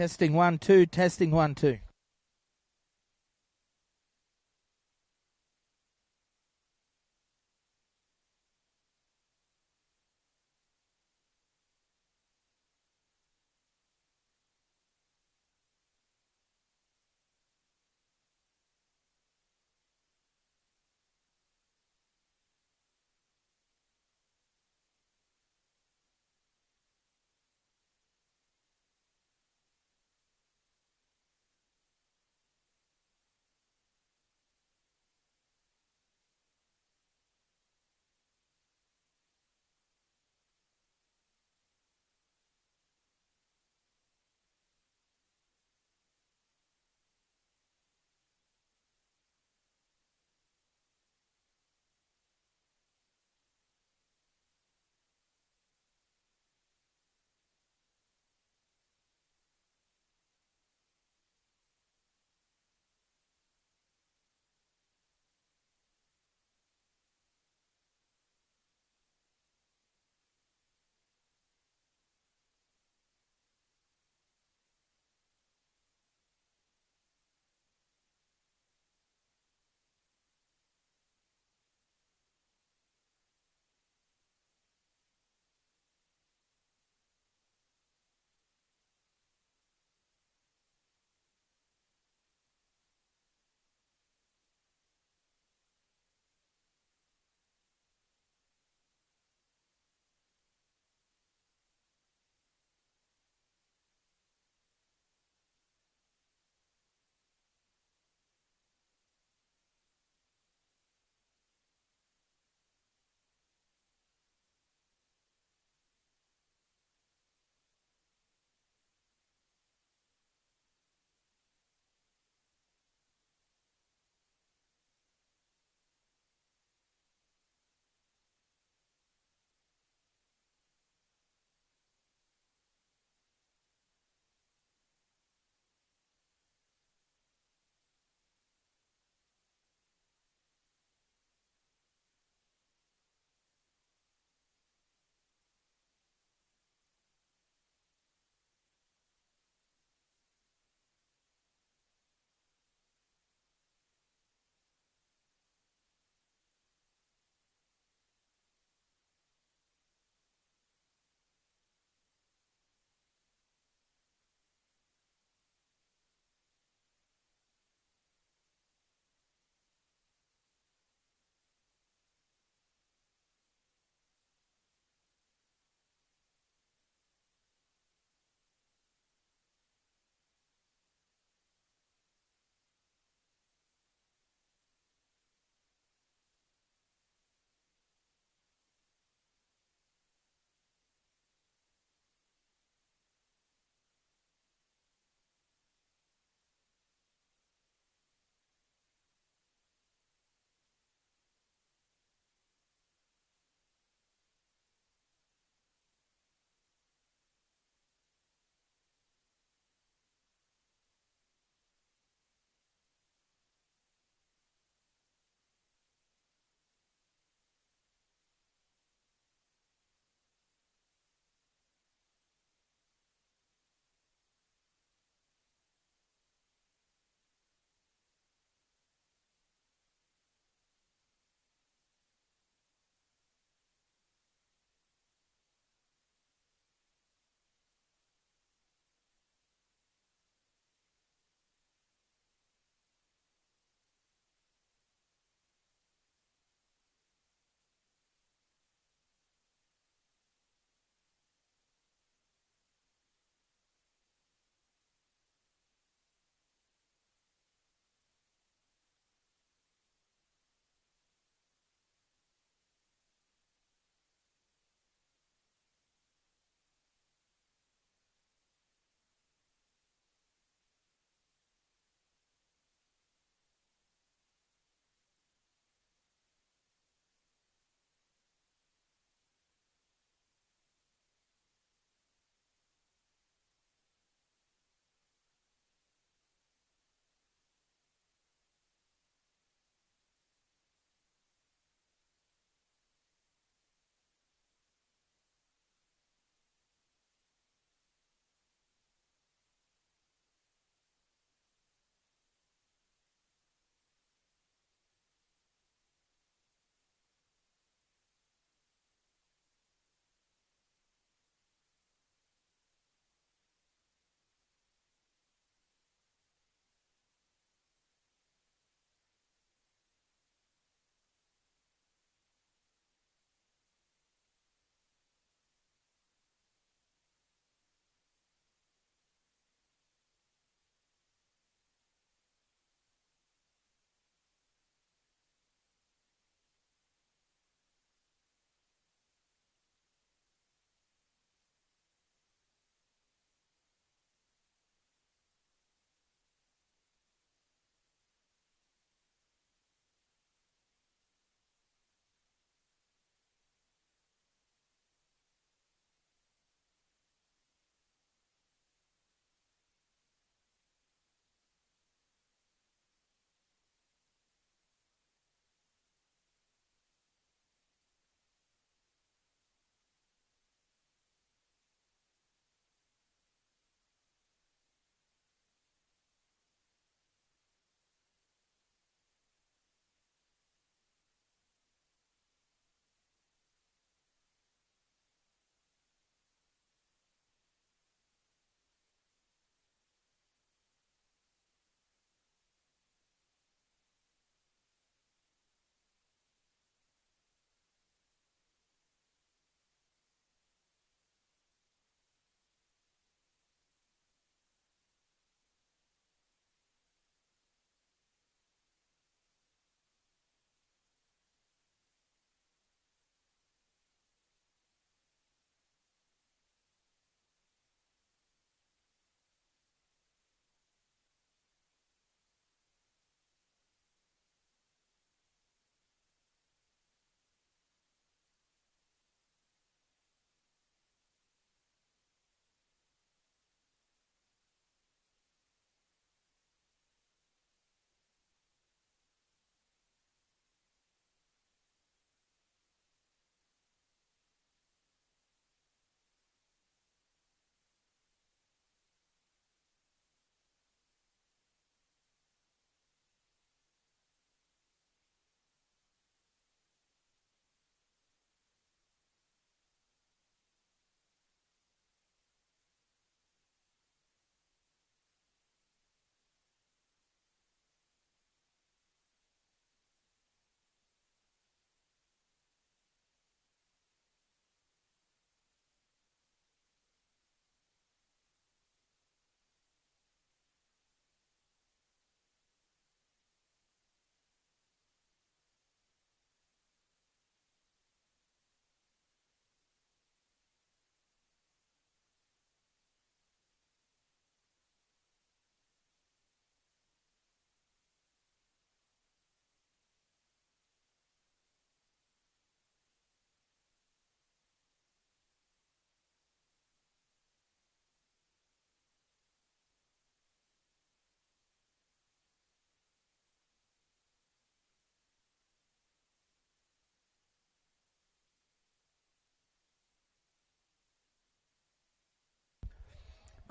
Testing 1 2. Testing 1 2.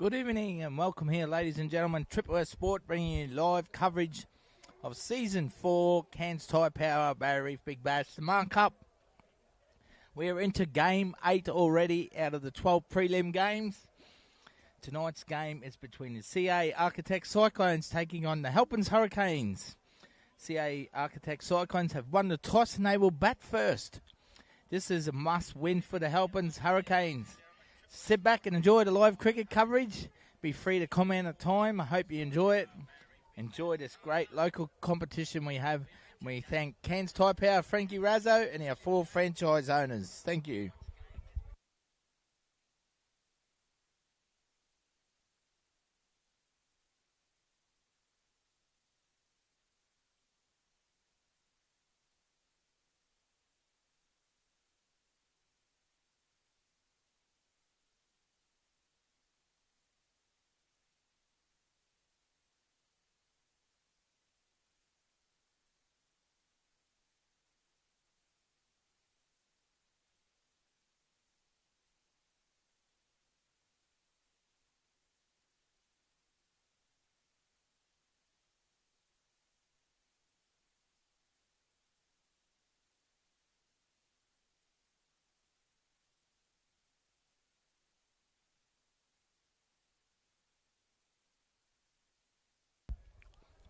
Good evening and welcome here, ladies and gentlemen. Triple S Sport bringing you live coverage of Season 4 Cairns Tyre Power Barrier Reef Big Bash, the Mark Cup. We are into Game 8 already out of the 12 prelim games. Tonight's game is between the CA Architect Cyclones taking on the Halpins Hurricanes. CA Architect Cyclones have won the toss and they will bat first. This is a must-win for the Halpins Hurricanes. Sit back and enjoy the live cricket coverage. Be free to comment at time. I hope you enjoy it. Enjoy this great local competition we have. We thank Cairns Tyre Power, Frankie Razzo, and our 4 franchise owners. Thank you.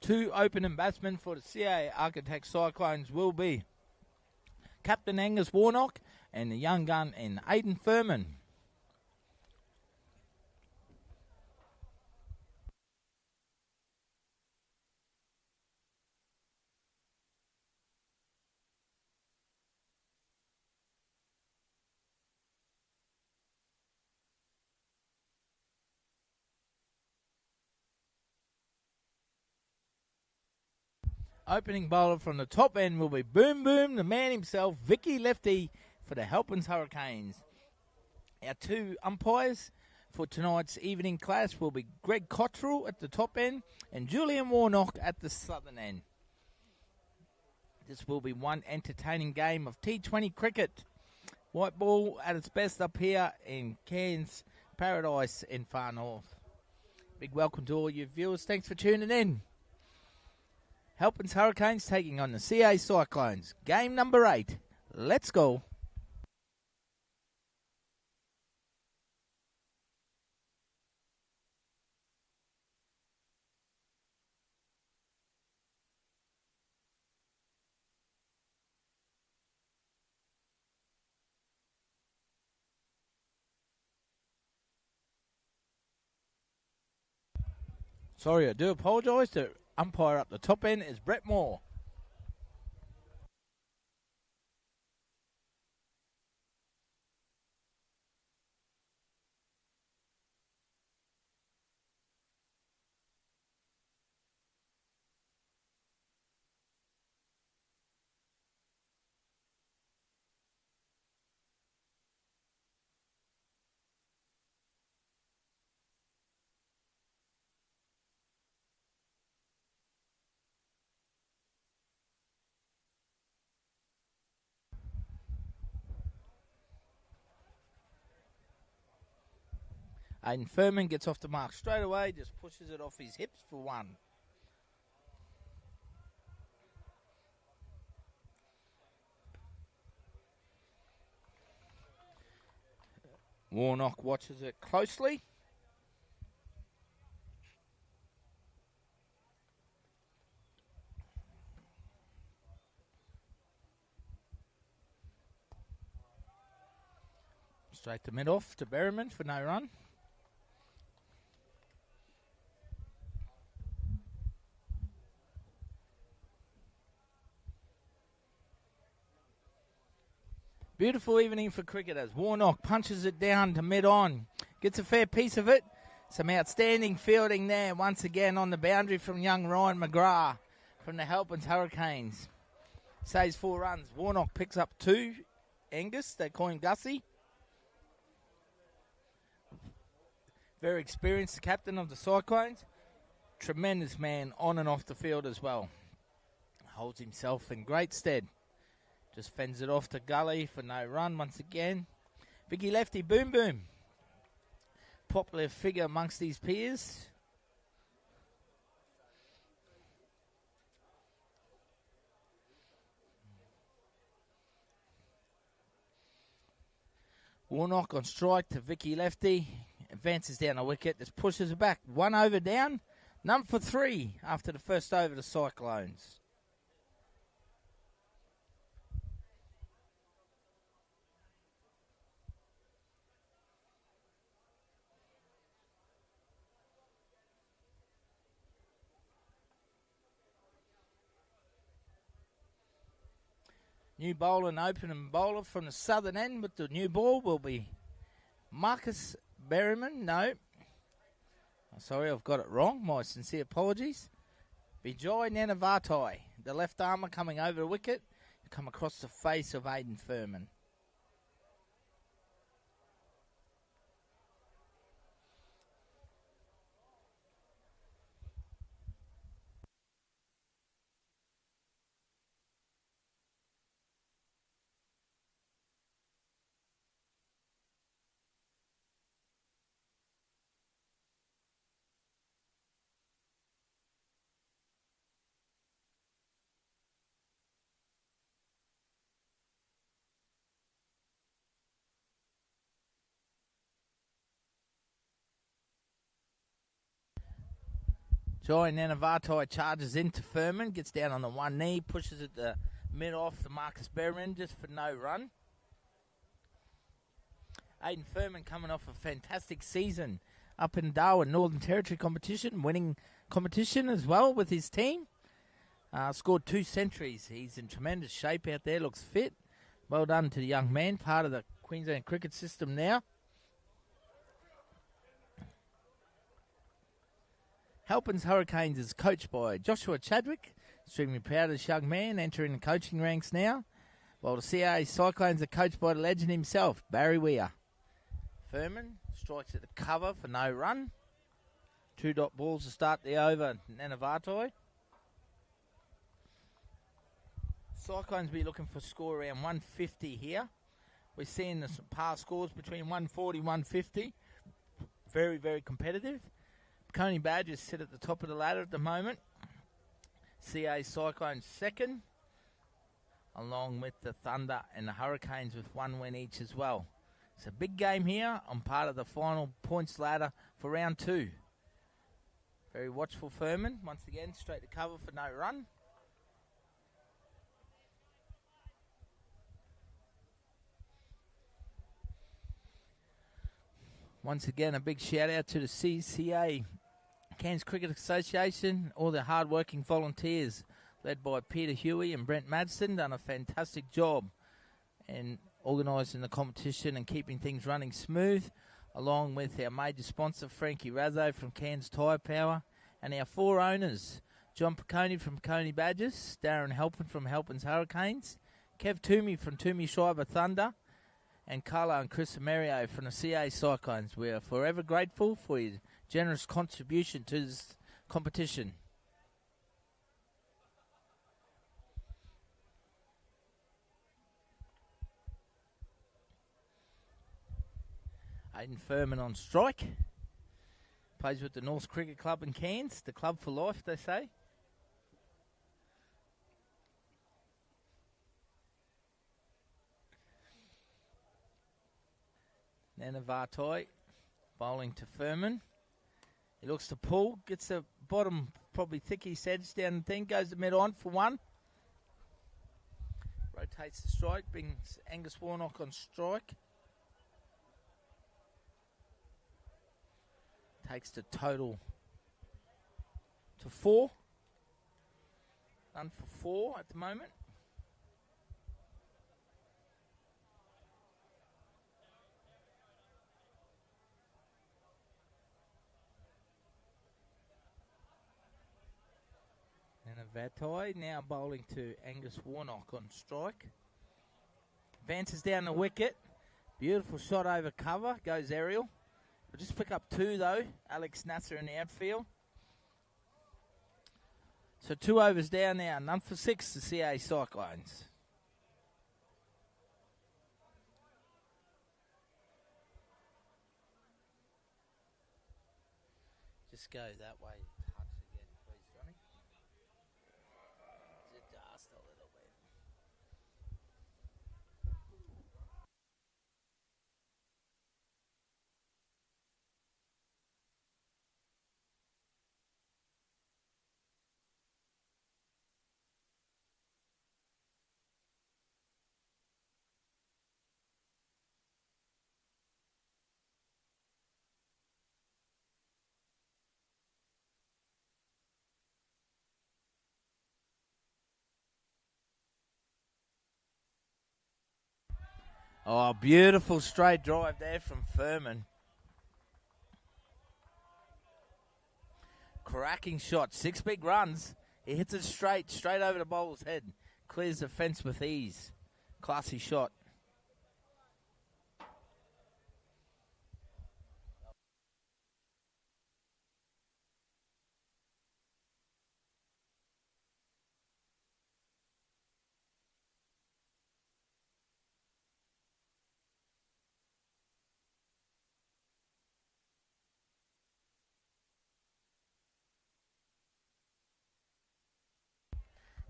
Two opening batsmen for the CA Architect Cyclones will be Captain Angus Warnock and the young gun in Aidan Furman. Opening bowler from the top end will be Boom Boom, the man himself, Vicky Lefty for the Halpins Hurricanes. Our 2 umpires for tonight's evening clash will be Greg Cottrell at the top end and Julian Warnock at the southern end. This will be one entertaining game of T20 cricket. White ball at its best up here in Cairns Paradise in far north. Big welcome to all you viewers. Thanks for tuning in. Halpins Hurricanes taking on the CA Cyclones. Game number 8. Let's go. Sorry, I do apologise. The umpire up the top end is Brett Moore. Aidan Furman gets off the mark straight away, just pushes it off his hips for 1. Warnock watches it closely. Straight to mid-off to Berryman for no run. Beautiful evening for cricketers. Warnock punches it down to mid-on. Gets a fair piece of it. Some outstanding fielding there once again on the boundary from young Ryan McGrath from the Halpins Hurricanes. Saves 4 runs. Warnock picks up 2. Angus, they call him Gussie. Very experienced, the captain of the Cyclones. Tremendous man on and off the field as well. Holds himself in great stead. Just fends it off to Gully for no run once again. Vicky Lefty, Boom Boom. popular figure amongst these peers. Warnock on strike to Vicky Lefty. Advances down the wicket. Just pushes it back. 1 over down. None for 3 after the first over to Cyclones. New bowler and opening bowler from the southern end with the new ball will be Marcus Berryman. No. Sorry, I've got it wrong. My sincere apologies. Bijoy Nanavatai, the left armour coming over the wicket. Come across the face of Aidan Furman. Joy Nanavatai charges into Furman, gets down on the one knee, pushes it the mid off to Marcus Berryman just for no run. Aidan Furman coming off a fantastic season up in Darwin, Northern Territory competition, winning competition as well with his team. Scored 2 centuries. He's in tremendous shape out there, looks fit. Well done to the young man, part of the Queensland cricket system now. Halpins Hurricanes is coached by Joshua Chadwick. Extremely proud of this young man, entering the coaching ranks now. While the CA Cyclones are coached by the legend himself, Barry Weir. Furman strikes at the cover for no run. 2 dot balls to start the over, Nanavatai. Cyclones be looking for a score around 150 here. We're seeing the past scores between 140 150. Very, very competitive. Coney Badgers sit at the top of the ladder at the moment. CA Cyclones second, along with the Thunder and the Hurricanes with 1 win each as well. It's a big game here on part of the final points ladder for round 2. Very watchful Furman. Once again, straight to cover for no run. Once again, a big shout out to the CCA, Cairns Cricket Association, all the hard-working volunteers led by Peter Huey and Brent Madsen, done a fantastic job in organising the competition and keeping things running smooth, along with our major sponsor, Frankie Razzo from Cairns Tyre Power, and our 4 owners, John Piccone from Piccone Badgers, Darren Halpin from Halpins Hurricanes, Kev Toomey from Toomey Schreiber Thunder, and Carlo and Chris Amerio from the CA Cyclones. We are forever grateful for your generous contribution to this competition. Aidan Furman on strike. Plays with the North Cricket Club in Cairns, the club for life, they say. Nanavatai bowling to Furman. He looks to pull, gets the bottom, probably thick edge down the thing, goes to mid-on for 1. Rotates the strike, brings Angus Warnock on strike. Takes the total to 4. None for 4 at the moment. Vatai now bowling to Angus Warnock on strike. Advances down the wicket. Beautiful shot over cover. Goes aerial. We'll just pick up 2 though. Alex Nasser in the outfield. So 2 overs down now. None for 6 to CA Cyclones. Just go that way. Touch again, please, Johnny. Just a little bit. Oh, beautiful straight drive there from Furman. Cracking shot. 6 big runs. He hits it straight over the bowler's head. Clears the fence with ease. Classy shot.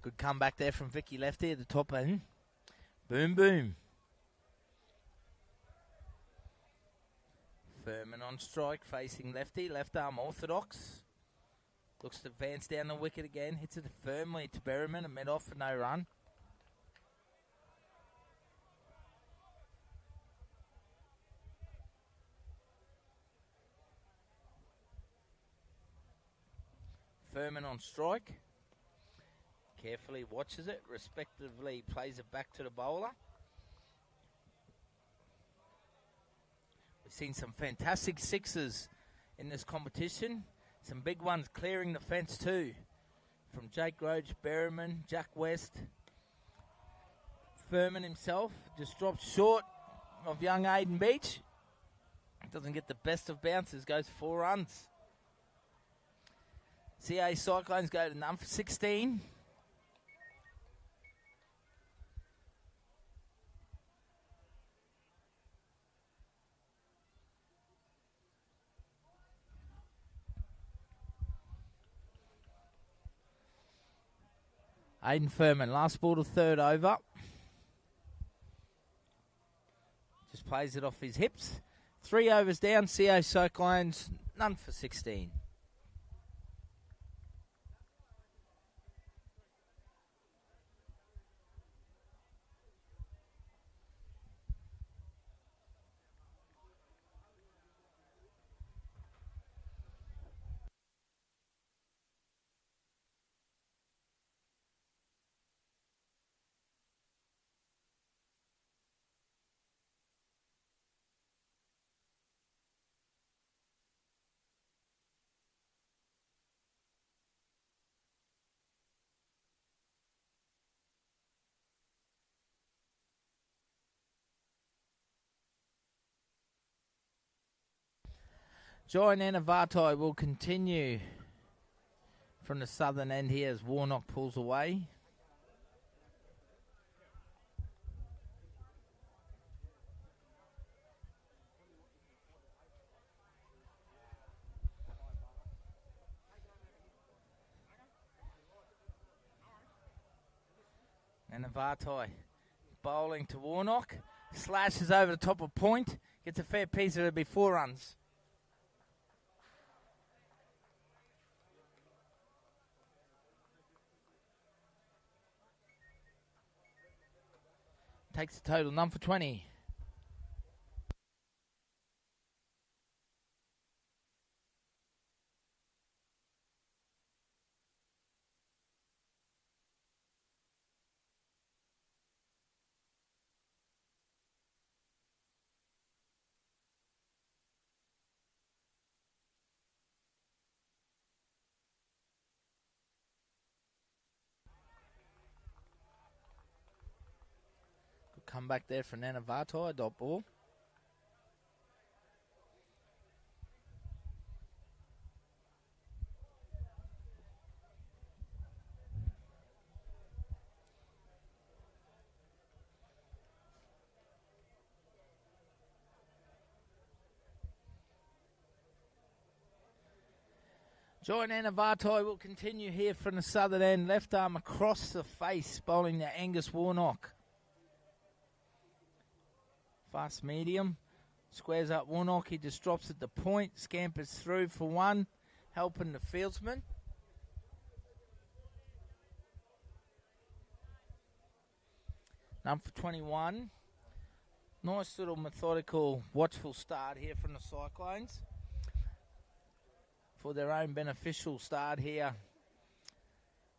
Good comeback there from Vicky Lefty at the top end. Boom, boom. Furman on strike, facing lefty. Left arm orthodox. Looks to advance down the wicket again. Hits it firmly to Berryman and mid-off for no run. Furman on strike. Carefully watches it, respectively plays it back to the bowler. We've seen some fantastic sixes in this competition. Some big ones clearing the fence too. From Jake Roach, Berryman, Jack West. Furman himself just drops short of young Aiden Beach. Doesn't get the best of bounces, goes 4 runs. CA Cyclones go to none for 16. Aiden Furman, last ball to third over. Just plays it off his hips. 3 overs down, CA Cyclones, none for 16. Joy Nanavatai will continue from the southern end here as Warnock pulls away. Nanavatai bowling to Warnock. Slashes over the top of point. Gets a fair piece of it, it'll be 4 runs. Takes the total, none for 20. Good comeback there for Nanavatai, dot ball. Joint Anavatoi will continue here from the southern end. Left arm across the face, bowling to Angus Warnock. Fast medium. Squares up Warnock. He just drops at the point. Scampers through for one. Helping the fieldsman. Number 21. Nice little methodical, watchful start here from the Cyclones. For their own beneficial start here.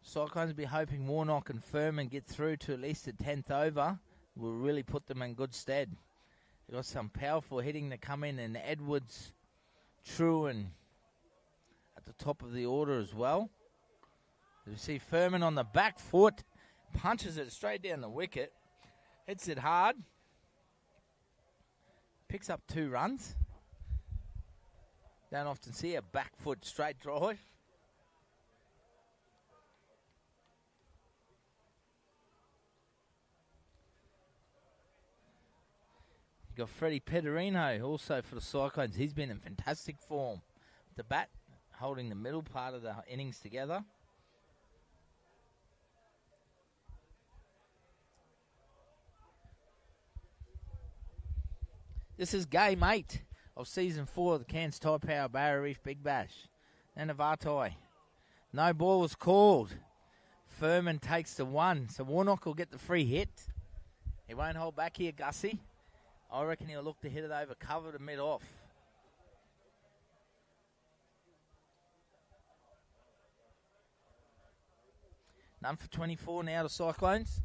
Cyclones will be hoping Warnock and Furman get through to at least the 10th over. Will really put them in good stead. They've got some powerful hitting to come in, and Edwards, Truan at the top of the order as well. You see Furman on the back foot, punches it straight down the wicket, hits it hard, picks up 2 runs. Don't often see a back foot straight drive. You got Freddie Petterino also for the Cyclones. He's been in fantastic form. The bat holding the middle part of the innings together. This is game 8 of season 4 of the Cairns Thai Power Barrier Reef Big Bash. Anavatoi. No ball was called. Furman takes the 1. So Warnock will get the free hit. He won't hold back here, Gussie. I reckon he'll look to hit it over cover to mid-off. None for 24 now, the Cyclones.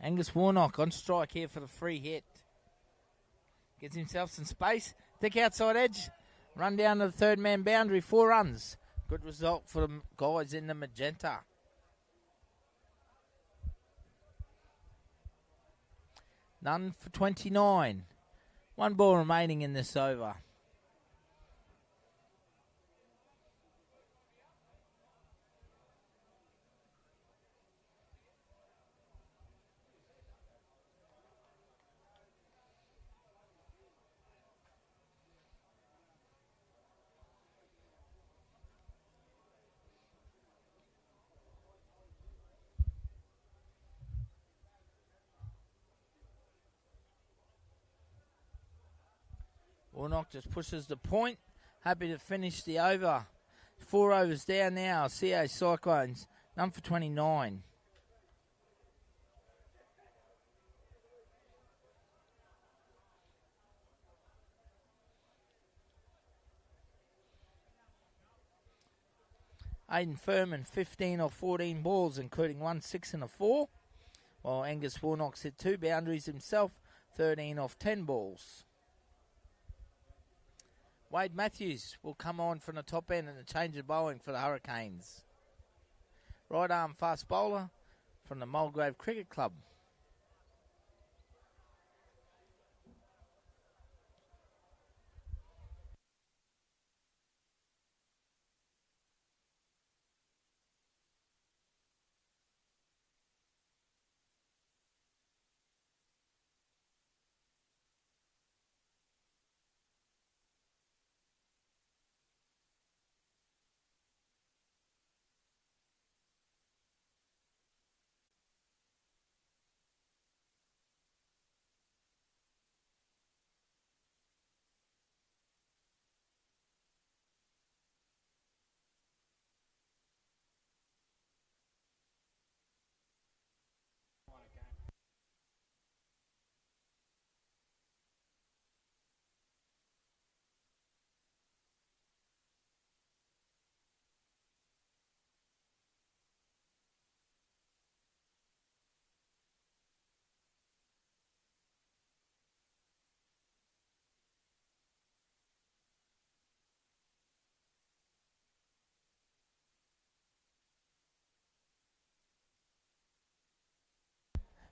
Angus Warnock on strike here for the free hit. Gets himself some space. Thick outside edge. Run down to the third man boundary. 4 runs. Good result for the guys in the magenta. None for 29. 1 ball remaining in this over. Warnock just pushes the point. Happy to finish the over. 4 overs down now. CA Cyclones. None for 29. Aidan Furman, 15 or 14 balls, including 1 6 and a 4. While Angus Warnock's hit 2 boundaries himself, 13 off 10 balls. Wade Matthews will come on from the top end and a change of bowling for the Hurricanes. Right arm fast bowler from the Mulgrave Cricket Club.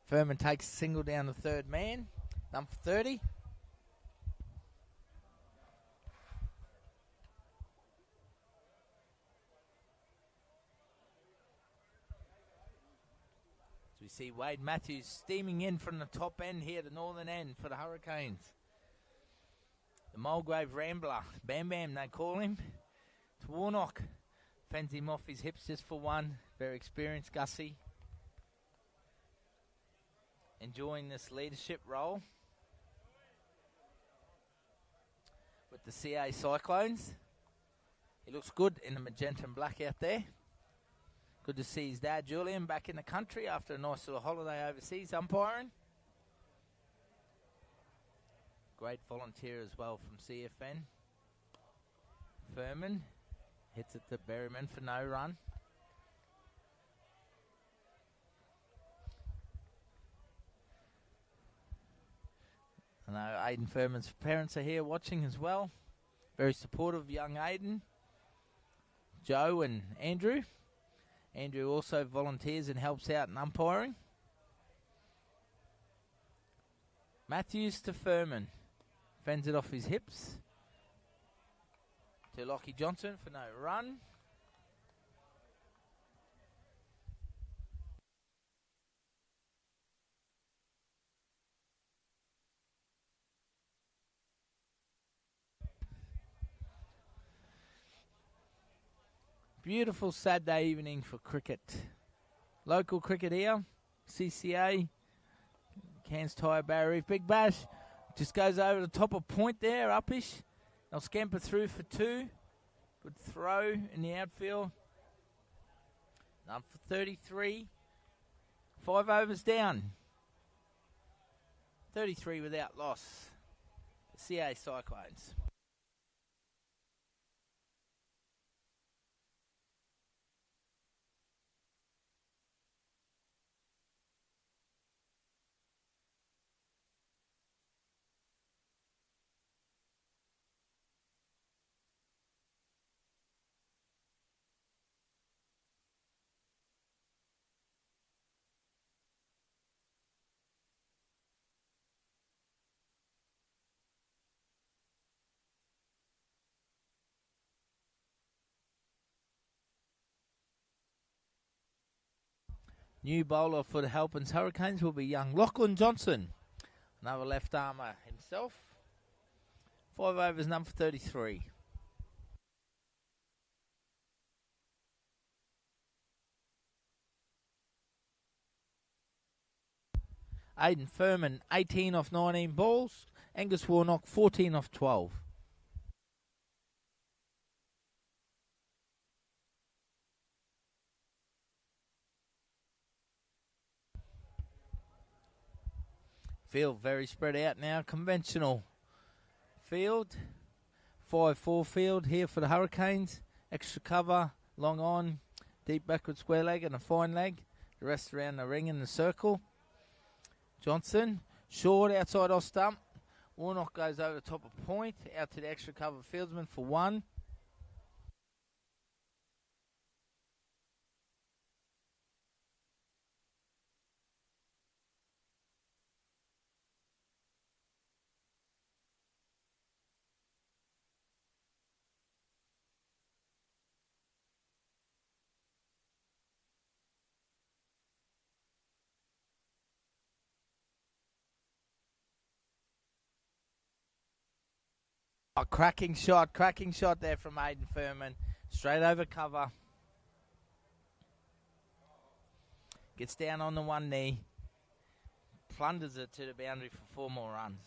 Furman takes a single down the third man. Number 30. So we see Wade Matthews steaming in from the top end here, the northern end for the Hurricanes. The Mulgrave Rambler, Bam Bam they call him. To Warnock, fends him off his hips just for one. Very experienced Gussie. Enjoying this leadership role with the CA Cyclones. He looks good in the magenta and black out there. Good to see his dad, Julian, back in the country after a nice little holiday overseas umpiring. Great volunteer as well from CFN. Furman hits it to Berryman for no run. I know Aiden Furman's parents are here watching as well. Very supportive of young Aiden. Joe and Andrew. Andrew also volunteers and helps out in umpiring. Matthews to Furman. Fends it off his hips. To Lockie Johnson for no run. Beautiful Saturday evening for cricket. Local cricket here. CCA. Cairns Tyre Barrier Reef. Big Bash. Just goes over the top of point there, upish. They'll scamper through for two. Good throw in the outfield. None for 33. 5 overs down. 33 without loss. The CA Cyclones. New bowler for the Halpins Hurricanes will be young Lachlan Johnson. Another left armour himself. 5 overs, none for 33. Aiden Furman, 18 off 19 balls. Angus Warnock, 14 off 12. Field very spread out now. Conventional field. 5-4 field here for the Hurricanes. Extra cover, long on, deep backward square leg and a fine leg. The rest around the ring in the circle. Johnson, short outside off stump. Warnock goes over the top of point. Out to the extra cover fieldsman for one. A cracking shot there from Aiden Furman. Straight over cover. Gets down on the one knee. Plunders it to the boundary for 4 more runs.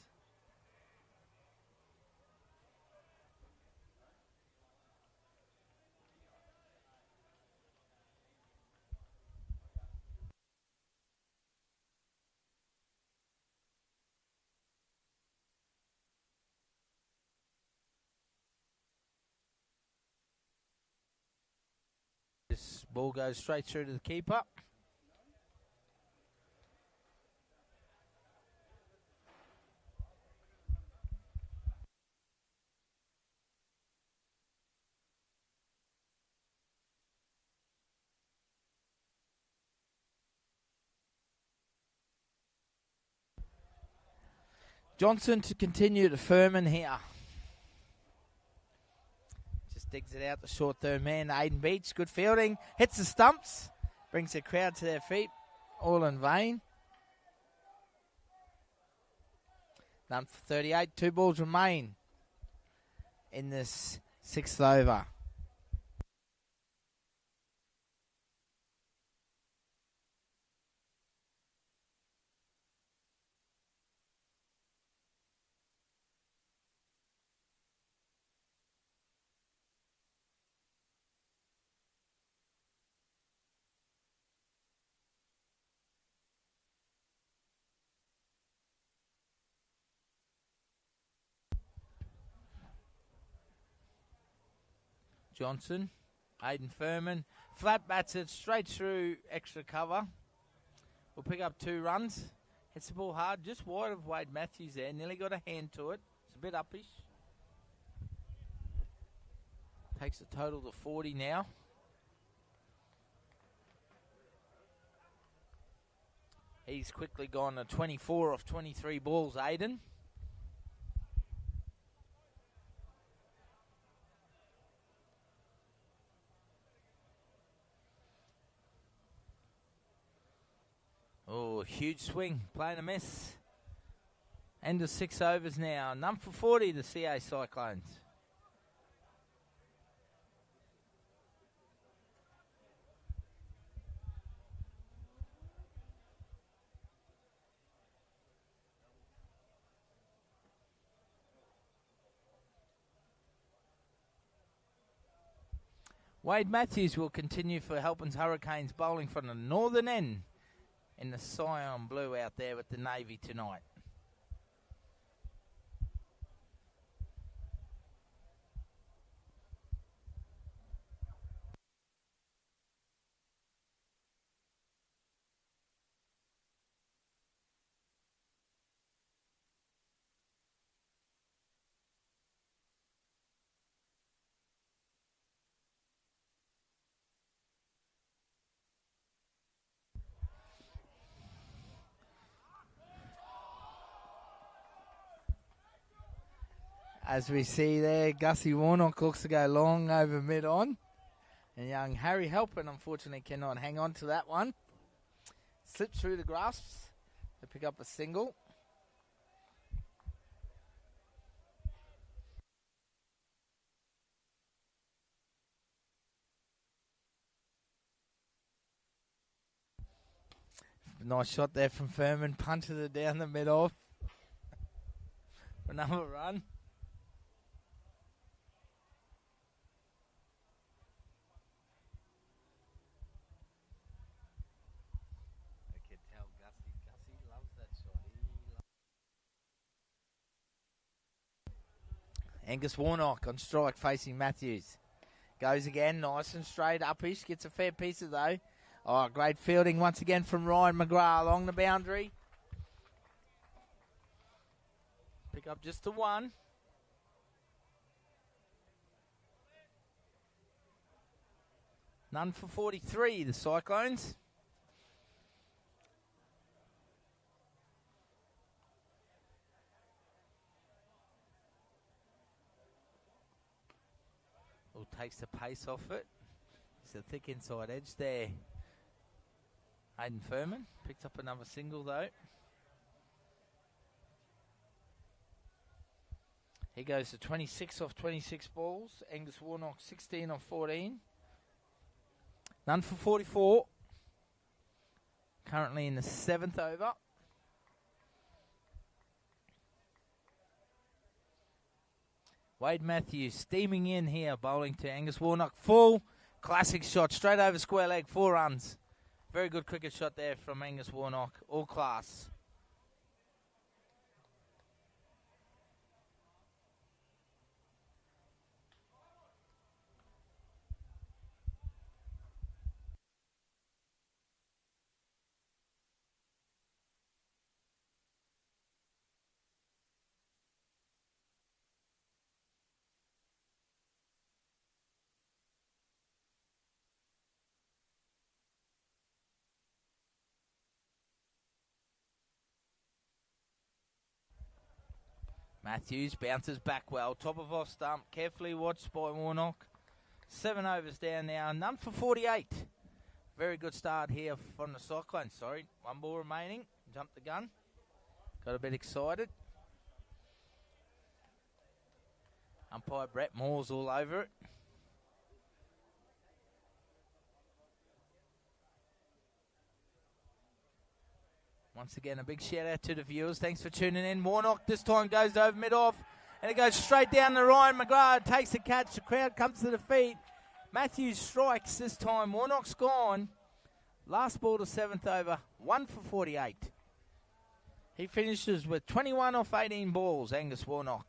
This ball goes straight through to the keeper. Johnson to continue to Furman here. Digs it out, the short third man, Aiden Beach. Good fielding. Hits the stumps. Brings the crowd to their feet. all in vain. None for 38. 2 balls remain in this 6th over. Johnson, Aiden Furman, flat bats it straight through extra cover. We'll pick up 2 runs. Hits the ball hard, just wide of Wade Matthews there. Nearly got a hand to it. It's a bit uppish. Takes the total to 40 now. He's quickly gone to 24 off 23 balls, Aiden. Oh, huge swing, playing a miss. End of 6 overs now. None for 40, the CA Cyclones. Wade Matthews will continue for Halpins Hurricanes, bowling from the northern end in the cyan blue out there with the Navy tonight. As we see there, Gussie Warnock looks to go long over mid-on. And young Harry Halpin, unfortunately, cannot hang on to that one. Slips through the grasps to pick up a single. Nice shot there from Furman. Punches it down the middle. For another run. Angus Warnock on strike facing Matthews. Goes again, nice and straight, upish, gets a fair piece of though. Oh, great fielding once again from Ryan McGrath along the boundary. Pick up just the 1. None for 43, the Cyclones. Takes the pace off it. It's a thick inside edge there. Aiden Furman picked up another single though. He goes to 26 off 26 balls. Angus Warnock 16 off 14. None for 44. Currently in the 7th over. Wade Matthews steaming in here, bowling to Angus Warnock. Full classic shot, straight over square leg, 4 runs. Very good cricket shot there from Angus Warnock, all class. Matthews bounces back well. Top of off stump. Carefully watched by Warnock. 7 overs down now. None for 48. Very good start here from the Cyclones. Sorry, one ball remaining. Jumped the gun. Got a bit excited. Umpire Brett Moore's all over it. Once again, a big shout out to the viewers. Thanks for tuning in. Warnock this time goes over mid-off. And it goes straight down to Ryan McGrath. Takes the catch. The crowd comes to the feet. Matthews strikes this time. Warnock's gone. Last ball to 7th over. 1 for 48. He finishes with 21 off 18 balls, Angus Warnock.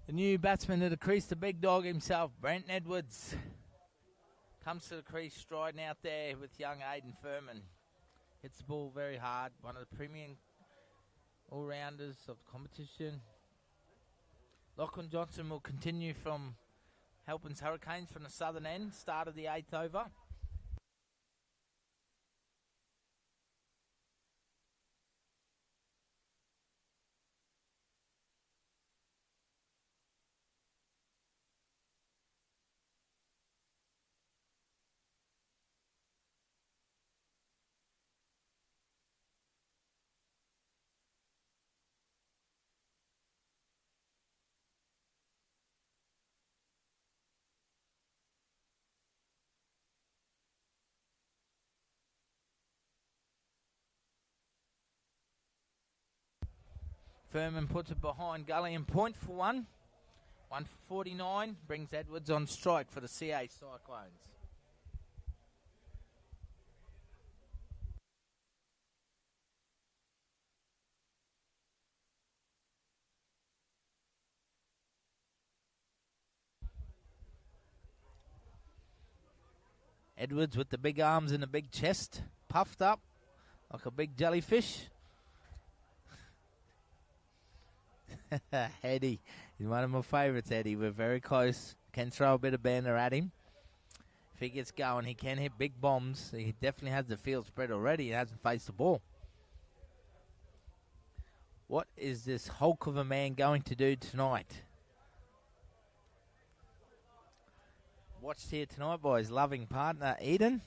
The new batsman to the crease, the big dog himself, Brent Edwards, comes to the crease striding out there with young Aidan Furman. Hits the ball very hard, one of the premium all-rounders of the competition. Lachlan Johnson will continue from Halpins Hurricanes from the southern end, start of the 8th over. Furman puts it behind Gully and point for 1. 1 for 49. Brings Edwards on strike for the CA Cyclones. Edwards with the big arms and the big chest. Puffed up like a big jellyfish. Eddie, he's one of my favourites, Eddie. We're very close. Can throw a bit of banter at him. If he gets going, he can hit big bombs. He definitely has the field spread already. He hasn't faced the ball. What is this hulk of a man going to do tonight? Watched here tonight by his loving partner, Eden.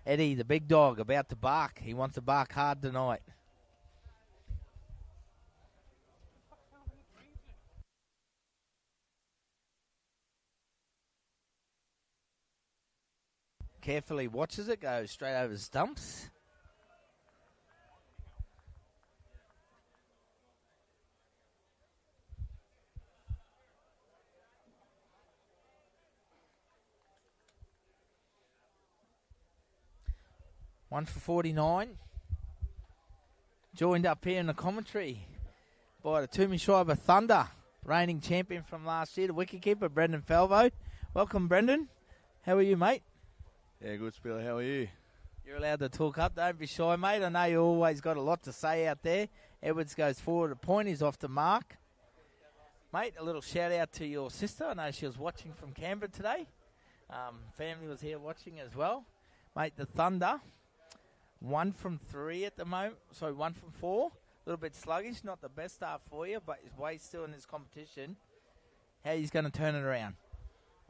Eddie, the big dog, about to bark. He wants to bark hard tonight. Carefully watches it go straight over the stumps. One for 49. Joined up here in the commentary by the Toomey Shire Thunder, reigning champion from last year, the wicketkeeper, Brendan Falvo. Welcome, Brendan. How are you, mate? Yeah, good, Spiller. How are you? You're allowed to talk up. Don't be shy, mate. I know you always got a lot to say out there. Edwards goes forward. A point is off the mark. Mate, a little shout-out to your sister. I know she was watching from Canberra today. Family was here watching as well. Mate, the Thunder, 1 from 3 at the moment. Sorry, 1 from 4. A little bit sluggish. Not the best start for you, but his way still in this competition. How he's going to turn it around?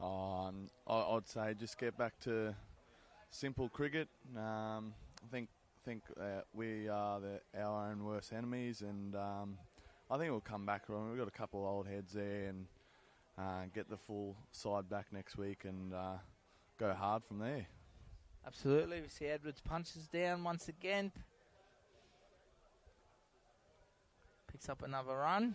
I'd say just get back to simple cricket. I think we are our own worst enemies, and I think we'll come back. We've got a couple of old heads there, and get the full side back next week and go hard from there. Absolutely. We see Edwards punches down once again. Picks up another run.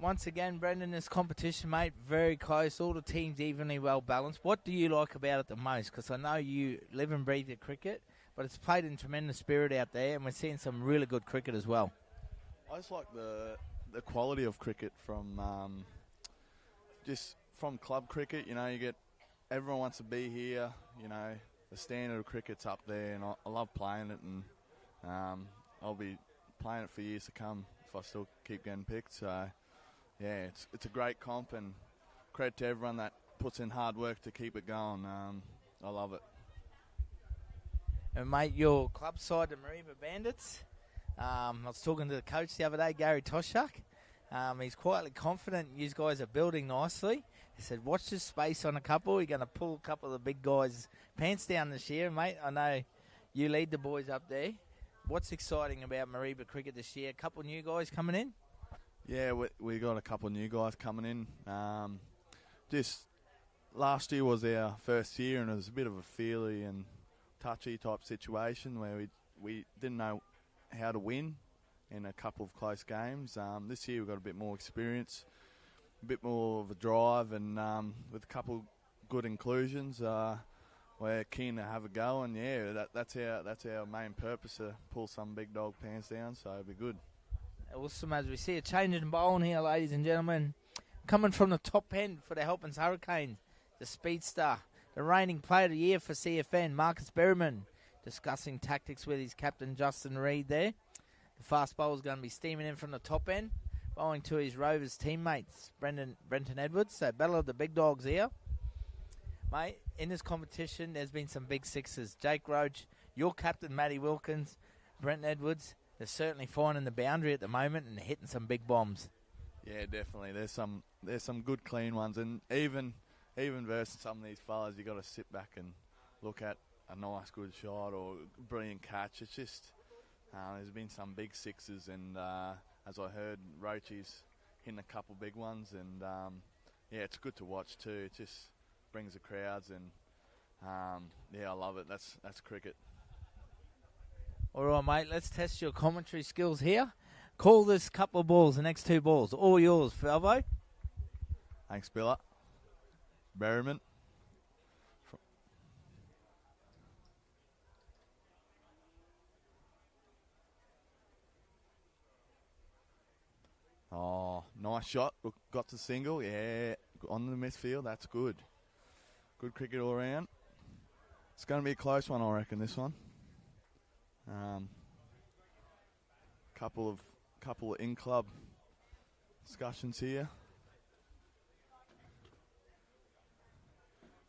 Once again, Brendan, this competition, mate, very close. All the teams evenly well balanced. What do you like about it the most? Because I know you live and breathe your cricket, but it's played in tremendous spirit out there, and we're seeing some really good cricket as well. I just like the quality of cricket from just from club cricket. You know, you get everyone wants to be here. You know, the standard of cricket's up there, and I love playing it, and I'll be playing it for years to come if I still keep getting picked. So. Yeah, it's a great comp, and credit to everyone that puts in hard work to keep it going. I love it. And, mate, your club side, the Mariba Bandits, I was talking to the coach the other day, Gary Toshak. He's quietly confident you guys are building nicely. He said, watch this space on a couple. You're going to pull a couple of the big guys' pants down this year, mate. I know you lead the boys up there. What's exciting about Mariba cricket this year? A couple new guys coming in? Yeah, we got a couple of new guys coming in. Just last year was our first year, and it was a bit of a feely and touchy type situation where we didn't know how to win in a couple of close games. This year we've got a bit more experience, a bit more of a drive, and with a couple good inclusions, we're keen to have a go. And yeah, that's our main purpose, to pull some big dog pants down. So it'll be good. Awesome, as we see a change in bowling here, ladies and gentlemen. Coming from the top end for the Halpins Hurricanes, the speedster, the reigning player of the year for CFN, Marcus Berryman, discussing tactics with his captain, Justin Reid there. The fast bowler's going to be steaming in from the top end, bowling to his Rovers teammates, Brenton Edwards. So battle of the big dogs here. Mate, in this competition, there's been some big sixes. Jake Roach, your captain, Matty Wilkins, Brenton Edwards. They're certainly finding the boundary at the moment and hitting some big bombs. Yeah, definitely. There's some good clean ones, and even versus some of these fellas, you got to sit back and look at a nice good shot or brilliant catch. It's just there's been some big sixes, and as I heard, Roachie's hitting a couple big ones, and yeah, it's good to watch too. It just brings the crowds, and yeah, I love it. That's cricket. All right, mate, let's test your commentary skills here. Call this couple of balls, the next two balls. All yours, Falvo. Thanks, Billa. Berryman. Oh, nice shot. Look, got the single. Yeah, on the midfield. That's good. Good cricket all around. It's going to be a close one, I reckon, this one. Couple of in-club discussions here.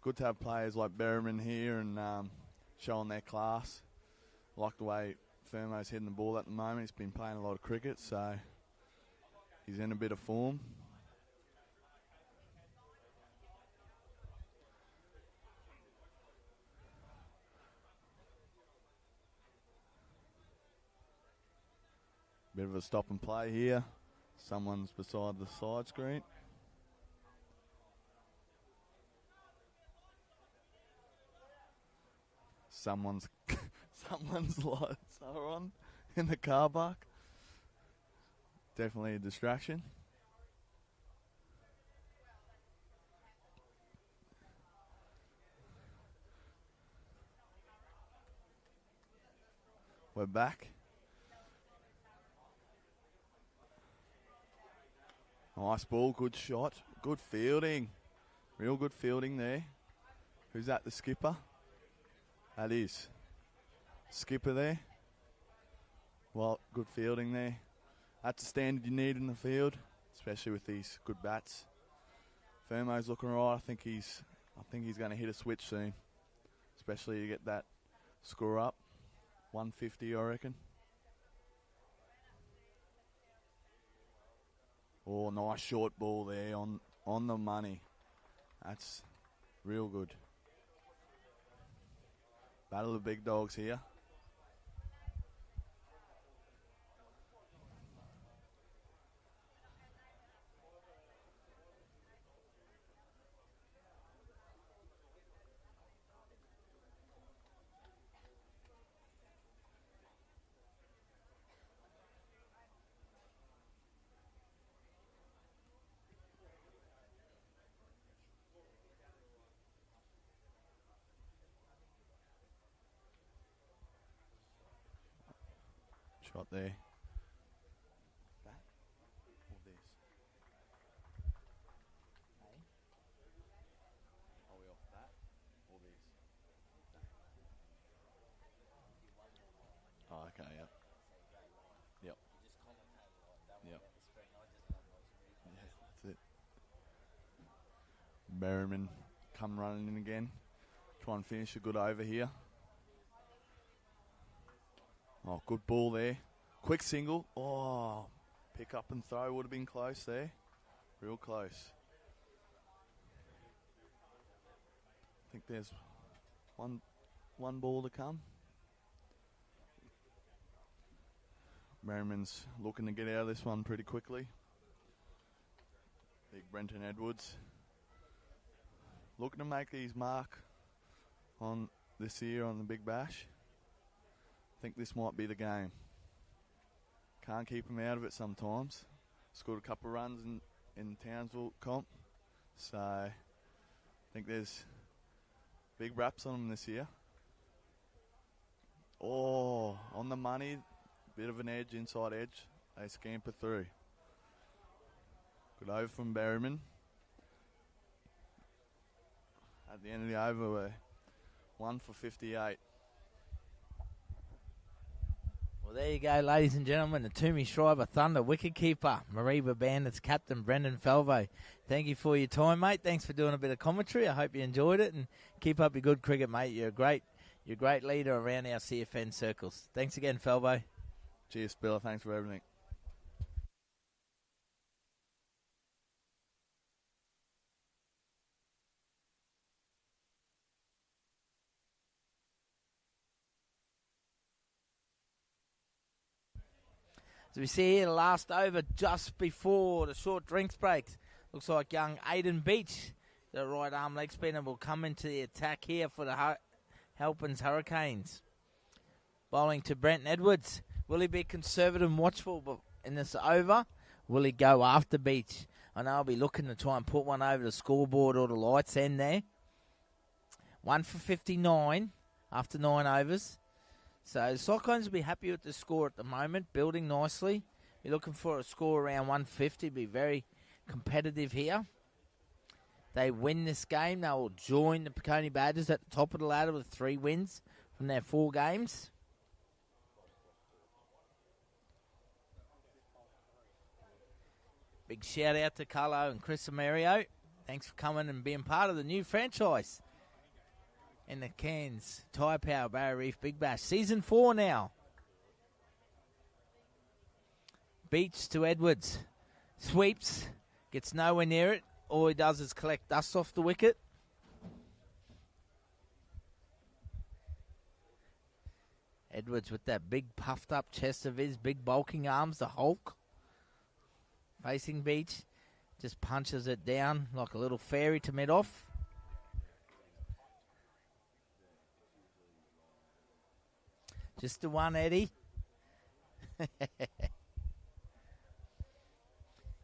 Good to have players like Berryman here and showing their class. Like the way Fermo's hitting the ball at the moment. He's been playing a lot of cricket, so he's in a bit of form. Bit of a stop and play here. Someone's beside the side screen. Someone's lights are on in the car park. Definitely a distraction. We're back. Nice ball, good shot, good fielding. Real good fielding there. Who's that, the skipper? That is. Skipper there. Well, good fielding there. That's the standard you need in the field, especially with these good bats. Fermo's looking right. I think he's going to hit a switch soon, especially to get that score up. 150, I reckon. Oh, nice short ball there on the money. That's real good. Battle of the big dogs here. Shot there. That or this? Are we off that or this? Oh, okay, yep. Yep. Yep. Yeah, that's it. Merriman come running in again. Try and finish a good over here. Oh, good ball there. Quick single. Oh, pick up and throw would have been close there. Real close. I think there's one ball to come. Merriman's looking to get out of this one pretty quickly. Big Brenton Edwards. Looking to make his mark on this year on the Big Bash. I think this might be the game. Can't keep him out of it sometimes. Scored a couple of runs in Townsville comp. So I think there's big raps on him this year. Oh, on the money. Bit of an edge, inside edge. They scamper through. Good over from Berryman. At the end of the over, we're 1 for 58. Well, there you go, ladies and gentlemen. The Toomey Shriver Thunder wicketkeeper, Mareeba Bandits captain Brendan Falvo. Thank you for your time, mate. Thanks for doing a bit of commentary. I hope you enjoyed it, and keep up your good cricket, mate. You're a great leader around our CFN circles. Thanks again, Falvo. Cheers, Spiller. Thanks for everything. As we see here, the last over just before the short drinks breaks. Looks like young Aiden Beach, the right arm leg spinner, will come into the attack here for the Halpins Hurricanes. Bowling to Brenton Edwards. Will he be conservative and watchful in this over? Will he go after Beach? I know I'll be looking to try and put one over the scoreboard or the lights end there. 1 for 59 after 9 overs. So the Cyclones will be happy with the score at the moment, building nicely. Be looking for a score around 150, be very competitive here. They win this game, they will join the Peconi Badgers at the top of the ladder with 3 wins from their 4 games. Big shout out to Carlo and Chris Amerio. Thanks for coming and being part of the new franchise in the Cairns Tyre Power Barrier Reef Big Bash. Season 4 now. Beach to Edwards. Sweeps. Gets nowhere near it. All he does is collect dust off the wicket. Edwards with that big puffed up chest of his, big bulking arms, the Hulk. Facing Beach. Just punches it down like a little fairy to mid off. Just the one, Eddie. I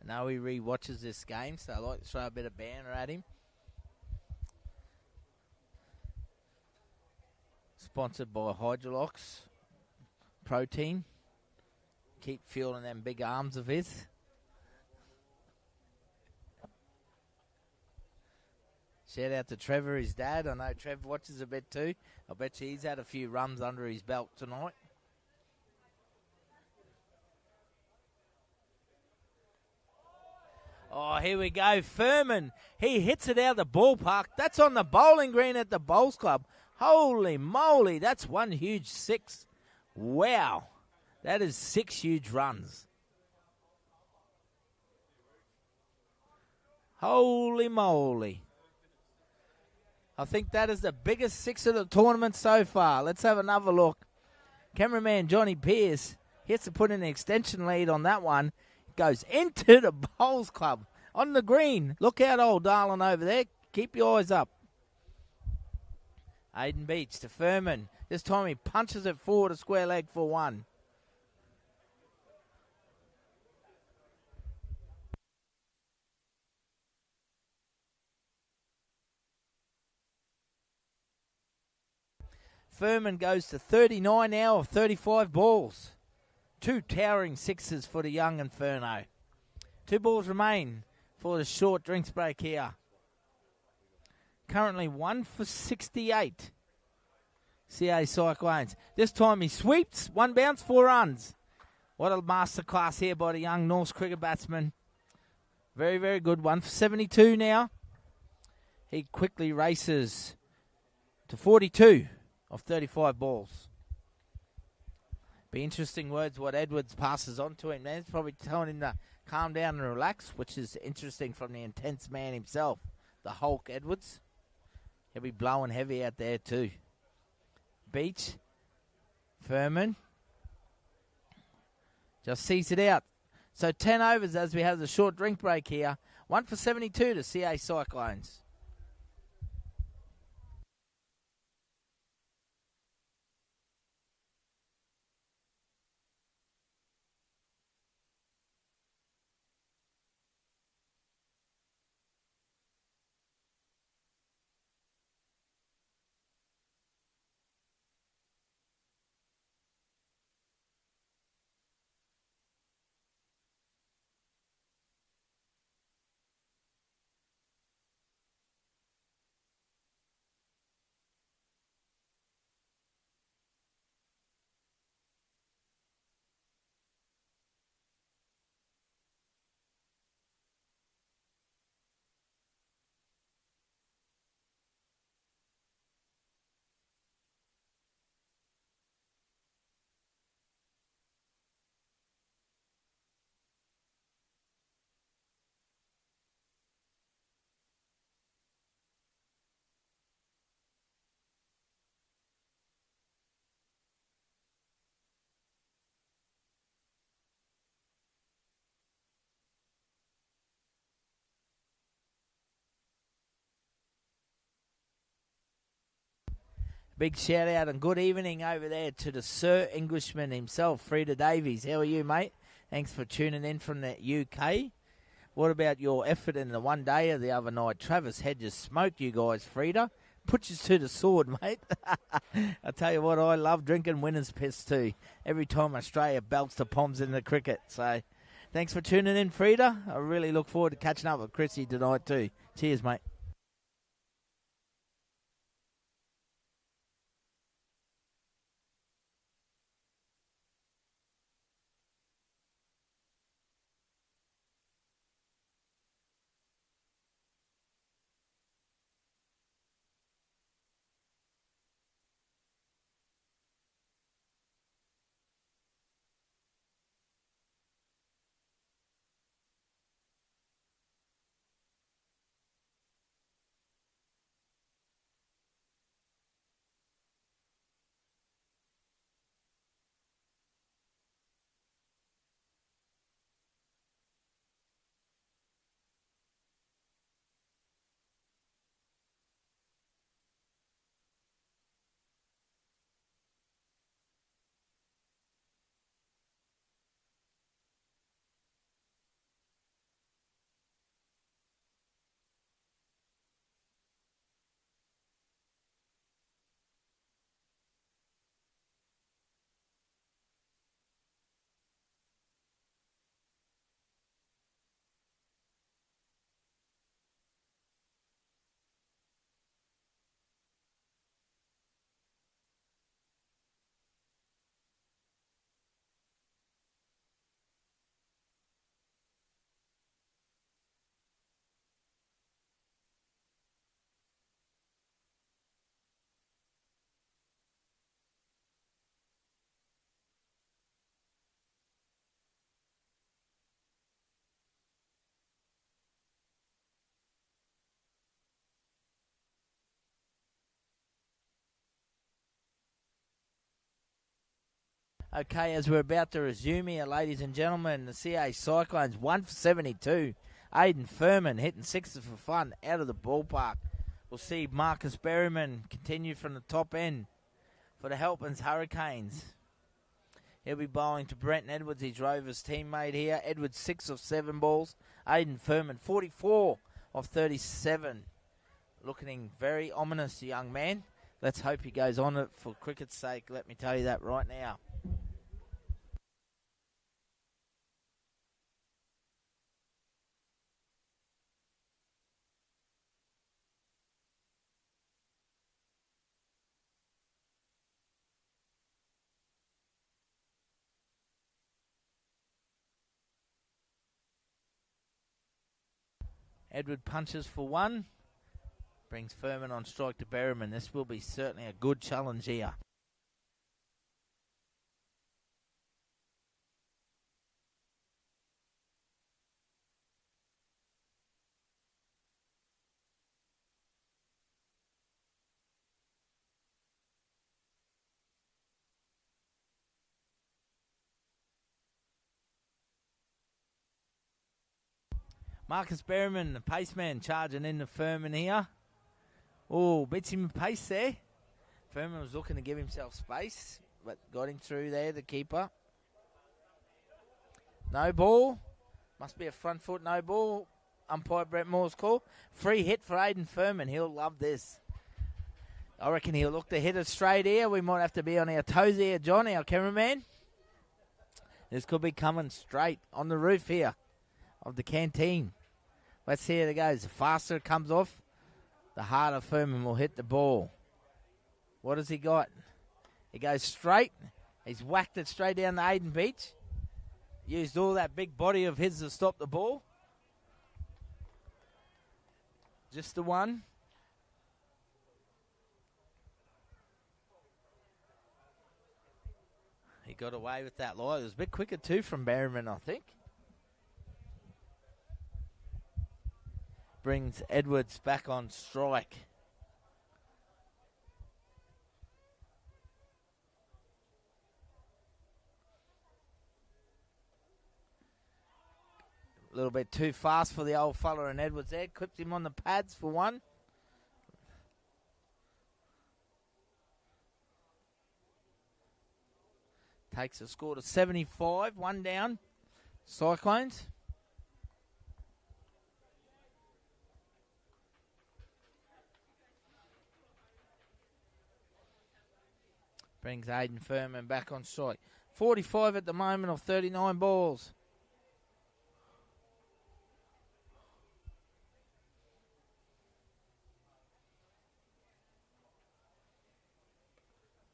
know he re-watches this game, so I like to throw a bit of banter at him. Sponsored by Hydrolox Protein. Keep fueling them big arms of his. Shout out to Trevor, his dad. I know Trevor watches a bit too. I bet you he's had a few runs under his belt tonight. Oh, here we go. Furman. He hits it out of the ballpark. That's on the bowling green at the Bowls Club. Holy moly, that's one huge 6. Wow. That is 6 huge runs. Holy moly. I think that is the biggest 6 of the tournament so far. Let's have another look. Cameraman Johnny Pierce hits to put in an extension lead on that one. Goes into the Bowls Club on the green. Look out, old darling over there. Keep your eyes up. Aiden Beach to Furman. This time he punches it forward a square leg for 1. Furman goes to 39 now of 35 balls. 2 towering sixes for the young Inferno. 2 balls remain for the short drinks break here. Currently 1 for 68. CA Cyclones. This time he sweeps. 1 bounce, 4 runs. What a masterclass here by the young Norse cricket batsman. Very, very good. 1 for 72 now. He quickly races to 42 of 35 balls. Be interesting words what Edwards passes on to him. Man, it's probably telling him to calm down and relax, which is interesting from the intense man himself, the Hulk Edwards. He'll be blowing heavy out there too. Beach, Furman, just sees it out. So 10 overs as we have the short drink break here. 1 for 72 to CA Cyclones. Big shout out and good evening over there to the Sir Englishman himself, Frida Davies. How are you, mate? Thanks for tuning in from the UK. What about your effort in the one day of the other night? Travis Hedges smoked you guys, Frida. Put you to the sword, mate. I tell you what, I love drinking winner's piss too. Every time Australia belts the Poms in the cricket. So thanks for tuning in, Frida. I really look forward to catching up with Chrissy tonight too. Cheers, mate. Okay, as we're about to resume here, ladies and gentlemen, the CA Cyclones 1 for 72. Aidan Furman hitting sixes for fun out of the ballpark. We'll see Marcus Berryman continue from the top end for the Halpins Hurricanes. He'll be bowling to Brenton Edwards, his Rovers teammate here. Edwards 6 of 7 balls. Aidan Furman 44 of 37. Looking very ominous, young man. Let's hope he goes on it for cricket's sake. Let me tell you that right now. Edward punches for one. Brings Furman on strike to Berryman. This will be certainly a good challenge here. Marcus Berryman, the paceman, charging into Furman here. Oh, beats him in pace there. Furman was looking to give himself space, but got him through there, the keeper. No ball. Must be a front foot no ball. Umpire Brett Moore's call. Free hit for Aiden Furman. He'll love this. I reckon he'll look to hit it straight here. We might have to be on our toes here, John, our cameraman. This could be coming straight on the roof here of the canteen. Let's see how it goes. The faster it comes off, the harder Furman will hit the ball. What has he got? He goes straight. He's whacked it straight down the Aiden Beach. Used all that big body of his to stop the ball. Just the one. He got away with that lie. It was a bit quicker too from Berryman, I think. Brings Edwards back on strike. A little bit too fast for the old fella, and Edwards there. Clipped him on the pads for one. Takes the score to 75. One down. Cyclones. Brings Aiden Furman back on strike. 45 at the moment of 39 balls.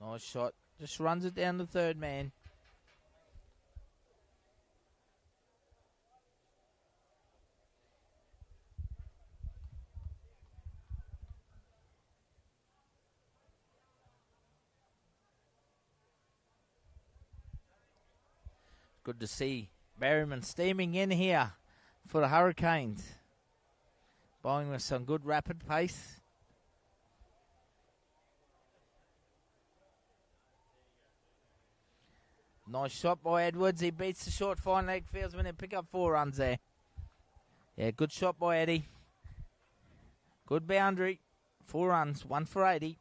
Nice shot. Just runs it down the third man. Good to see Berryman steaming in here for the Hurricanes. Bowling with some good rapid pace. Nice shot by Edwards. He beats the short fine leg fieldsman and pick up 4 runs there. Yeah, good shot by Eddie. Good boundary. 4 runs, 1 for 80.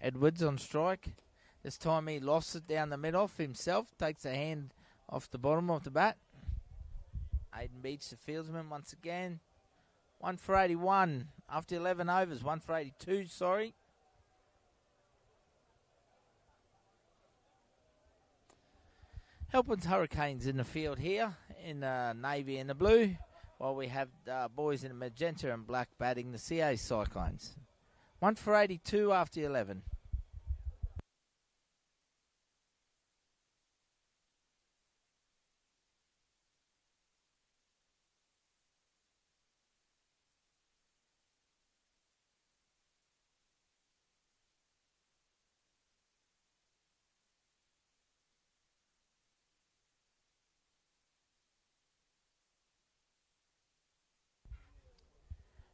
Edwards on strike. This time he lost it down the mid-off himself. Takes a hand off the bottom of the bat. Aiden beats the fieldsman once again. 1 for 81 after 11 overs. 1 for 82, sorry. Halpins Hurricanes in the field here in navy and the blue, while we have boys in magenta and black batting the CA Cyclones. 1 for 82 after 11.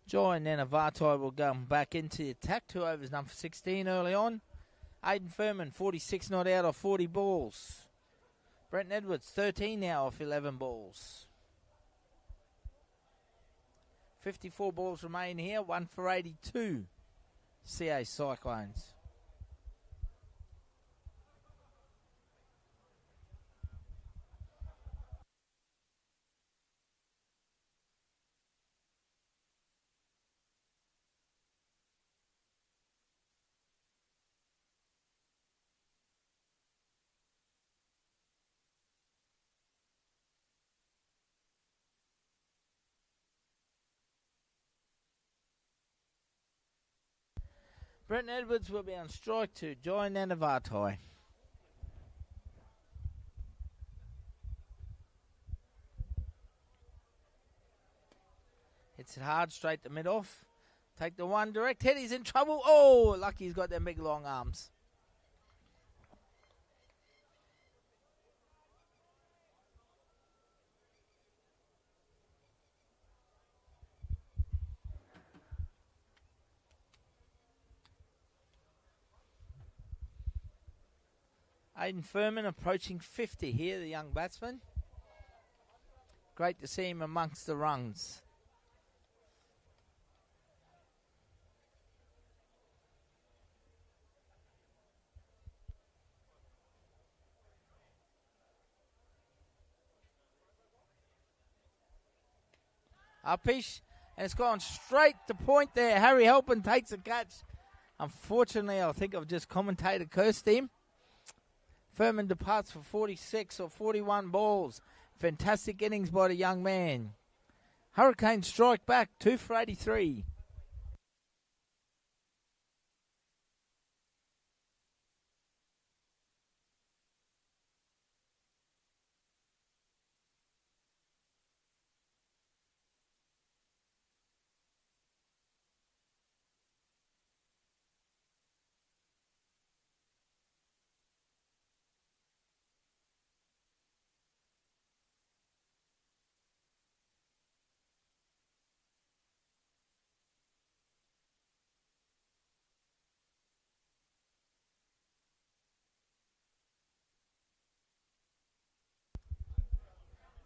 Joy and then Avatai will go back into the attack. 2 overs, number 16 early on. Aiden Furman, 46 not out of 40 balls. Brent Edwards, 13 now off 11 balls. 54 balls remain here. 1 for 82. CA Cyclones. Brenton Edwards will be on strike to join Nanavatai. Hits it hard, straight to mid-off. Take the one direct hit. He's in trouble. Oh, lucky he's got them big long arms. Aidan Furman approaching 50 here, the young batsman. Great to see him amongst the rungs. Upish, and it's gone straight to point there. Harry Halpin takes a catch. Unfortunately, I think I've just commentator cursed him. Furman departs for 46 or 41 balls. Fantastic innings by the young man. Hurricanes strike back, 2 for 83.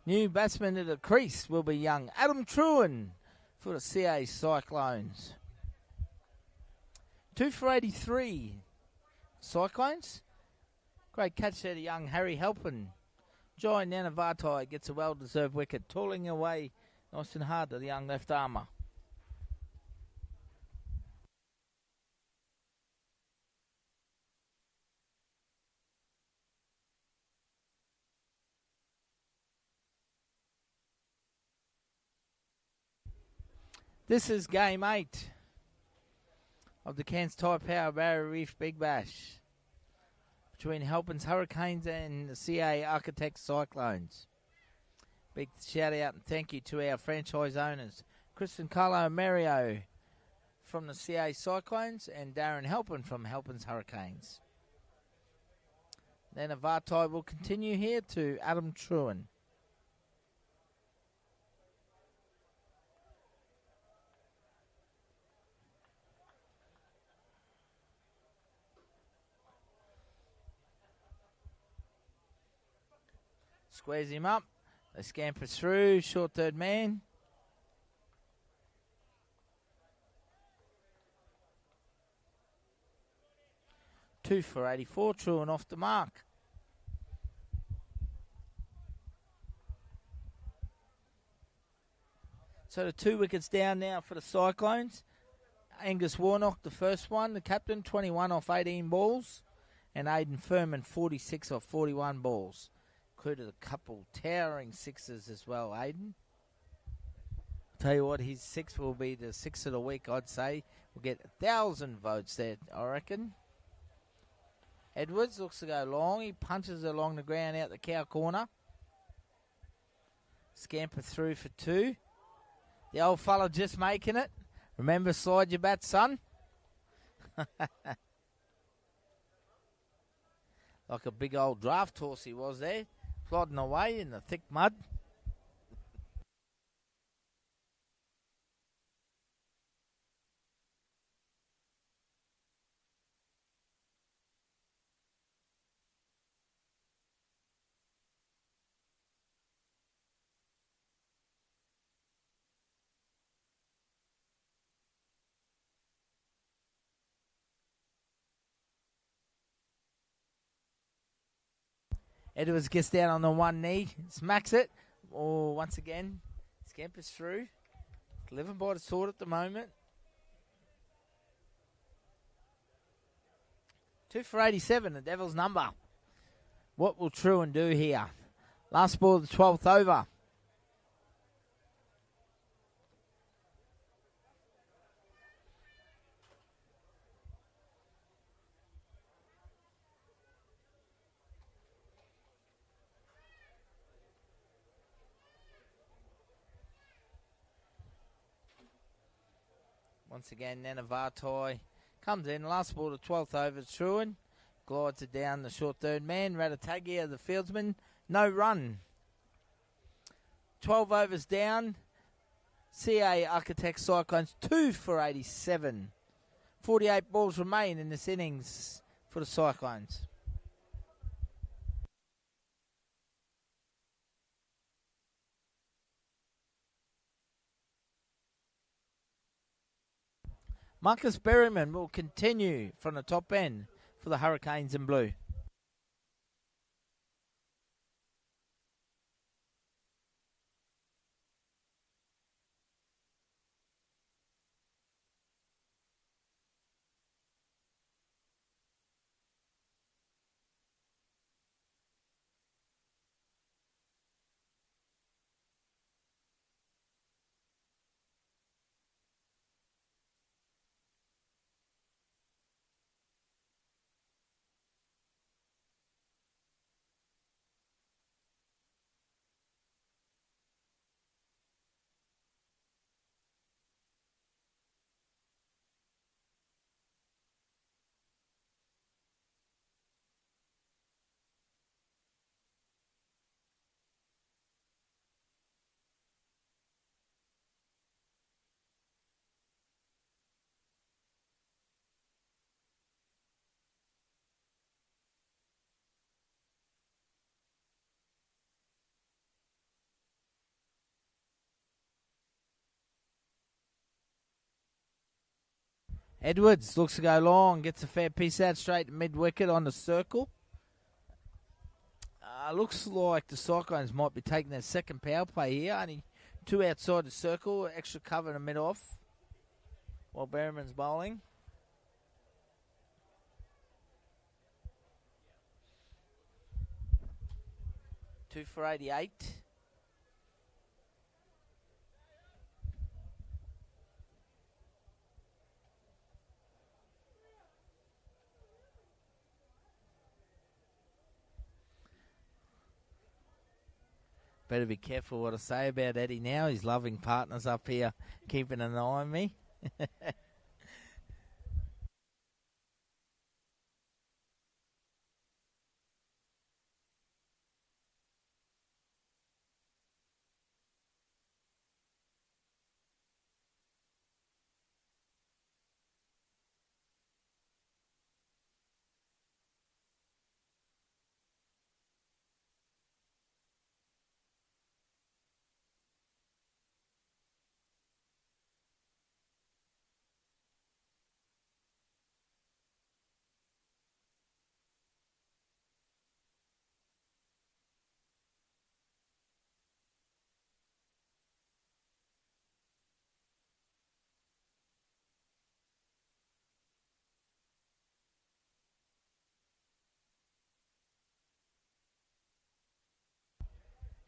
New batsman to the crease will be young Adam Truen for the CA Cyclones. 2 for 83. Cyclones. Great catch there to young Harry Halpin. Joy Nanavatai gets a well-deserved wicket, tooling away nice and hard to the young left armour. This is game 8 of the Cairns Thai Power Barrier Reef Big Bash between Halpins Hurricanes and the CA Architects Cyclones. Big shout out and thank you to our franchise owners, Kristen Carlo Mario from the CA Cyclones and Darren Halpin from Halpins Hurricanes. Then Avatai will continue here to Adam Truen. Squares him up. They scamper through. Short third man. Two for 84. True and off the mark. So the 2 wickets down now for the Cyclones. Angus Warnock, the first one. The captain, 21 off 18 balls. And Aidan Furman, 46 off 41 balls. Included a couple towering sixes as well, Aidan. I'll tell you what, his 6 will be the 6 of the week, I'd say. We'll get 1,000 votes there, I reckon. Edwards looks to go long. He punches along the ground out the cow corner. Scamper through for 2. The old fella just making it. Remember, slide your bat, son. Like a big old draft horse he was there. Plodding away in the thick mud. Edwards gets down on the one knee, smacks it. Oh, once again, scampers through. Living by the sword at the moment. 2 for 87, the Devils' number. What will Truen do here? Last ball of the 12th over. Once again, Nanavatai comes in. Last ball to 12th over. Truan glides it down the short third man. Ratatagia, the fieldsman, no run. 12 overs down. CA Architects Cyclones 2 for 87. 48 balls remain in this innings for the Cyclones. Marcus Berryman will continue from the top end for the Hurricanes in blue. Edwards looks to go long, gets a fair piece out straight mid-wicket on the circle. Looks like the Cyclones might be taking their second power play here. Only 2 outside the circle, extra cover in the mid-off while Berryman's bowling. Two for 88. Better be careful what I say about Eddie now. He's loving partners up here, keeping an eye on me.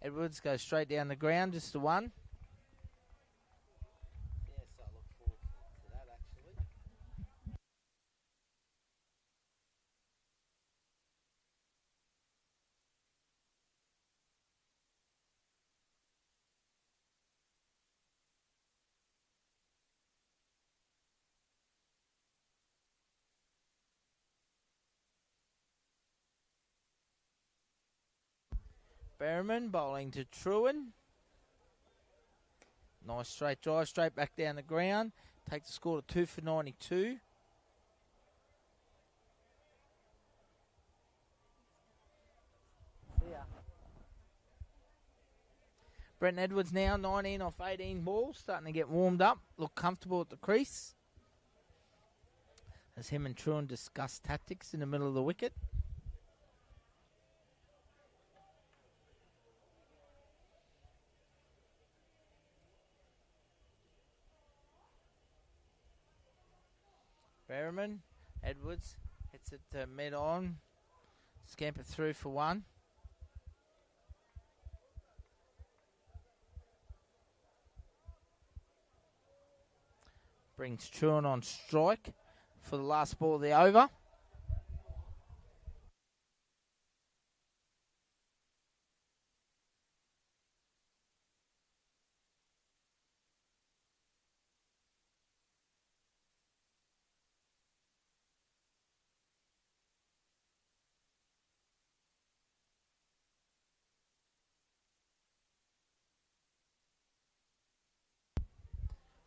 Edwards goes straight down the ground, just the one. Yes, I look forward to that actually. Berryman bowling to Truan. Nice straight drive, straight back down the ground. Takes the score to 2 for 92. Brent Edwards now 19 off 18 balls, starting to get warmed up, look comfortable at the crease. As him and Truan discuss tactics in the middle of the wicket. Berryman, Edwards hits it mid on, scamper through for one. Brings Truan on strike for the last ball of the over.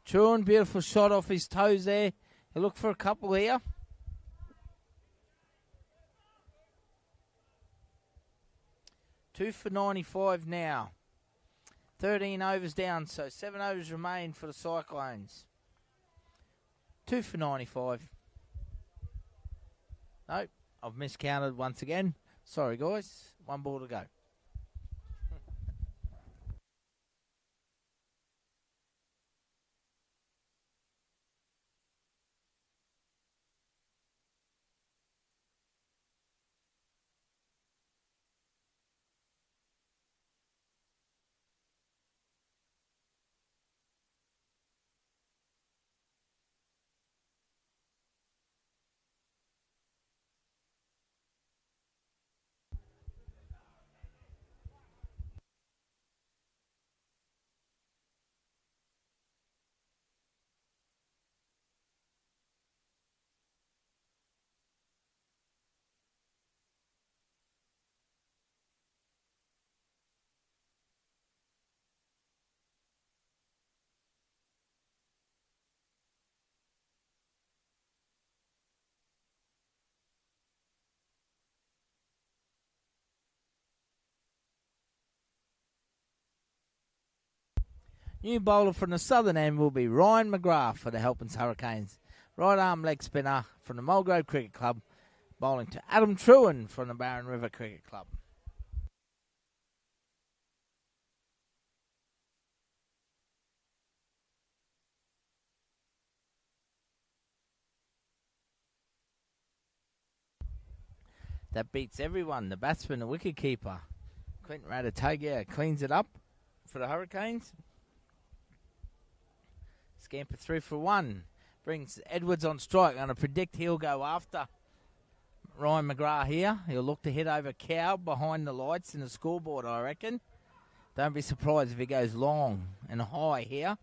Truan, beautiful shot off his toes there. He'll look for a couple here. Two for 95 now. 13 overs down, so 7 overs remain for the Cyclones. 2 for 95. Nope, I've miscounted once again. Sorry, guys. 1 ball to go. New bowler from the southern end will be Ryan McGrath for the Halpins Hurricanes. Right arm leg spinner from the Mulgrave Cricket Club, bowling to Adam Truan from the Barron River Cricket Club. That beats everyone. The batsman, the wicketkeeper, Quentin Ratatogia, cleans it up for the Hurricanes. Scamper 3 for 1. Brings Edwards on strike. Going to predict he'll go after Ryan McGrath here. He'll look to hit over Cow behind the lights in the scoreboard, I reckon. Don't be surprised if he goes long and high here.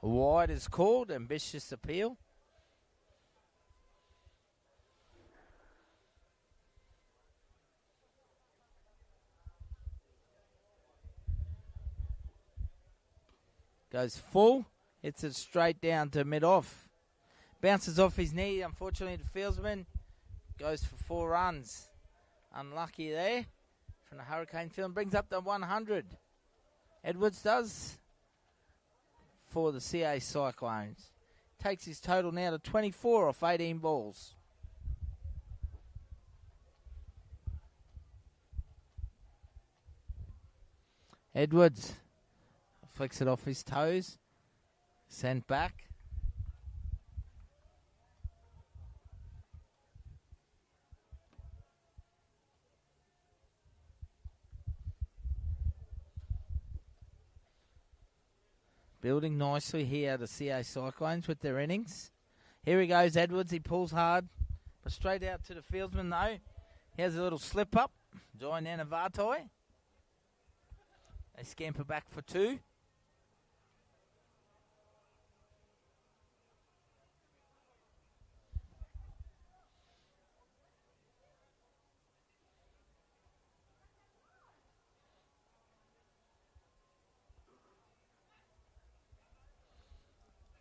Wide is called. Ambitious appeal. Goes full. Hits it straight down to mid-off. Bounces off his knee. Unfortunately, the fieldsman goes for 4 runs. Unlucky there from the Hurricane field. Brings up to 100. Edwards does for the CA Cyclones. Takes his total now to 24 off 18 balls. Edwards flicks it off his toes. Sent back. Building nicely here, the CA Cyclones with their innings. Here he goes, Edwards. He pulls hard, but straight out to the fieldsman though. He has a little slip up. Join Anavatai. They scamper back for 2.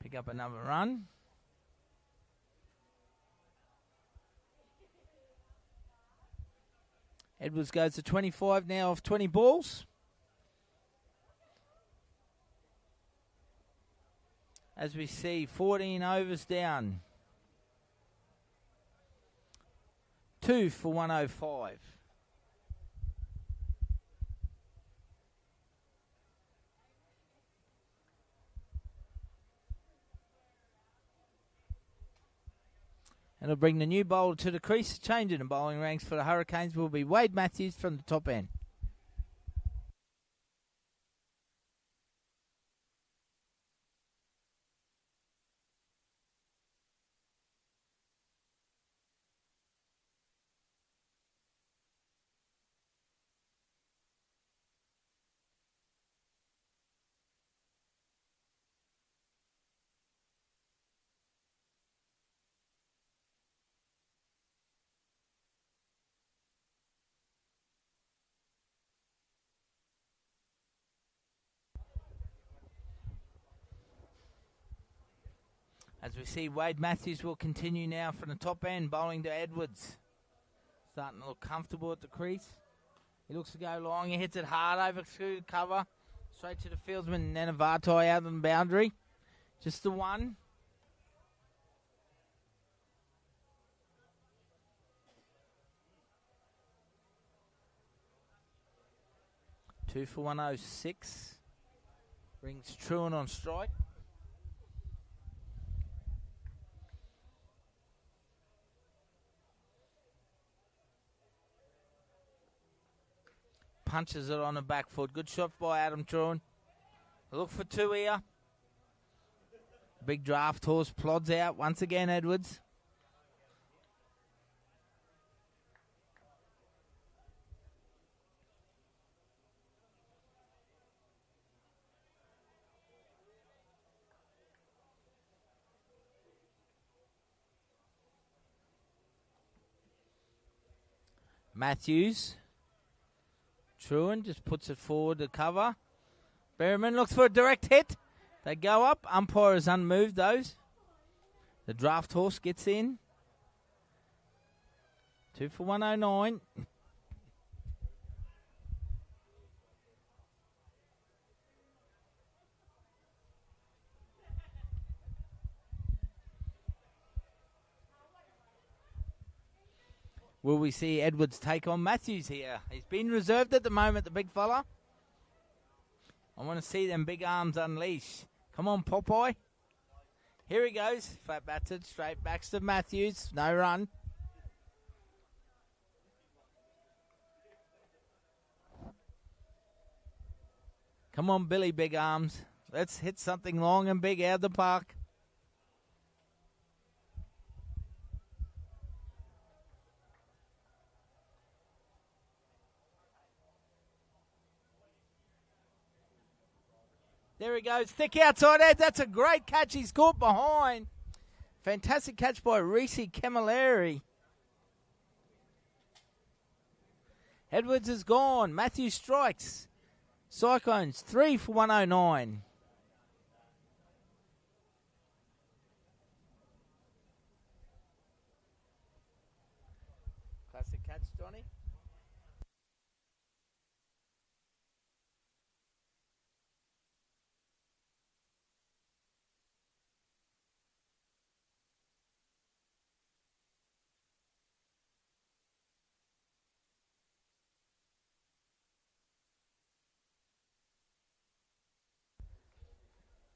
Pick up another run. Edwards goes to 25 now off 20 balls. As we see, 14 overs down. 2 for 105. And it'll bring the new bowler to the crease. Changing the bowling ranks for the Hurricanes will be Wade Matthews from the top end. As we see, Wade Matthews will continue now from the top end, bowling to Edwards. Starting to look comfortable at the crease. He looks to go long. He hits it hard over through cover. Straight to the fieldsman. Nanavatai out on the boundary. Just the one. Two for 106. Brings Truant on strike. Punches it on the back foot. Good shot by Adam Truant. Look for two here. Big draft horse plods out once again, Edwards. Matthews. Truant just puts it forward to cover. Berryman looks for a direct hit. They go up. Umpire is unmoved, those. The draft horse gets in. 2 for 109. Will we see Edwards take on Matthews here? He's been reserved at the moment, the big fella. I want to see them big arms unleash. Come on, Popeye. Here he goes. Flat batted, straight backs to Matthews. No run. Come on, Billy Big Arms. Let's hit something long and big out of the park. There he goes, thick outside edge. That's a great catch. He's caught behind. Fantastic catch by Reese Camilleri. Edwards is gone. Matthews strikes. Cyclones 3 for 109. Classic catch, Johnny.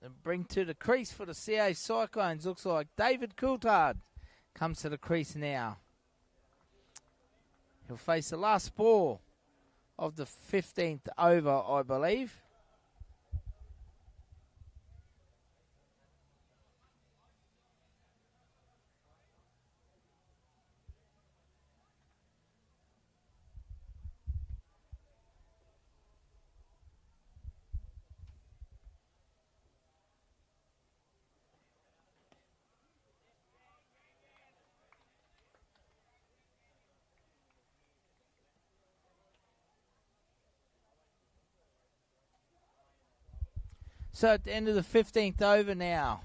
And bring to the crease for the CA Cyclones. Looks like David Coulthard comes to the crease now. He'll face the last ball of the 15th over, I believe. So at the end of the 15th over now,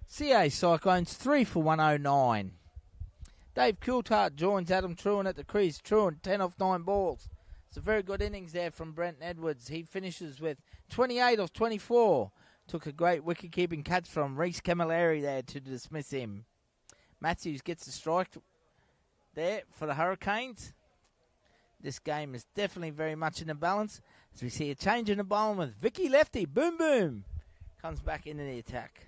CA Cyclones 3 for 109. Dave Coulthard joins Adam Truant at the crease. Truant 10 off 9 balls. It's a very good innings there from Brent Edwards. He finishes with 28 off 24. Took a great wicket-keeping catch from Reese Camilleri there to dismiss him. Matthews gets the strike there for the Hurricanes. This game is definitely very much in the balance. As we see a change in the bowling with Vicky Lefty. Boom, boom. Comes back into the attack.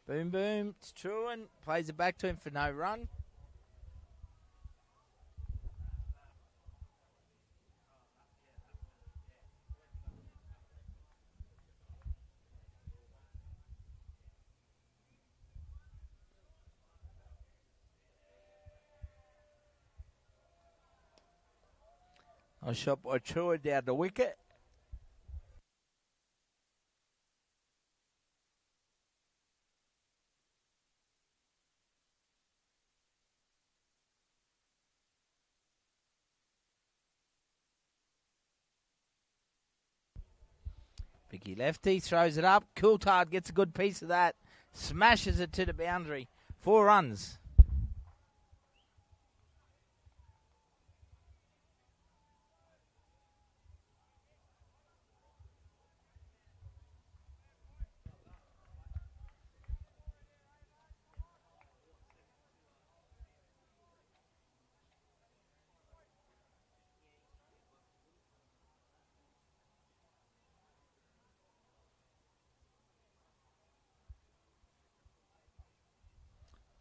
Boom, boom. It's Truant. Plays it back to him for no run. A shot by Truant down the wicket. Vicky lefty throws it up. Coulthard gets a good piece of that. Smashes it to the boundary. 4 runs.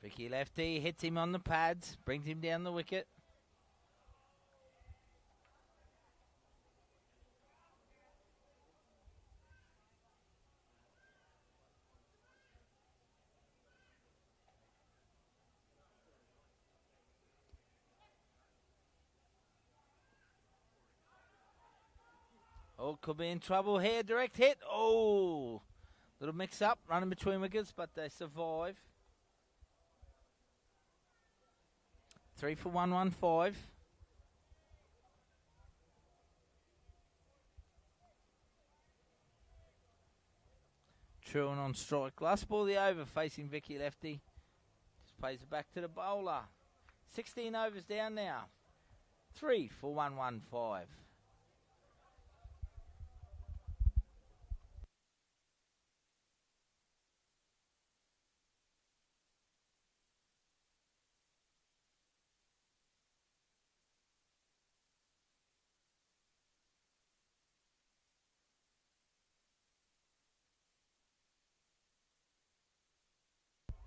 Vicky lefty hits him on the pads, brings him down the wicket. Oh, could be in trouble here. Direct hit. Oh, little mix up, running between wickets, but they survive. 3 for 115. True and on strike. Last ball of the over facing Vicky lefty. Just plays it back to the bowler. 16 overs down now. 3 for 115.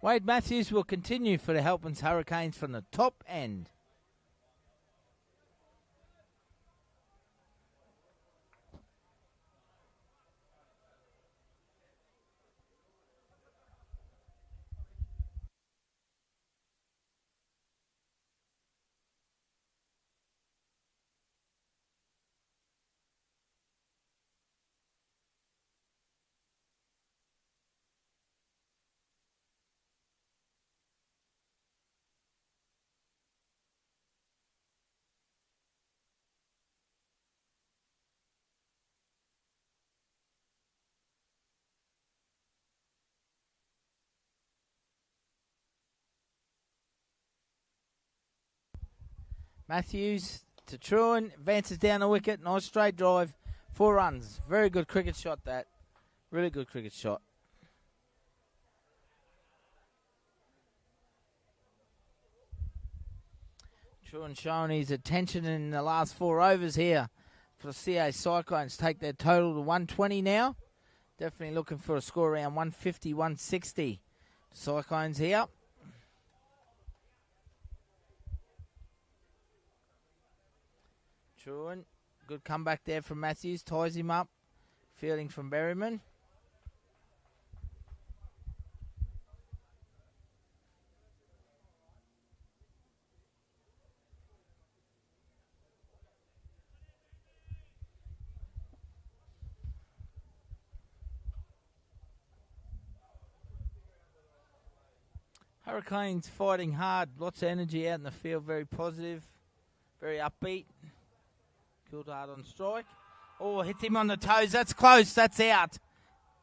Wade Matthews will continue for the Halpins Hurricanes from the top end. Matthews to Truan, advances down the wicket, nice straight drive, 4 runs. Very good cricket shot that. Really good cricket shot. Truan showing his attention in the last 4 overs here for the CA Cyclones. Take their total to 120 now. Definitely looking for a score around 150, 160. Cyclones here. Truan, good comeback there from Matthews, ties him up. Fielding from Berryman. Hurricanes fighting hard, lots of energy out in the field, very positive, very upbeat. Coulthard on strike. Oh, hits him on the toes. That's close. That's out.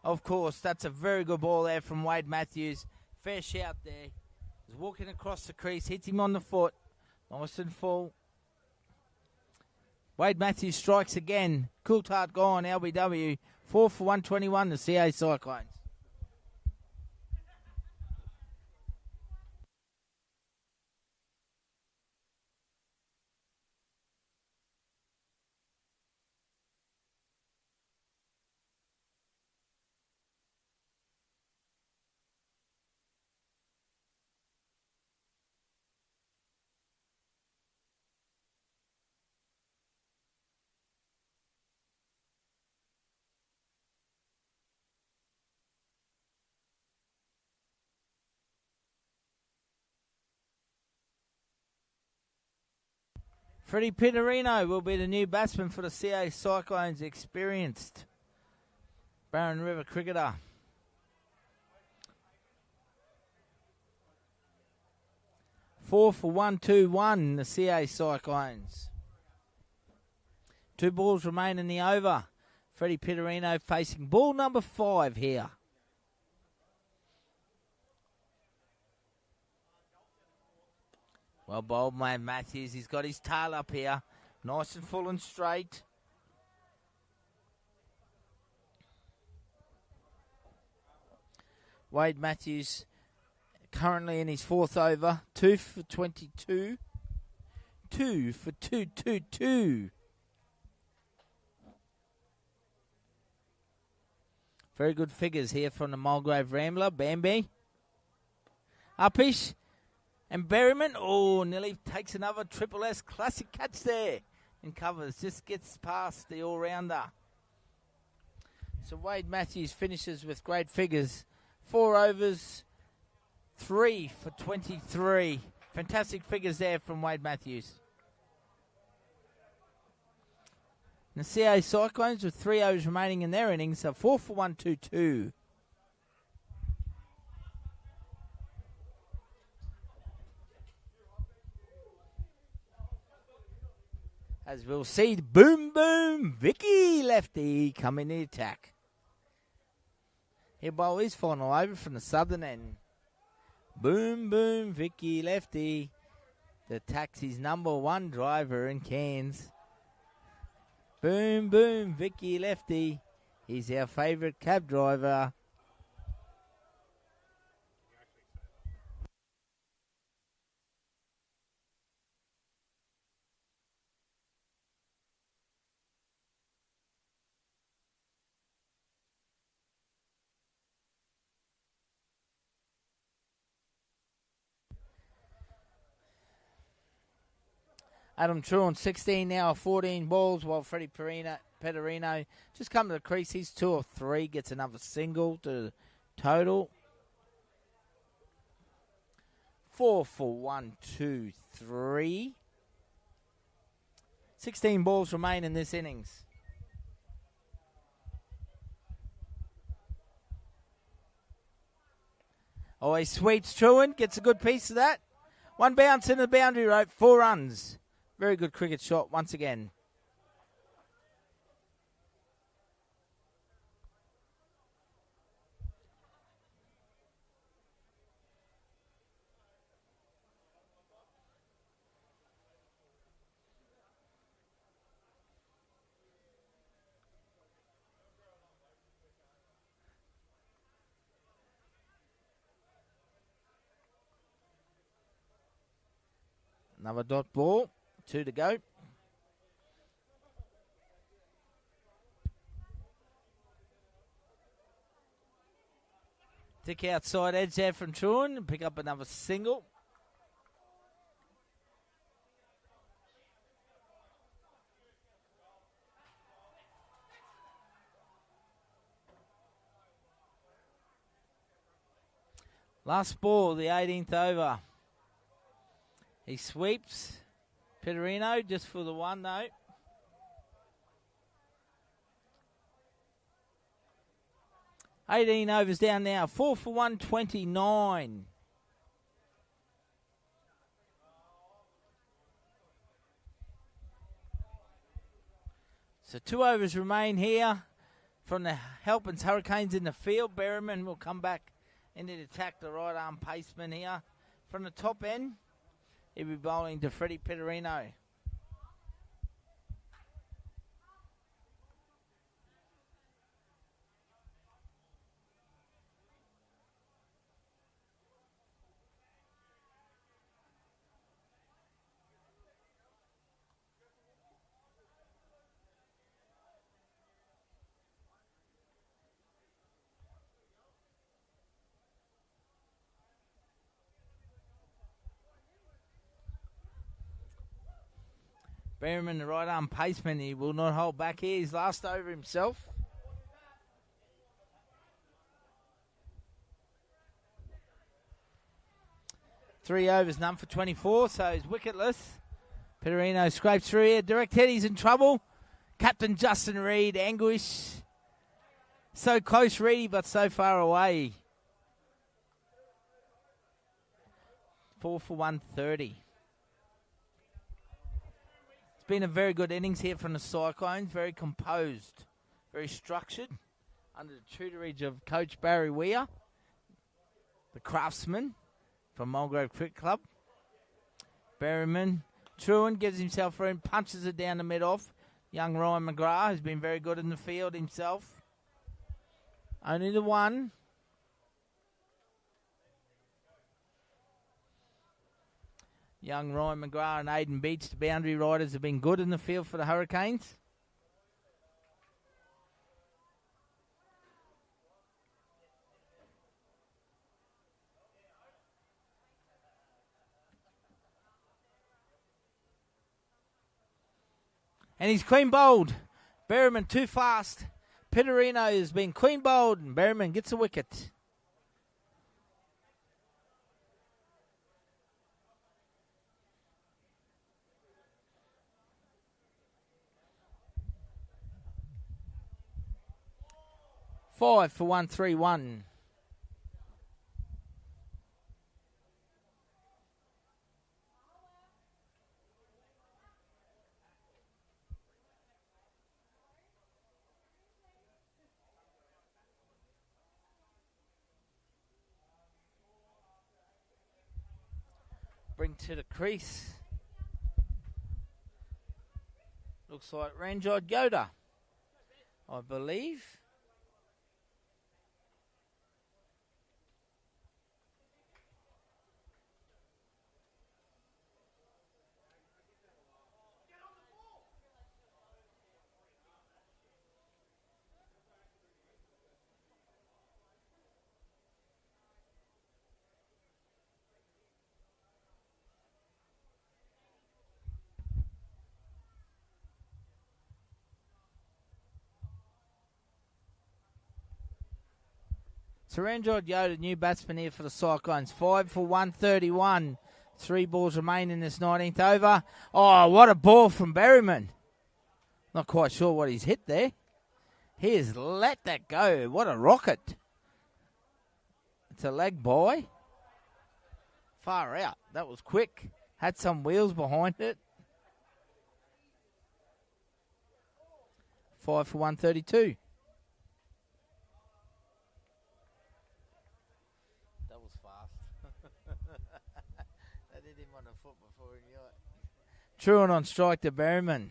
Of course, that's a very good ball there from Wade Matthews. Fair shout there. He's walking across the crease. Hits him on the foot. Nice and full. Wade Matthews strikes again. Coulthard gone. LBW. 4 for 121. The CA Cyclones. Freddie Pittarino will be the new batsman for the CA Cyclones, experienced Barron River cricketer. Four for 121, the CA Cyclones. 2 balls remain in the over. Freddie Pittarino facing ball number 5 here. Well bowled, man, Matthews. He's got his tail up here. Nice and full and straight. Wade Matthews currently in his 4th over. 2 for 22. 2 for 222. Very good figures here from the Mulgrave Rambler. Bambi. Upish. And Berryman. Oh, nearly takes another Triple S classic catch there. And covers. Just gets past the all-rounder. So Wade Matthews finishes with great figures. 4 overs. 3 for 23. Fantastic figures there from Wade Matthews. The CA Cyclones with 3 overs remaining in their innings are 4 for 122. As we'll see, boom, boom, Vicky Lefty coming in the attack. He'll bowl his final over from the southern end. Boom, boom, Vicky Lefty. The taxi's number 1 driver in Cairns. Boom, boom, Vicky Lefty. He's our favourite cab driver. Adam Truan, 16 now, 14 balls, while Freddie Pittarino just come to the crease. He's 2 of 3, gets another single to the total. 4 for 123. 16 balls remain in this innings. Oh, he sweeps Truan, gets a good piece of that. 1 bounce into the boundary rope, 4 runs. Very good cricket shot once again. Another dot ball. 2 to go. Tick outside edge there from Truan and pick up another single. Last ball, the 18th over. He sweeps. Pittarino just for the 1 though. $18 overs down now. 4 for 129. So 2 overs remain here from the Halpins Hurricanes in the field. Berryman will come back into the attack, the right arm paceman here. From the top end, he'll be bowling to Freddie Pittarino. Berryman, the right arm paceman, he will not hold back here. He's last over himself. Three overs, none for 24, so he's wicketless. Pittarino scrapes through here. Direct head, he's in trouble. Captain Justin Reid, anguish. So close, Reedy, but so far away. 4 for 130. Been a very good innings here from the Cyclones. Very composed very structured, under the tutorage of Coach Barry Weir, the craftsman from Mulgrave Cricket Club. Berryman, Truan gives himself room, punches it down the mid-off. Young Ryan McGrath has been very good in the field himself. Only the one. Young Ryan McGrath and Aidan Beach, the boundary riders, have been good in the field for the Hurricanes. And he's clean bowled. Berryman too fast. Pittarino has been clean bowled, and Berryman gets a wicket. Five for 131. Bring to the crease. Looks like Ranjot Yoda, I believe. Saranjot Yoda, new batsman here for the Cyclones. 5 for 131. 3 balls remain in this 19th over. Oh, what a ball from Berryman. Not quite sure what he's hit there. He has let that go. What a rocket. It's a leg by. Far out. That was quick. Had some wheels behind it. 5 for 132. Truan on strike to Berryman.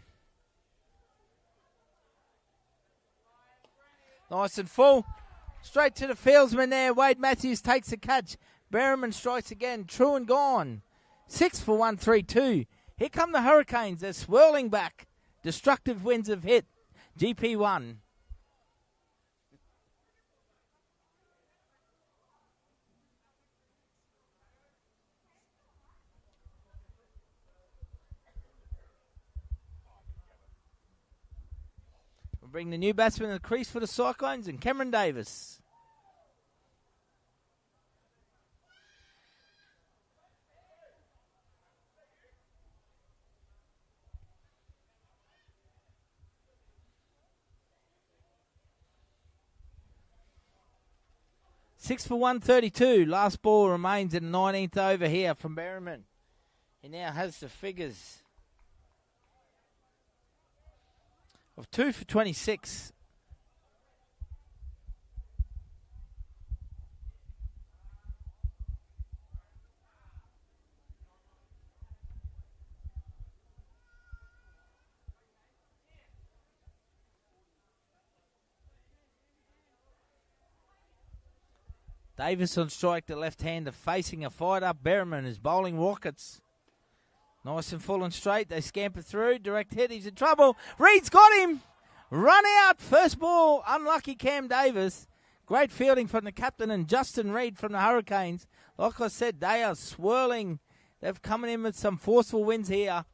Nice and full. Straight to the fieldsman there. Wade Matthews takes the catch. Berryman strikes again. Truan gone. 6 for 132. Here come the Hurricanes. They're swirling back. Destructive winds have hit. GP1. We'll bring the new batsman to the crease for the Cyclones and Cameron Davis. Six for 132. Last ball remains in the 19th over here from Berryman. He now has the figures of 2 for 26. Davis on strike, the left-hander facing a fight-up. Berryman is bowling rockets. Nice and full and straight. They scamper through. Direct hit. He's in trouble. Reed's got him. Run out. First ball. Unlucky Cam Davis. Great fielding from the captain and Justin Reed from the Hurricanes. Like I said, they are swirling. They've come in with some forceful wins here.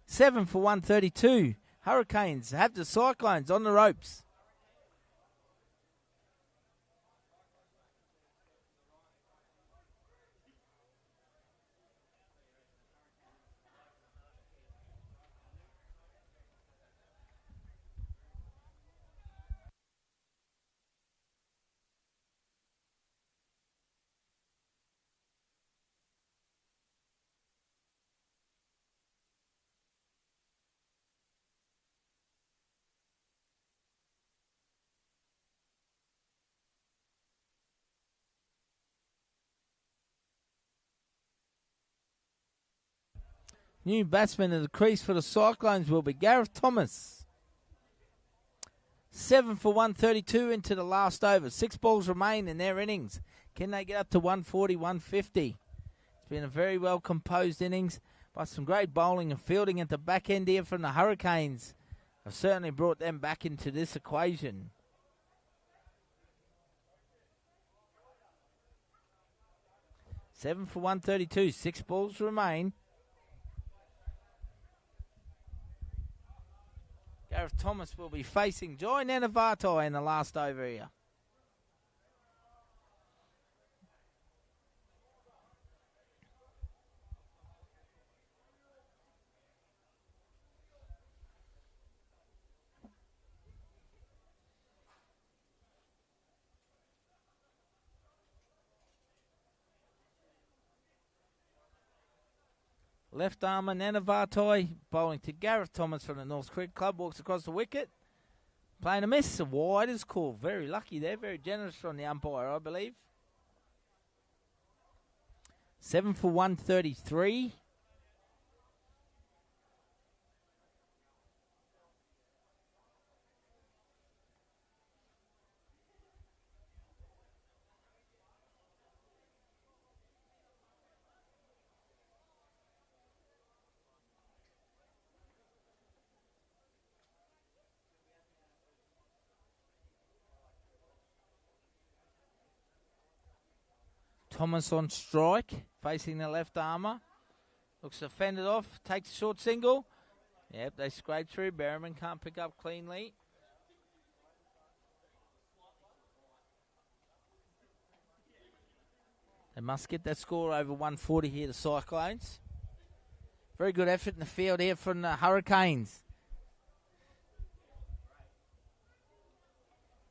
7 for 132. Hurricanes have the Cyclones on the ropes. New batsman in the crease for the Cyclones will be Gareth Thomas. 7 for 132 into the last over. 6 balls remain in their innings. Can they get up to 140, 150? It's been a very well composed innings, but some great bowling and fielding at the back end here from the Hurricanes have certainly brought them back into this equation. Seven for 132. 6 balls remain. Gareth Thomas will be facing Joy Nanavatai in the last over here. Left armer Nanavatai bowling to Gareth Thomas from the North Cricket Club. Walks across the wicket. Playing a miss. A wide is called. Very lucky there. Very generous from the umpire, I believe. 7 for 133. Thomas on strike, facing the left armour. Looks to fend it off, takes a short single. Yep, they scrape through. Berriman can't pick up cleanly. They must get that score over 140 here, the Cyclones. Very good effort in the field here from the Hurricanes.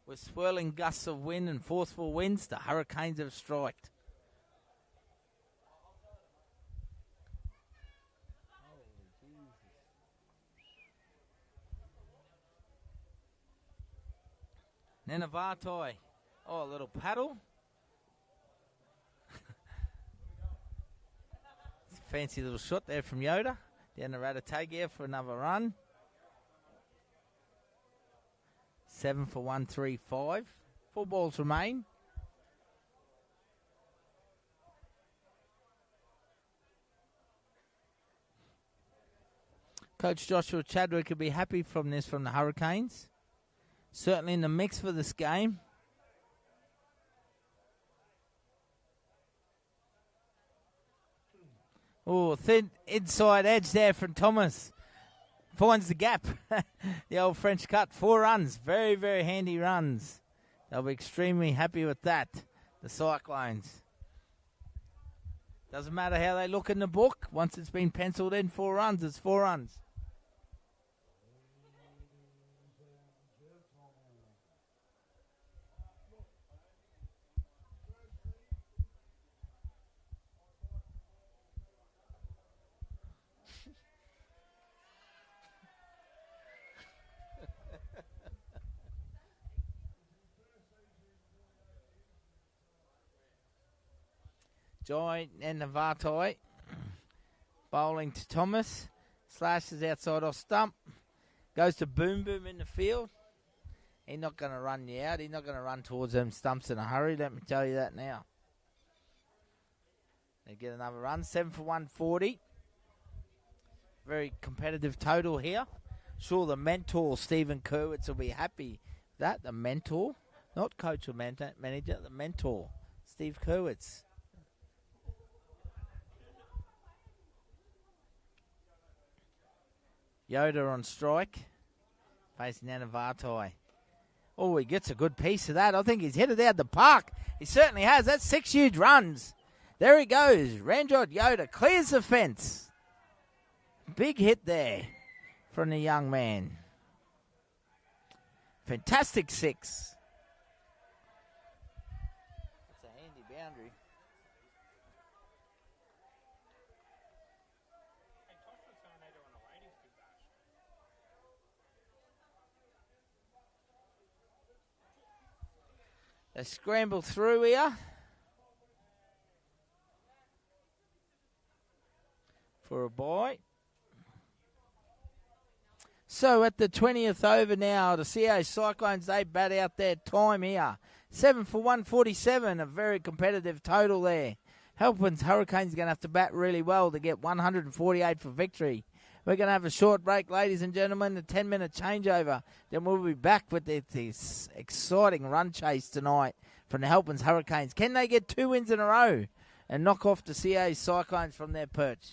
With swirling gusts of wind and forceful winds, the Hurricanes have striked. Nanavatai. Oh, a little paddle. Fancy little shot there from Yoda. Down the Ratatagia for another run. 7 for 135. 4 balls remain. Coach Joshua Chadwick will be happy from this from the Hurricanes. Certainly in the mix for this game. Oh, thin inside edge there from Thomas. Finds the gap. The old French cut. 4 runs. Very, very handy runs. They'll be extremely happy with that. The Cyclones. Doesn't matter how they look in the book. Once it's been penciled in 4 runs, it's 4 runs. Joy Nanavatai bowling to Thomas. Slashes outside off stump. Goes to Boom Boom in the field. He's not going to run you out. He's not going to run towards them stumps in a hurry. Let me tell you that now. They get another run. 7 for 140. Very competitive total here. Sure, the mentor, Stephen Kerwitz, will be happy. That, the mentor, not coach or manager, the mentor, Steve Kerwitz. Yoda on strike, facing Nanavatai. Oh, he gets a good piece of that. I think he's headed out the park. He certainly has. That's 6 huge runs. There he goes. Ranjot Yoda clears the fence. Big hit there from the young man. Fantastic 6. That's a handy boundary. They scramble through here. For a bye. So at the 20th over now, the CA Cyclones, they bat out their time here. 7 for 147, a very competitive total there. Halpins Hurricanes are going to have to bat really well to get 148 for victory. We're going to have a short break, ladies and gentlemen, a 10-minute changeover. Then we'll be back with this exciting run chase tonight from the Halpins Hurricanes. Can they get 2 wins in a row and knock off the CA Cyclones from their perch?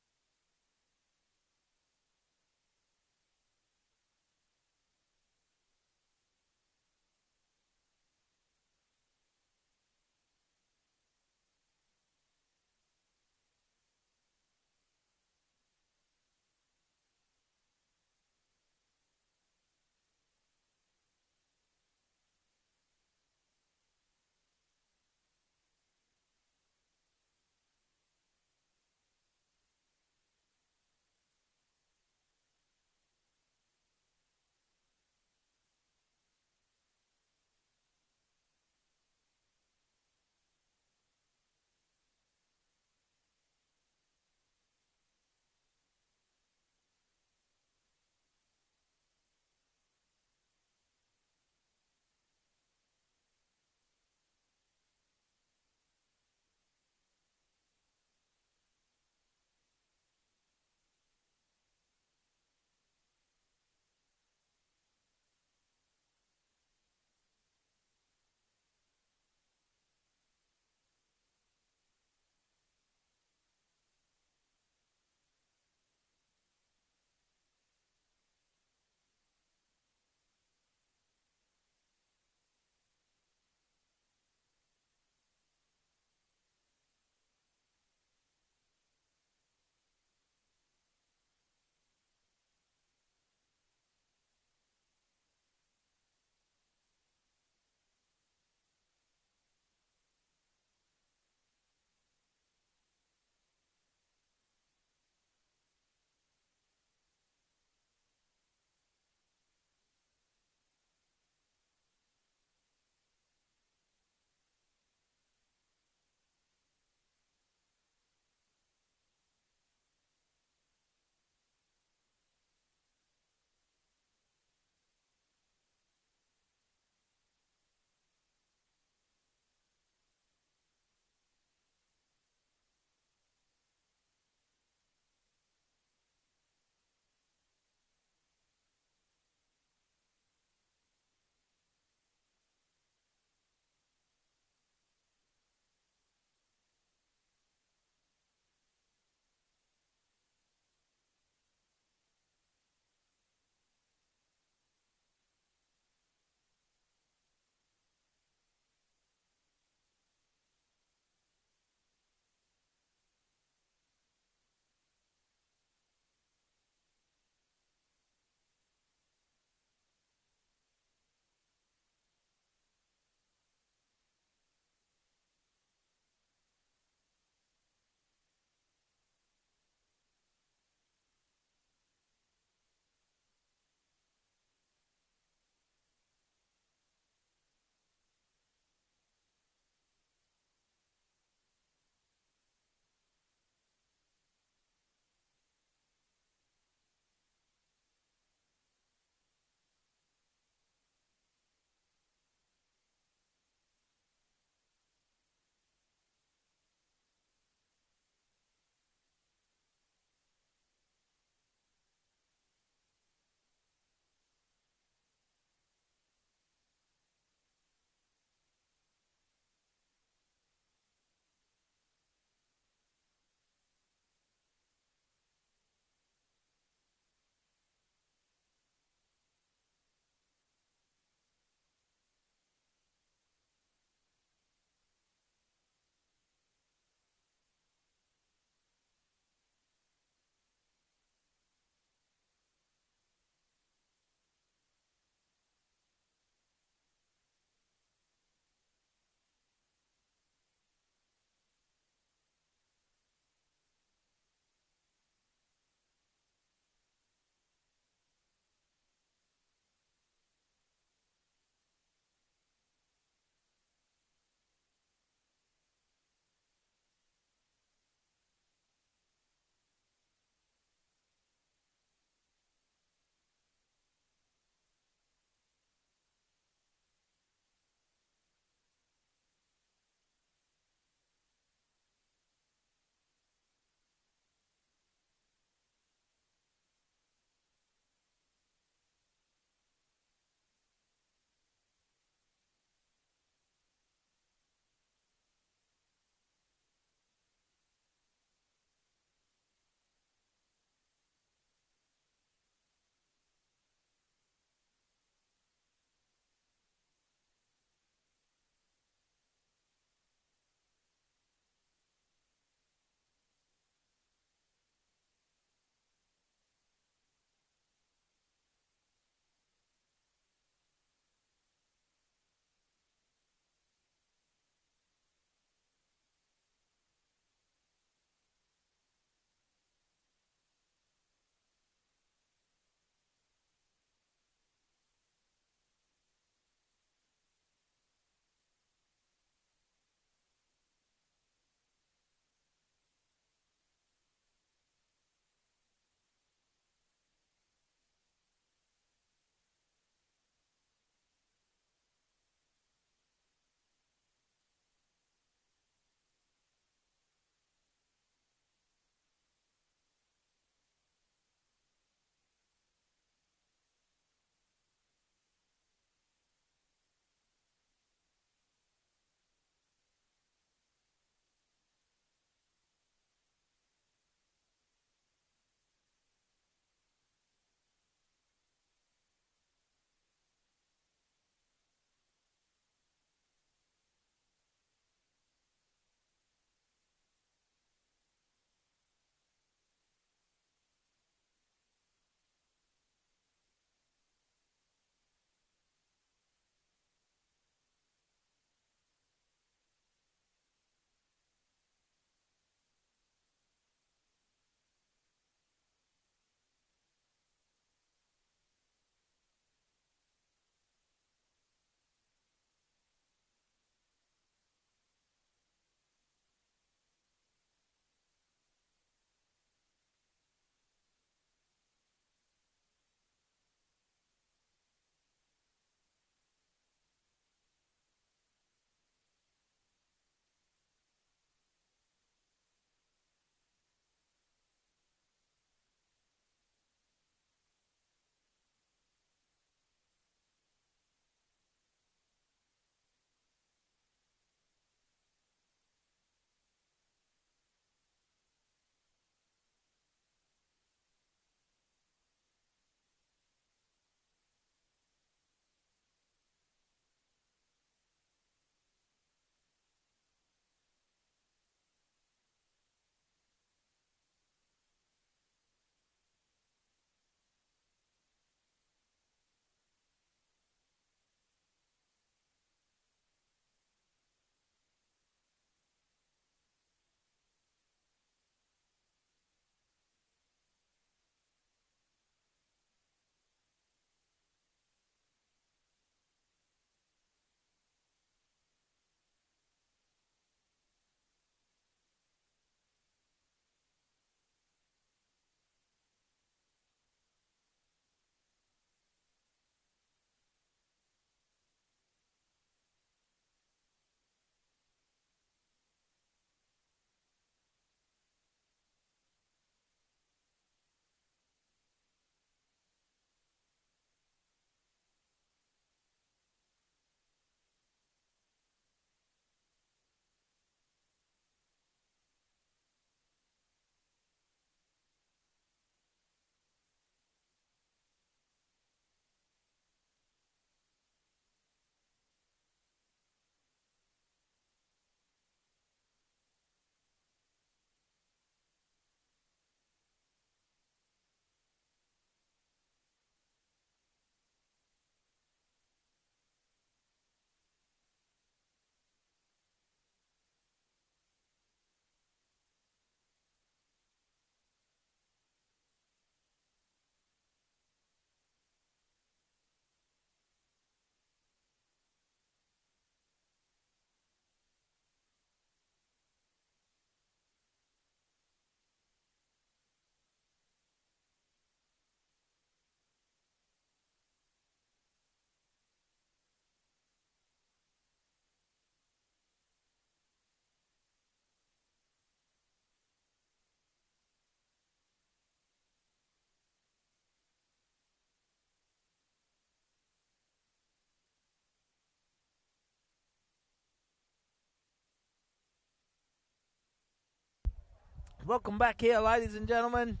Welcome back here, ladies and gentlemen.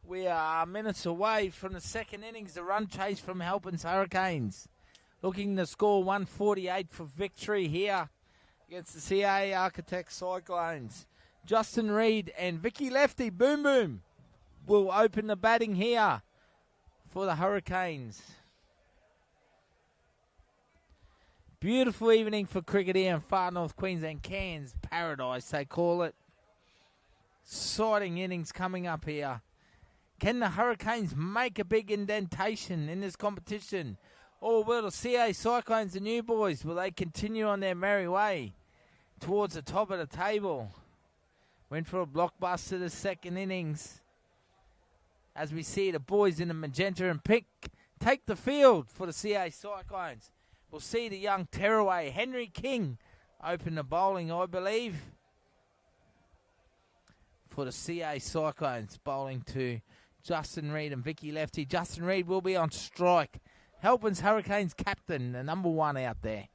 We are minutes away from the second innings. The run chase from Halpins Hurricanes. Looking to score 148 for victory here against the CA Architects Cyclones. Justin Reid and Vicky Lefty, Boom Boom, will open the batting here for the Hurricanes. Beautiful evening for cricket here in far north Queensland. Cairns paradise, they call it. Exciting innings coming up here. Can the Hurricanes make a big indentation in this competition? Or will the CA Cyclones, the new boys, will they continue on their merry way towards the top of the table? Went for a blockbuster the second innings. As we see the boys in the magenta and pink take the field for the CA Cyclones. We'll see the young tearaway, Henry King, open the bowling, I believe, for the CA Cyclones, bowling to Justin Reid and Vicky Lefty. Justin Reid will be on strike. Halpins Hurricanes captain, the number one out there.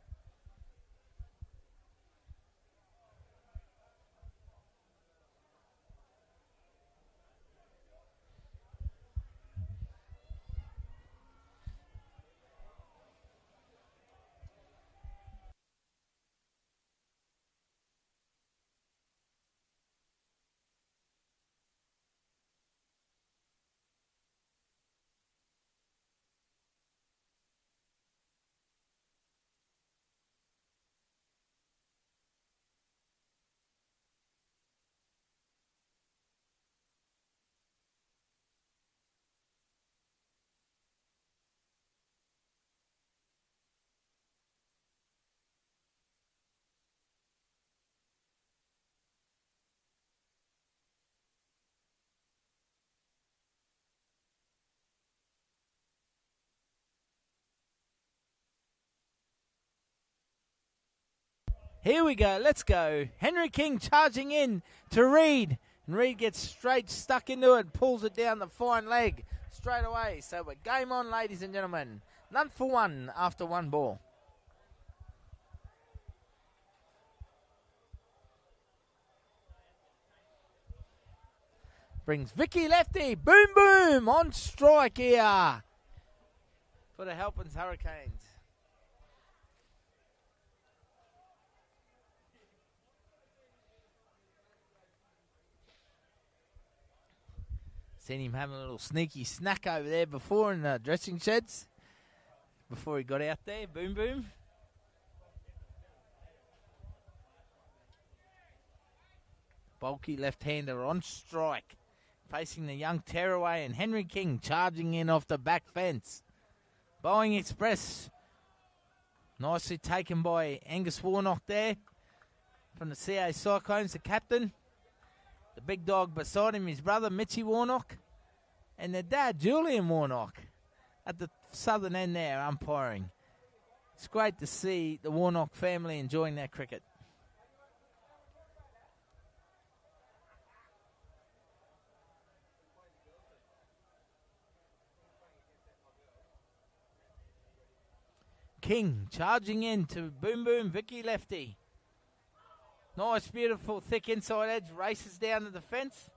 Here we go. Let's go. Henry King charging in to Reid. And Reid gets straight stuck into it, pulls it down the fine leg straight away. So we're game on, ladies and gentlemen. None for one after one ball. Brings Vicky Lefty. Boom, boom. On strike here for the Halpins Hurricanes. Seen him having a little sneaky snack over there before in the dressing sheds. Before he got out there. Boom, boom. Bulky left-hander on strike. Facing the young tearaway and Henry King charging in off the back fence. Boeing Express. Nicely taken by Angus Warnock there. From the CA Cyclones, the captain. The big dog beside him, his brother, Mitchie Warnock. And their dad, Julian Warnock, at the southern end there, umpiring. It's great to see the Warnock family enjoying their cricket. King charging in to Boom Boom, Vicky Lefty. Nice, beautiful, thick inside edge. Races down to the fence.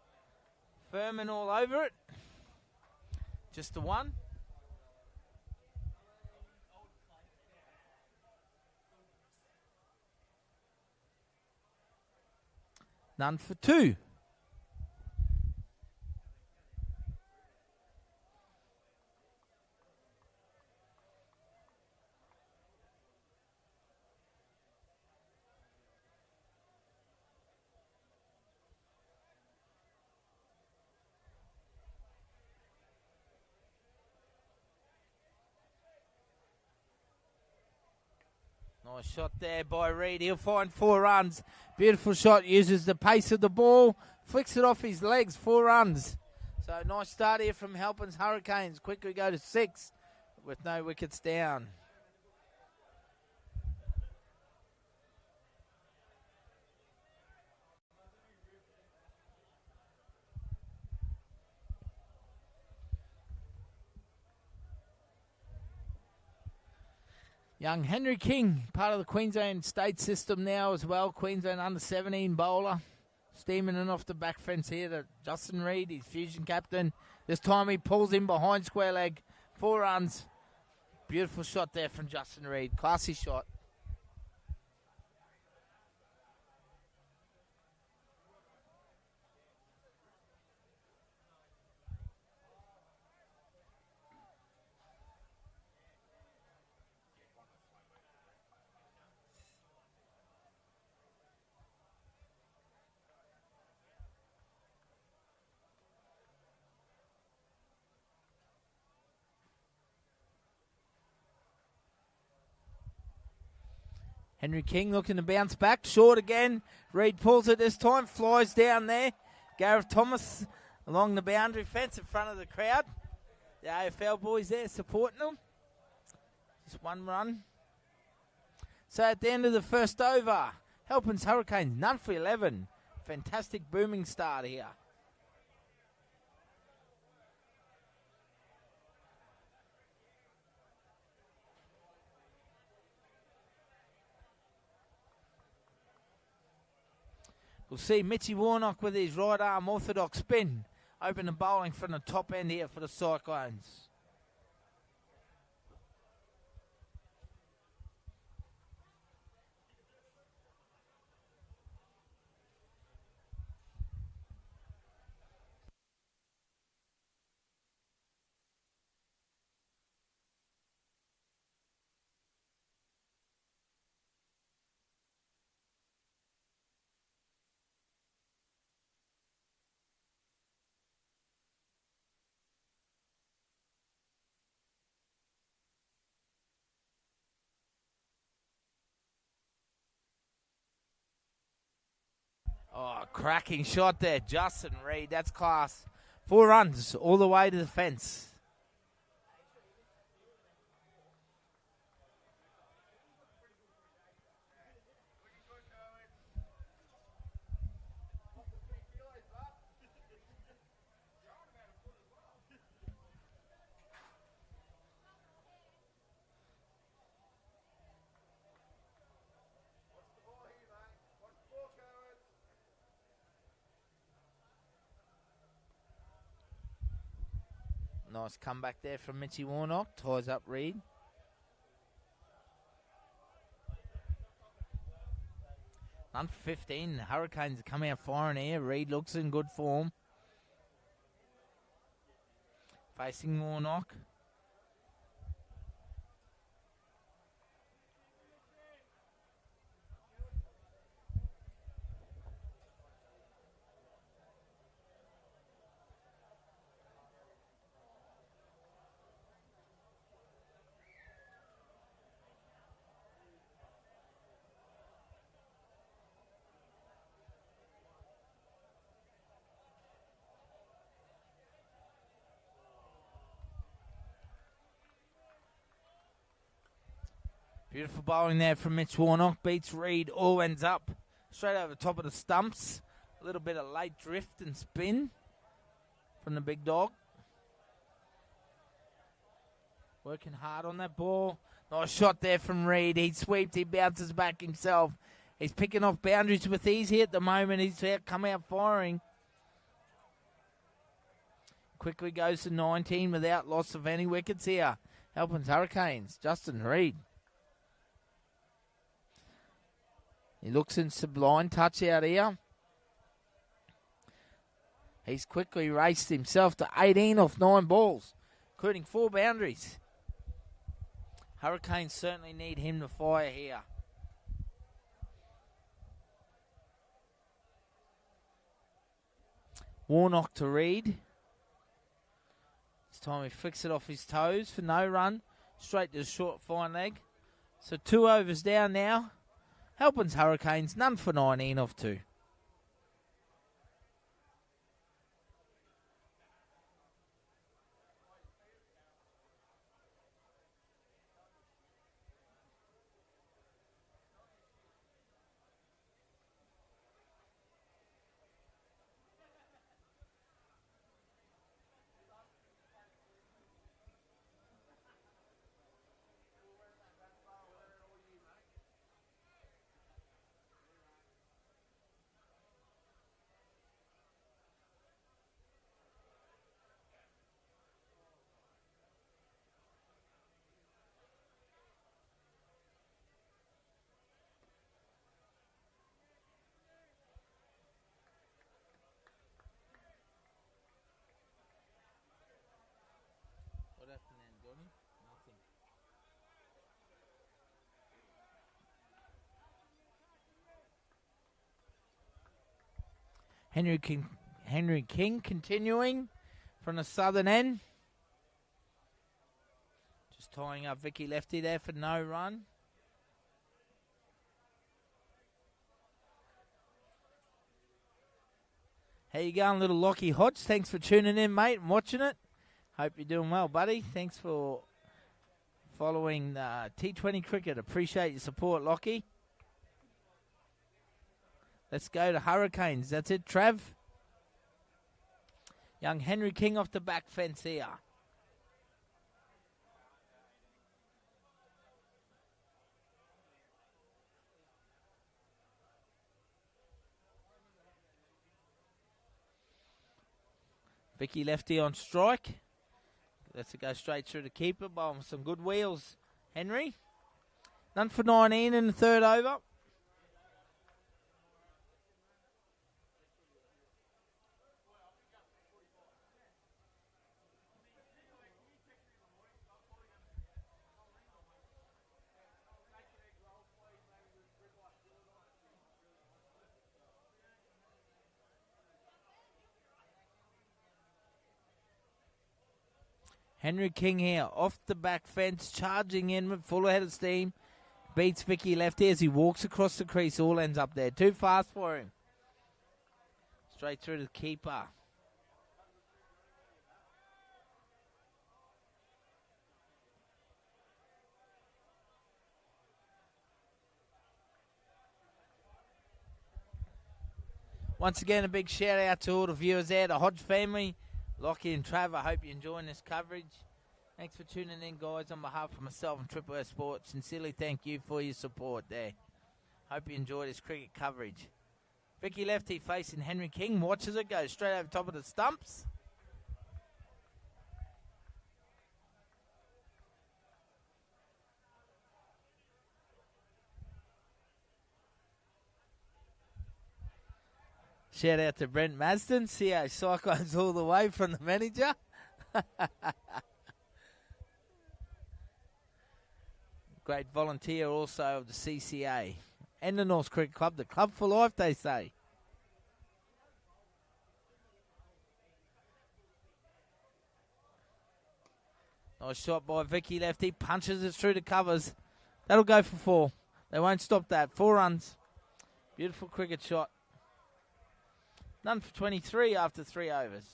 Furman all over it. Just the one. None for two. Nice shot there by Reid. He'll find 4 runs. Beautiful shot. Uses the pace of the ball. Flicks it off his legs. 4 runs. So nice start here from Halpins Hurricanes. Quickly go to 6 with no wickets down. Young Henry King, part of the Queensland state system now as well. Queensland under-17 bowler. Steaming in off the back fence here to Justin Reid, his fusion captain. This time he pulls in behind square leg. 4 runs. Beautiful shot there from Justin Reid. Classy shot. Henry King looking to bounce back. Short again. Reid pulls it this time. Flies down there. Gareth Thomas along the boundary fence in front of the crowd. The AFL boys there supporting them. Just 1 run. So at the end of the first over, Halpins Hurricanes, none for 11. Fantastic booming start here. We'll see Mitchy Warnock with his right arm orthodox spin. Open the bowling from the top end here for the Cyclones. Oh, cracking shot there, Justin Reid. That's class. 4 runs all the way to the fence. Nice comeback there from Mitchy Warnock. Ties up Reid. None for 15. The Hurricanes are coming out firing here. Reid looks in good form. Facing Warnock. Beautiful bowling there from Mitch Warnock. Beats Reid. All ends up straight over the top of the stumps. A little bit of late drift and spin from the big dog. Working hard on that ball. Nice shot there from Reid. He sweeps. He bounces back himself. He's picking off boundaries with ease here at the moment. He's come out firing. Quickly goes to 19 without loss of any wickets here. Halpins Hurricanes. Justin Reid. He looks in sublime touch out here. He's quickly raced himself to 18 off 9 balls, including 4 boundaries. Hurricanes certainly need him to fire here. Warnock to Reid. This time he flicks it off his toes for no run. Straight to the short fine leg. So 2 overs down now. Halpins Hurricanes, none for 19 off 2. Henry King continuing from the southern end. Just tying up Vicky Lefty there for no run. How you going, little Lockie Hodge? Thanks for tuning in, mate, and watching it. Hope you're doing well, buddy. Thanks for following T20 cricket. Appreciate your support, Lockie. Let's go to Hurricanes. That's it, Trav. Young Henry King off the back fence here. Vicky Lefty on strike. Let's go straight through the keeper by some good wheels. Henry. None for 19 in the third over. Henry King here, off the back fence, charging in with full head of steam. Beats Vicky Lefty as he walks across the crease. All ends up there. Too fast for him. Straight through to the keeper. Once again, a big shout out to all the viewers there, the Hodge family. Lockie and Trav, I hope you're enjoying this coverage. Thanks for tuning in, guys. On behalf of myself and Triple S Sports, sincerely thank you for your support there. Hope you enjoy this cricket coverage. Vicky Lefty facing Henry King. Watches it go straight over top of the stumps. Shout out to Brent Marsden, CA Cyclones all the way from the manager. Great volunteer also of the CCA and the North Cricket Club, the club for life, they say. Nice shot by Vicky Lefty, punches it through the covers. That'll go for 4. They won't stop that. 4 runs. Beautiful cricket shot. None for 23 after 3 overs.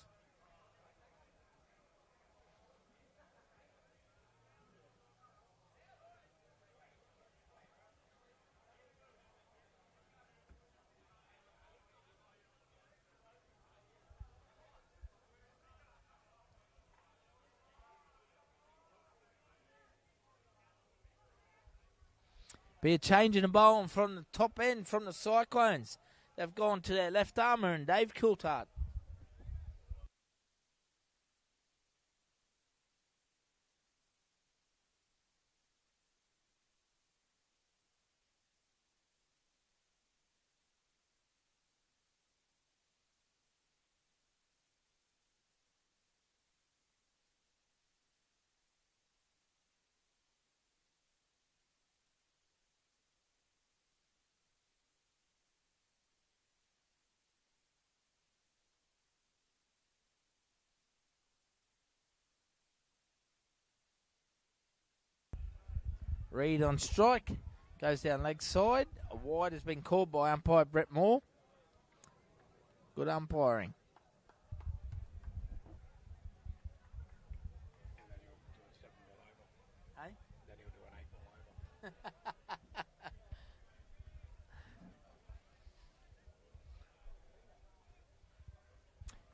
Be a change in the bowling from the top end from the Cyclones. They've gone to their left armour and Dave Coulthard. Reed on strike. Goes down leg side. A wide has been called by umpire Brett Moore. Good umpiring. Hey?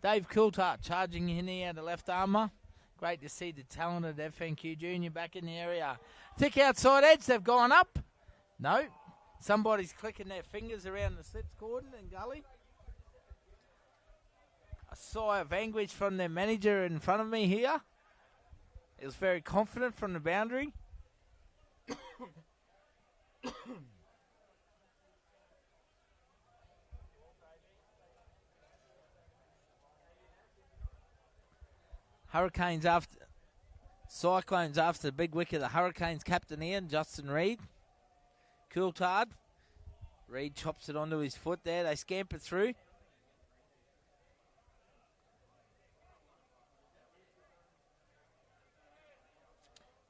Dave Coulthard charging in here, the left armour. Great to see the talented FNQ Junior back in the area. Thick outside edge, they've gone up. No, somebody's clicking their fingers around the slits cordon and gully. A sigh of anguish from their manager in front of me here. He was very confident from the boundary. Hurricanes after Cyclones after the big wicket. The Hurricanes captain Ian, Justin Reed. Coulthard. Reed chops it onto his foot there. They scamper through.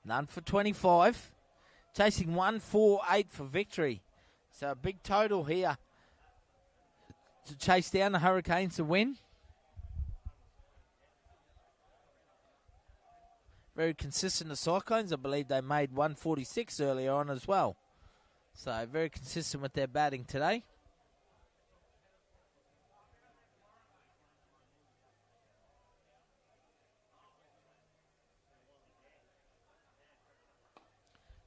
None for 25. Chasing 148 for victory. So a big total here to chase down the Hurricanes to win. Very consistent, the Cyclones. I believe they made 146 earlier on as well. So very consistent with their batting today.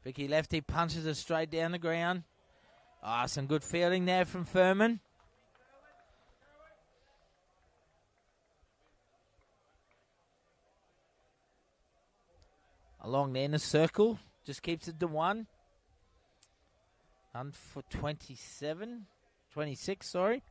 Vicky Lefty punches it straight down the ground. Some good fielding there from Furman. Along the inner circle, just keeps it to 1. None for 26, sorry.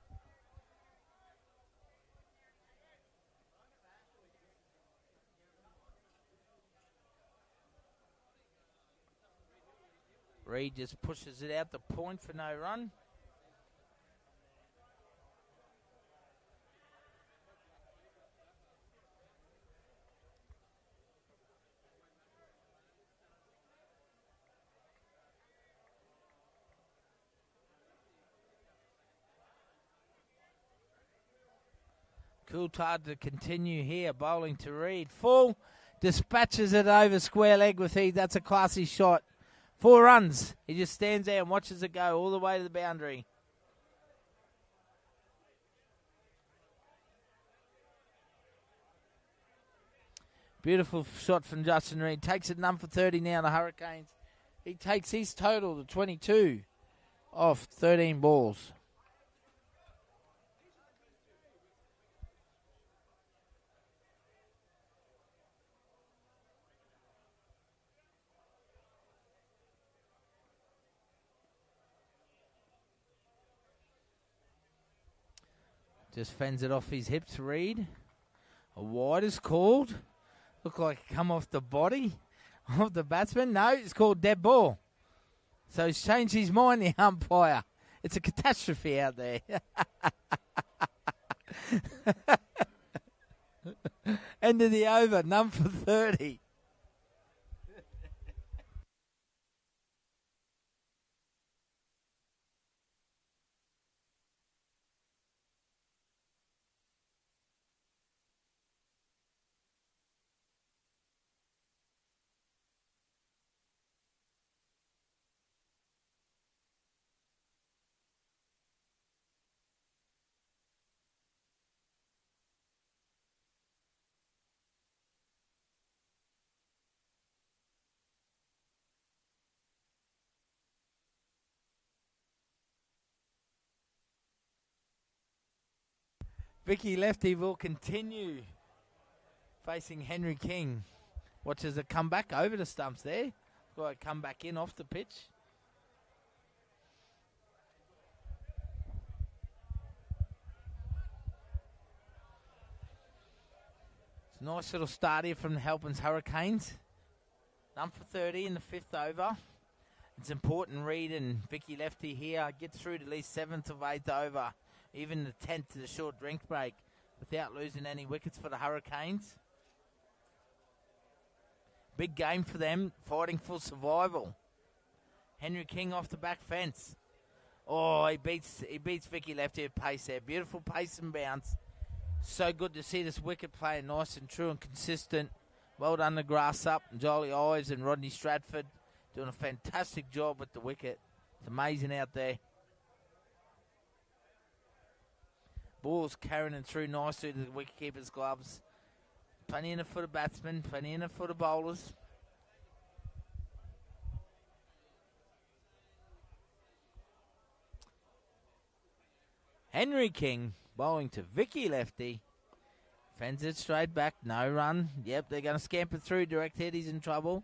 Reed just pushes it out the point for no run. Coulthard to continue here, bowling to Reed. Full, dispatches it over square leg with Heath. That's a classy shot. 4 runs. He just stands there and watches it go all the way to the boundary. Beautiful shot from Justin Reed. Takes it none for 30 now, the Hurricanes. He takes his total to 22 off 13 balls. Just fends it off his hips, Reed. A wide is called. Look like it come off the body of the batsman. No, it's called dead ball. So he's changed his mind, the umpire. It's a catastrophe out there. End of the over, none for 30. Vicky Lefty will continue facing Henry King. Watches it come back over the stumps there. Got to come back in off the pitch. It's a nice little start here from the Halpins Hurricanes. None for 30 in the 5th over. It's important Reed and Vicky Lefty here get through to at least 7th of 8th over. Even the 10th to the short drink break without losing any wickets for the Hurricanes. Big game for them, fighting for survival. Henry King off the back fence. Oh, he beats Vicky Lefty at pace there. Beautiful pace and bounce. So good to see this wicket playing nice and true and consistent. Well done the grass up. And Jolie Ives and Rodney Stratford doing a fantastic job with the wicket. It's amazing out there. Ball's carrying it through nicely to the wicketkeeper's gloves. Plenty in it for the batsmen, plenty in it for the bowlers. Henry King bowling to Vicky Lefty. Fends it straight back, no run. Yep, they're going to scamper through. Direct hit, he's in trouble.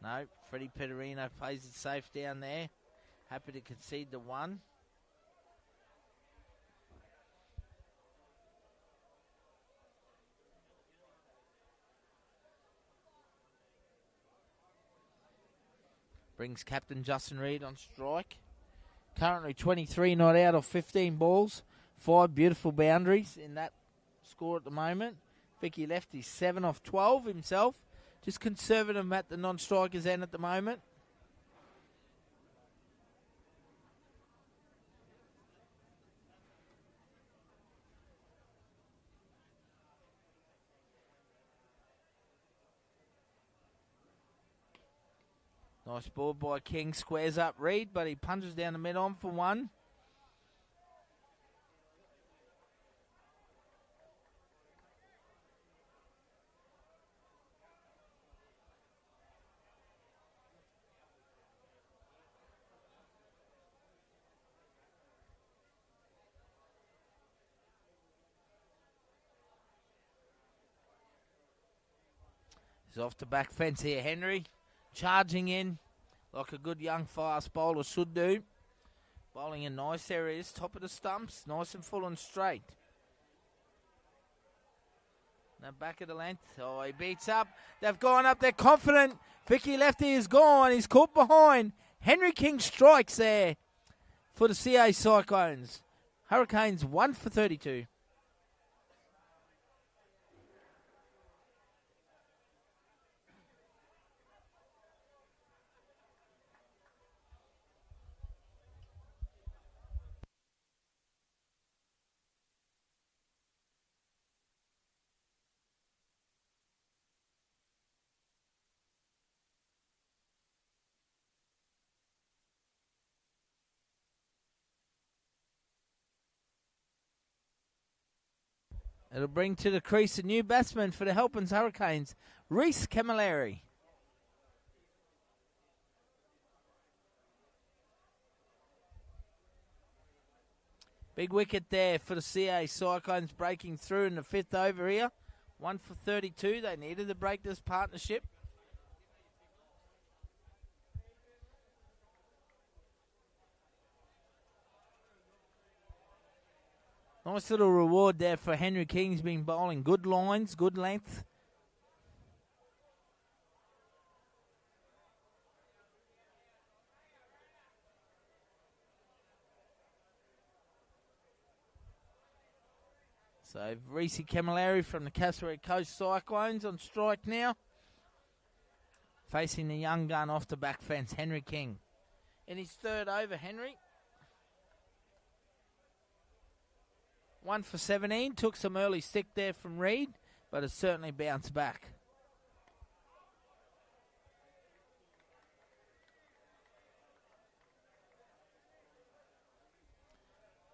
No, Freddie Petterino plays it safe down there. Happy to concede the 1. Brings captain Justin Reed on strike. Currently 23 not out of 15 balls. 5 beautiful boundaries in that score at the moment. Vicky Lefty 7 off 12 himself. Just conservative at the non-strikers end at the moment. Nice ball by King. Squares up Reed, but he punches down the mid-on for one. He's off the back fence here, Henry. Charging in like a good young fast bowler should do. Bowling in nice areas, top of the stumps, nice and full and straight. Now back of the length. Oh, he beats up. They've gone up. They're confident. Vicky Lefty is gone. He's caught behind. Henry King strikes there for the CA Cyclones. Hurricanes 1 for 32. It'll bring to the crease a new batsman for the Halpins Hurricanes, Reese Camilleri. Big wicket there for the CA Cyclones, breaking through in the fifth over here. 1 for 32. They needed to break this partnership. Nice little reward there for Henry King. He's been bowling good lines, good length. So Reese Camilleri from the Cassowary Coast Cyclones on strike now. Facing the young gun off the back fence, Henry King. In his third over, Henry. 1 for 17. Took some early stick there from Reed, but has certainly bounced back.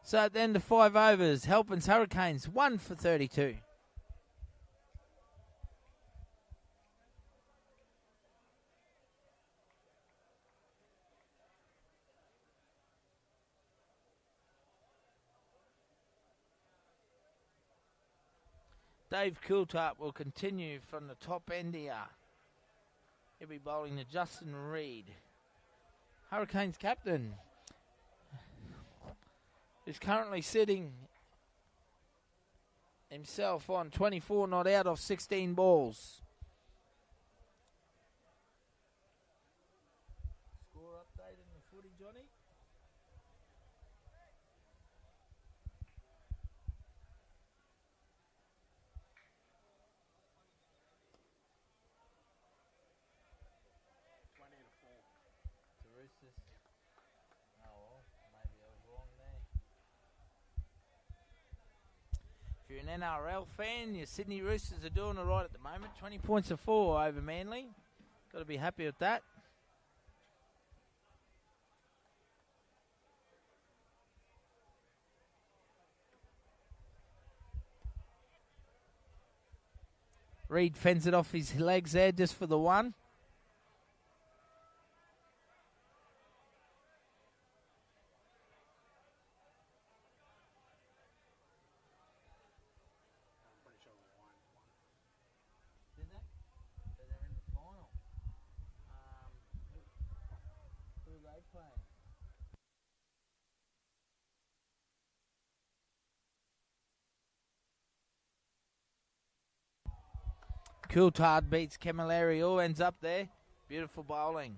So at the end of 5 overs, Halpins Hurricanes 1 for 32. Dave Coulthard will continue from the top end here. He'll be bowling to Justin Reed. Hurricanes captain is currently sitting himself on 24 not out of 16 balls. Score update in the footy, Johnny? If you're an NRL fan, your Sydney Roosters are doing all right at the moment. 20 points to 4 over Manly. Got to be happy with that. Reed fends it off his legs there just for the one. Coulthard beats Camilleri. All ends up there. Beautiful bowling.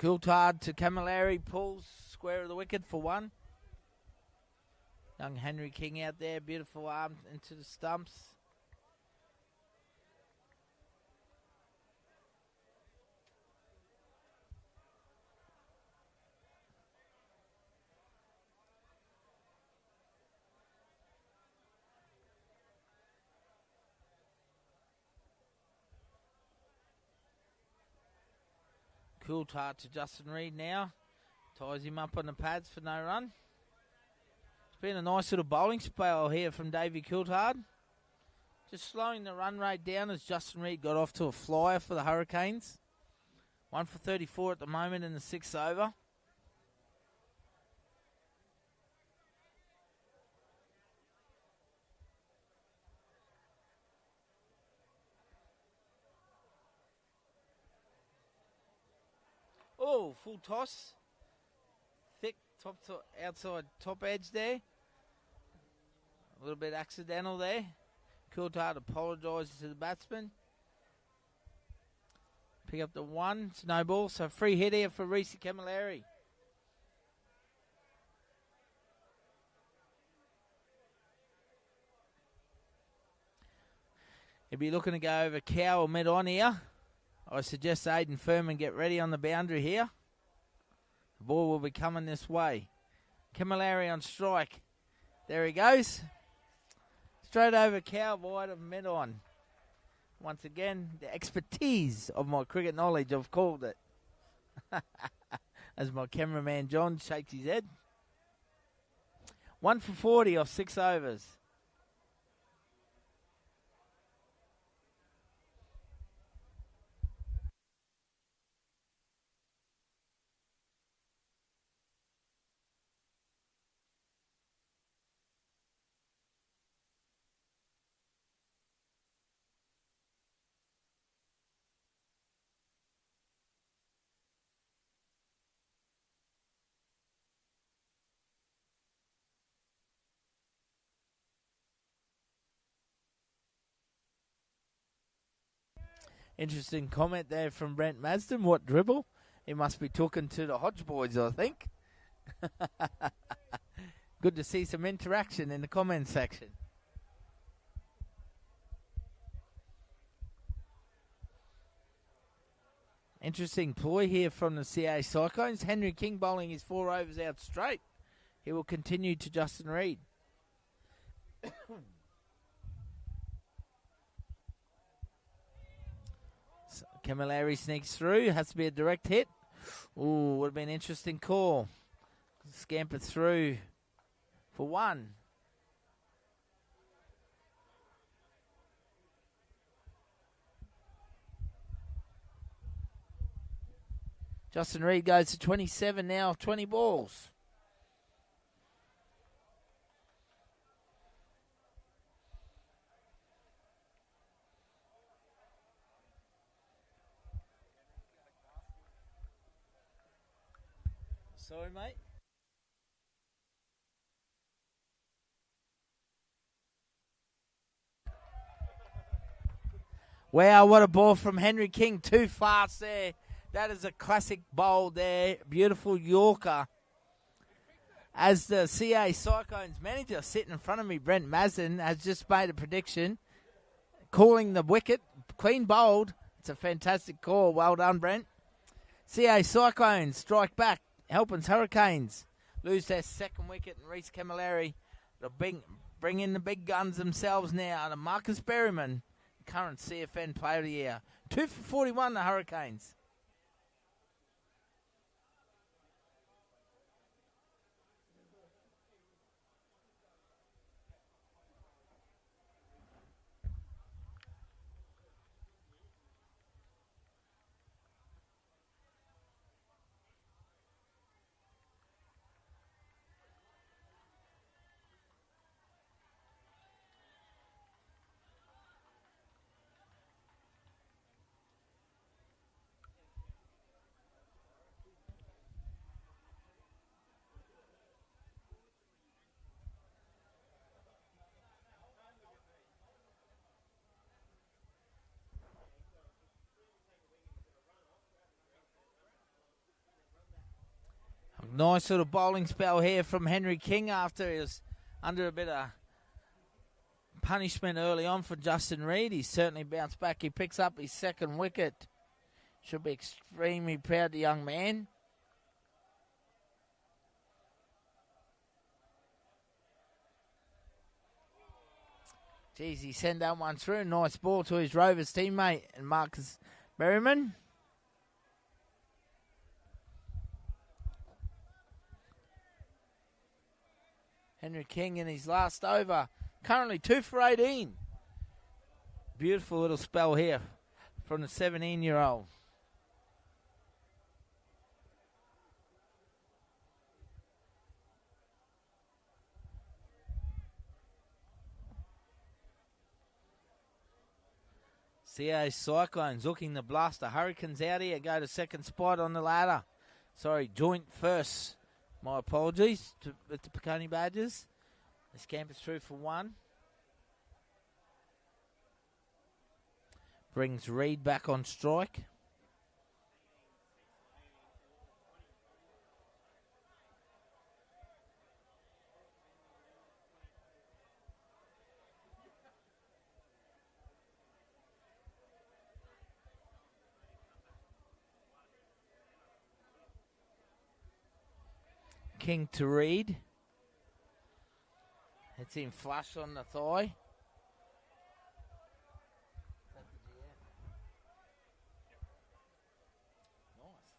Coulthard to Camilleri, pulls square of the wicket for one. Young Henry King out there, beautiful arm into the stumps. Coulthard to Justin Reid now. Ties him up on the pads for no run. It's been a nice little bowling spell here from Davey Coulthard. Just slowing the run rate down as Justin Reid got off to a flyer for the Hurricanes. 1 for 34 at the moment in the 6th over. Oh, full toss. Thick top to outside top edge there. A little bit accidental there. Coulthard apologises to the batsman. Pick up the one. It's no ball. So free hit here for Reece Camilleri. He'll be looking to go over cow or mid-on here. I suggest Aidan Furman get ready on the boundary here. The ball will be coming this way. Camilleri on strike. There he goes. Straight over cow, wide of mid-on. Once again, the expertise of my cricket knowledge, I've called it. As my cameraman John shakes his head. 1 for 40 off 6 overs. Interesting comment there from Brent Marsden. What dribble? He must be talking to the Hodge boys, I think. Good to see some interaction in the comments section. Interesting ploy here from the CA Cyclones. Henry King bowling his 4 overs out straight. He will continue to Justin Reid. Camilleri sneaks through. Has to be a direct hit. Ooh, would have been an interesting call. Scamper through for one. Justin Reid goes to 27 now, 20 balls. Sorry, mate. Wow, what a ball from Henry King. Too fast there. That is a classic bowl there. Beautiful Yorker. As the CA Cyclones manager sitting in front of me, Brent Marsden, has just made a prediction. Calling the wicket. Clean bowled. It's a fantastic call. Well done, Brent. CA Cyclones strike back. Halpins Hurricanes lose their second wicket, and Reece Camilleri will bring in the big guns themselves now. The Marcus Berryman, current CFN Player of the Year. 2 for 41, the Hurricanes. Nice little bowling spell here from Henry King after he was under a bit of punishment early on for Justin Reid. He's certainly bounced back. He picks up his second wicket. Should be extremely proud, the young man. Geez, he sent that one through. Nice ball to his Rovers teammate and Marcus Berryman. Henry King in his last over. Currently 2 for 18. Beautiful little spell here from the 17-year-old. CA Cyclones looking to blast the Hurricanes out here. Go to second spot on the ladder. Sorry, joint first. My apologies with the Peconi Badgers. They scampers through for 1. Brings Reid back on strike. King to Reid. Hits him flush on the thigh. Nice.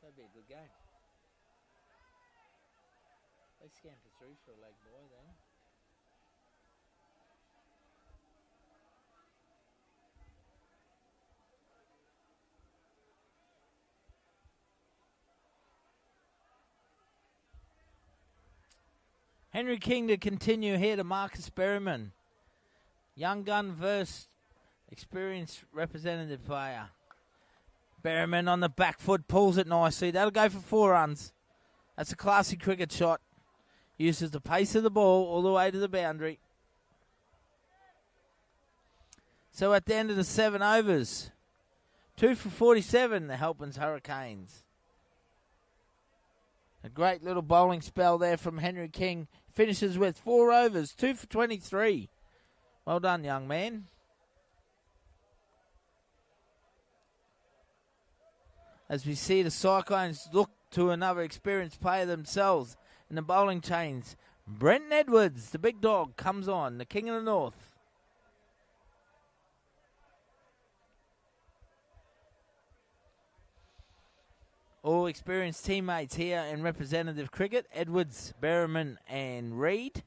That'd be a good game. They scamper through for a leg boy then. Henry King to continue here to Marcus Berryman. Young gun versus experienced representative player. Berryman on the back foot pulls it nicely. That'll go for 4 runs. That's a classy cricket shot. Uses the pace of the ball all the way to the boundary. So at the end of the 7 overs, 2 for 47, the Halpins Hurricanes. A great little bowling spell there from Henry King. Finishes with 4 overs, 2 for 23. Well done, young man. As we see the Cyclones look to another experienced player themselves in the bowling chains. Brenton Edwards, the big dog, comes on, the king of the north. All experienced teammates here in representative cricket. Edwards, Berryman and Reid.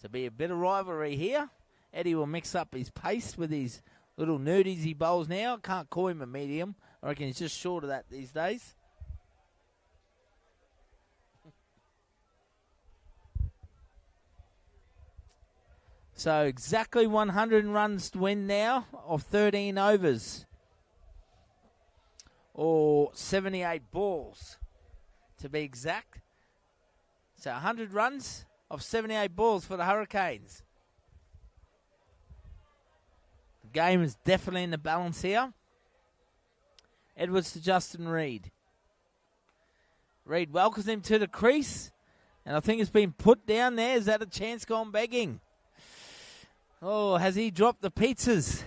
So be a bit of rivalry here. Eddie will mix up his pace with his little nudies he bowls now. Can't call him a medium. I reckon he's just short of that these days. So exactly 100 runs to win now of 13 overs. Or 78 balls, to be exact. So 100 runs of 78 balls for the Hurricanes. The game is definitely in the balance here. Edwards to Justin Reid. Reid welcomes him to the crease. And I think it's been put down there. Is that a chance gone begging? Oh, has he dropped the pizzas?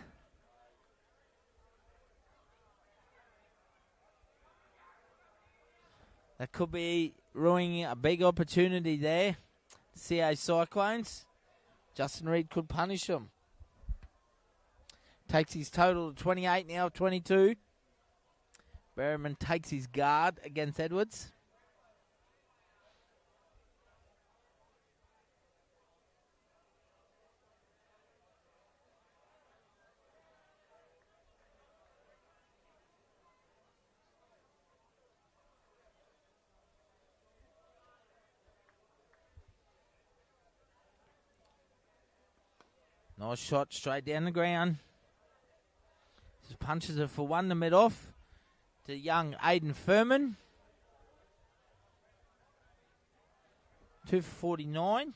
That could be ruining a big opportunity there. CA Cyclones. Justin Reid could punish him. Takes his total to 28 now, 22. Berryman takes his guard against Edwards. Nice shot straight down the ground. Just punches it for 1 to mid-off to young Aidan Furman. 2 for 49.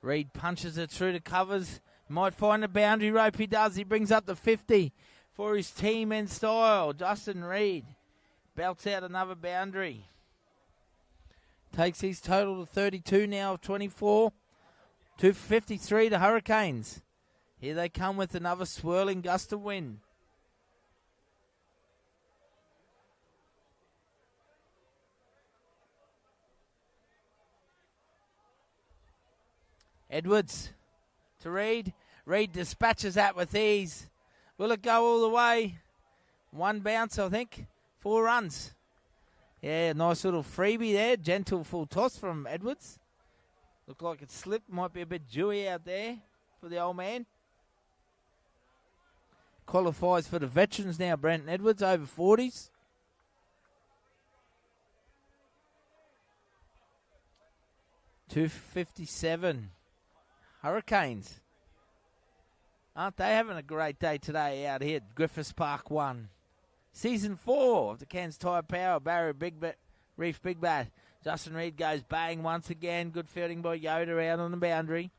Reed punches it through the covers. Might find the boundary rope. He does. He brings up the 50 for his team and style. Justin Reed belts out another boundary. Takes his total to 32 now of 24. 253 to Hurricanes. Here they come with another swirling gust of wind. Edwards to Reed. Reed dispatches that with ease. Will it go all the way? One bounce, I think. 4 runs. Yeah, nice little freebie there. Gentle full toss from Edwards. Looked like it slipped. Might be a bit dewy out there for the old man. Qualifies for the veterans now, Brenton Edwards, over 40s. $257. Hurricanes. Aren't they having a great day today out here at Griffiths Park 1? Season 4 of the Cairns Tide Power Barrier Reef Big Bat. Justin Reed goes bang once again. Good fielding by Yoda out on the boundary.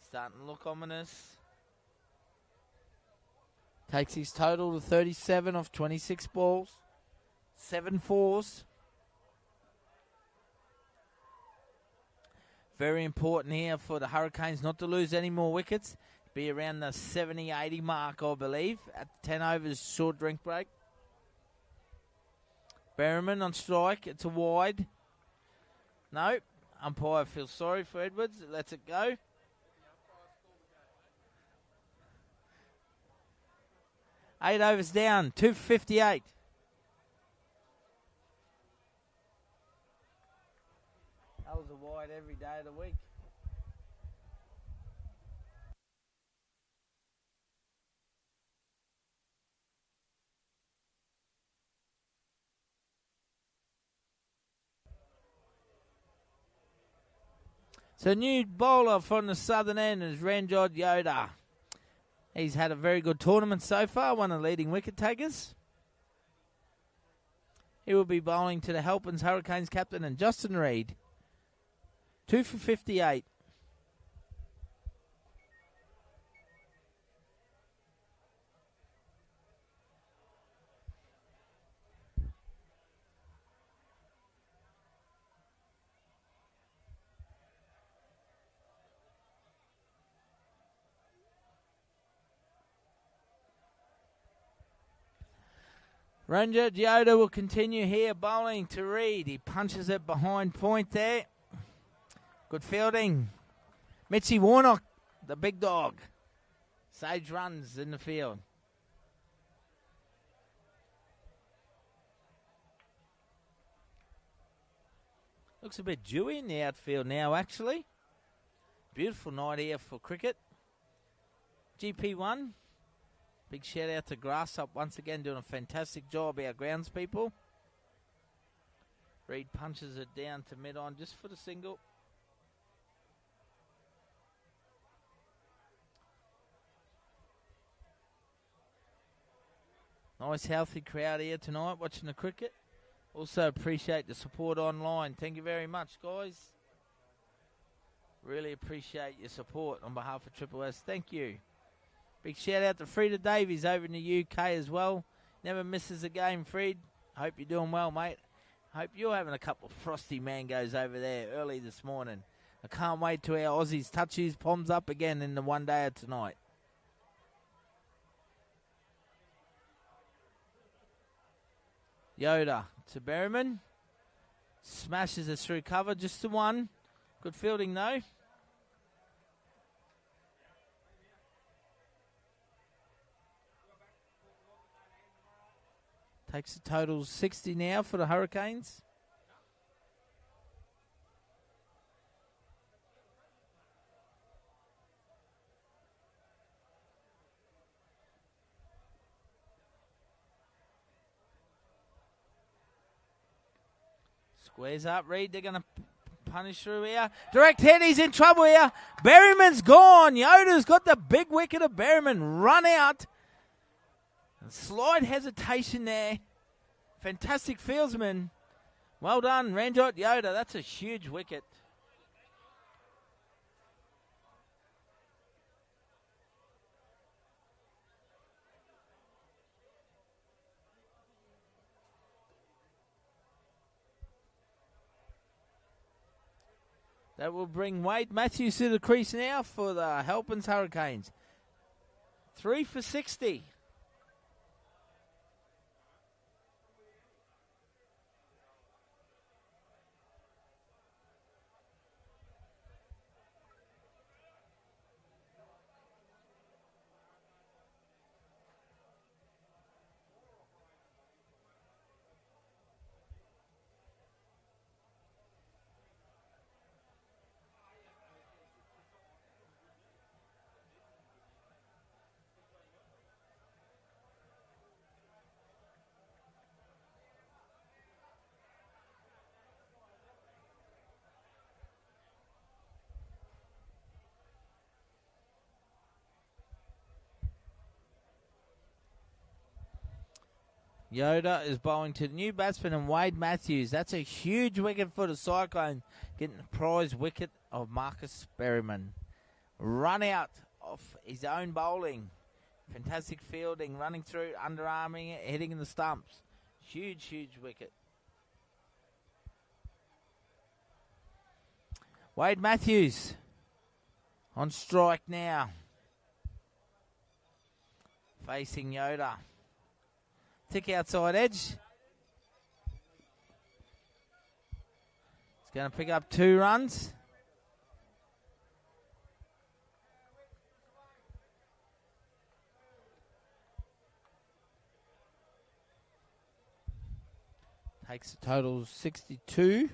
Starting to look ominous. Takes his total to 37 off 26 balls. 7 fours. Very important here for the Hurricanes not to lose any more wickets. Be around the 70-80 mark, I believe, at 10 overs short drink break. Berriman on strike. It's a wide. No. Umpire feels sorry for Edwards. Lets it go. Eight overs down. 258. That was a wide every day of the week. So new bowler from the southern end is Ranjod Yoda. He's had a very good tournament so far, one of the leading wicket takers. He will be bowling to the Halpins Hurricanes captain and Justin Reed. 2 for 58. Ranger Yoda will continue here, bowling to Reed. He punches it behind point there. Good fielding. Mitchie Warnock, the big dog. Sage runs in the field. Looks a bit dewy in the outfield now, actually. Beautiful night here for cricket. GP1. Big shout out to Grass Up once again, doing a fantastic job, our grounds people. Reed punches it down to mid-on just for the single. Nice healthy crowd here tonight watching the cricket. Also appreciate the support online. Thank you very much, guys. Really appreciate your support on behalf of Triple S. Thank you. Big shout out to Frida Davies over in the UK as well. Never misses a game, Fred. Hope you're doing well, mate. Hope you're having a couple of frosty mangoes over there early this morning. I can't wait till our Aussies touch his palms up again in the one day of tonight. Yoda to Berriman. Smashes it through cover, just the one. Good fielding though. Takes the total 60 now for the Hurricanes. Squares up, Reed. They're going to punish through here. Direct hit, he's in trouble here. Berriman's gone. Yoda's got the big wicket of Berriman. Run out. Slight hesitation there. Fantastic fieldsman. Well done, Ranjot Yoda. That's a huge wicket. That will bring Wade Matthews to the crease now for the Halpins Hurricanes. 3 for 60. Yoda is bowling to the new batsman and Wade Matthews. That's a huge wicket for the Cyclones, getting the prize wicket of Marcus Berryman. Run out off his own bowling. Fantastic fielding, running through, underarming it, hitting in the stumps. Huge, huge wicket. Wade Matthews on strike now. Facing Yoda. Tick outside edge. He's going to pick up 2 runs. Takes a total of 62.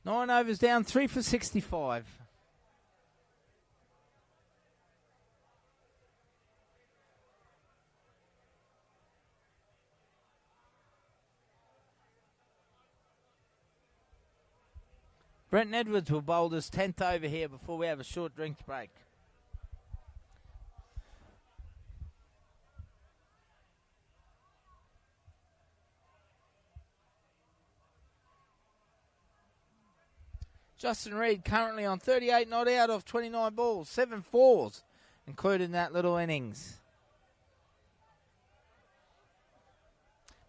Nine overs down, 3 for 65. Brenton Edwards will bowl this 10th over here before we have a short drinks break. Justin Reid currently on 38 not out of 29 balls, 7 fours, including that little innings.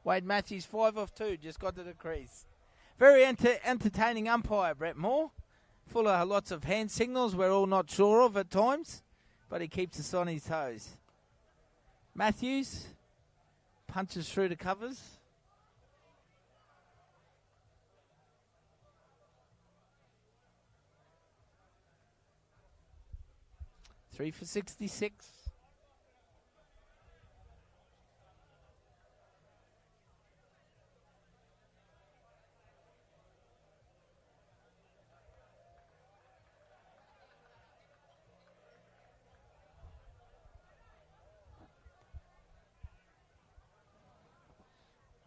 Wade Matthews 5 off 2, just got to the crease. Very entertaining umpire, Brett Moore. Full of lots of hand signals we're all not sure of at times, but he keeps us on his toes. Matthews punches through the covers. Three for 66.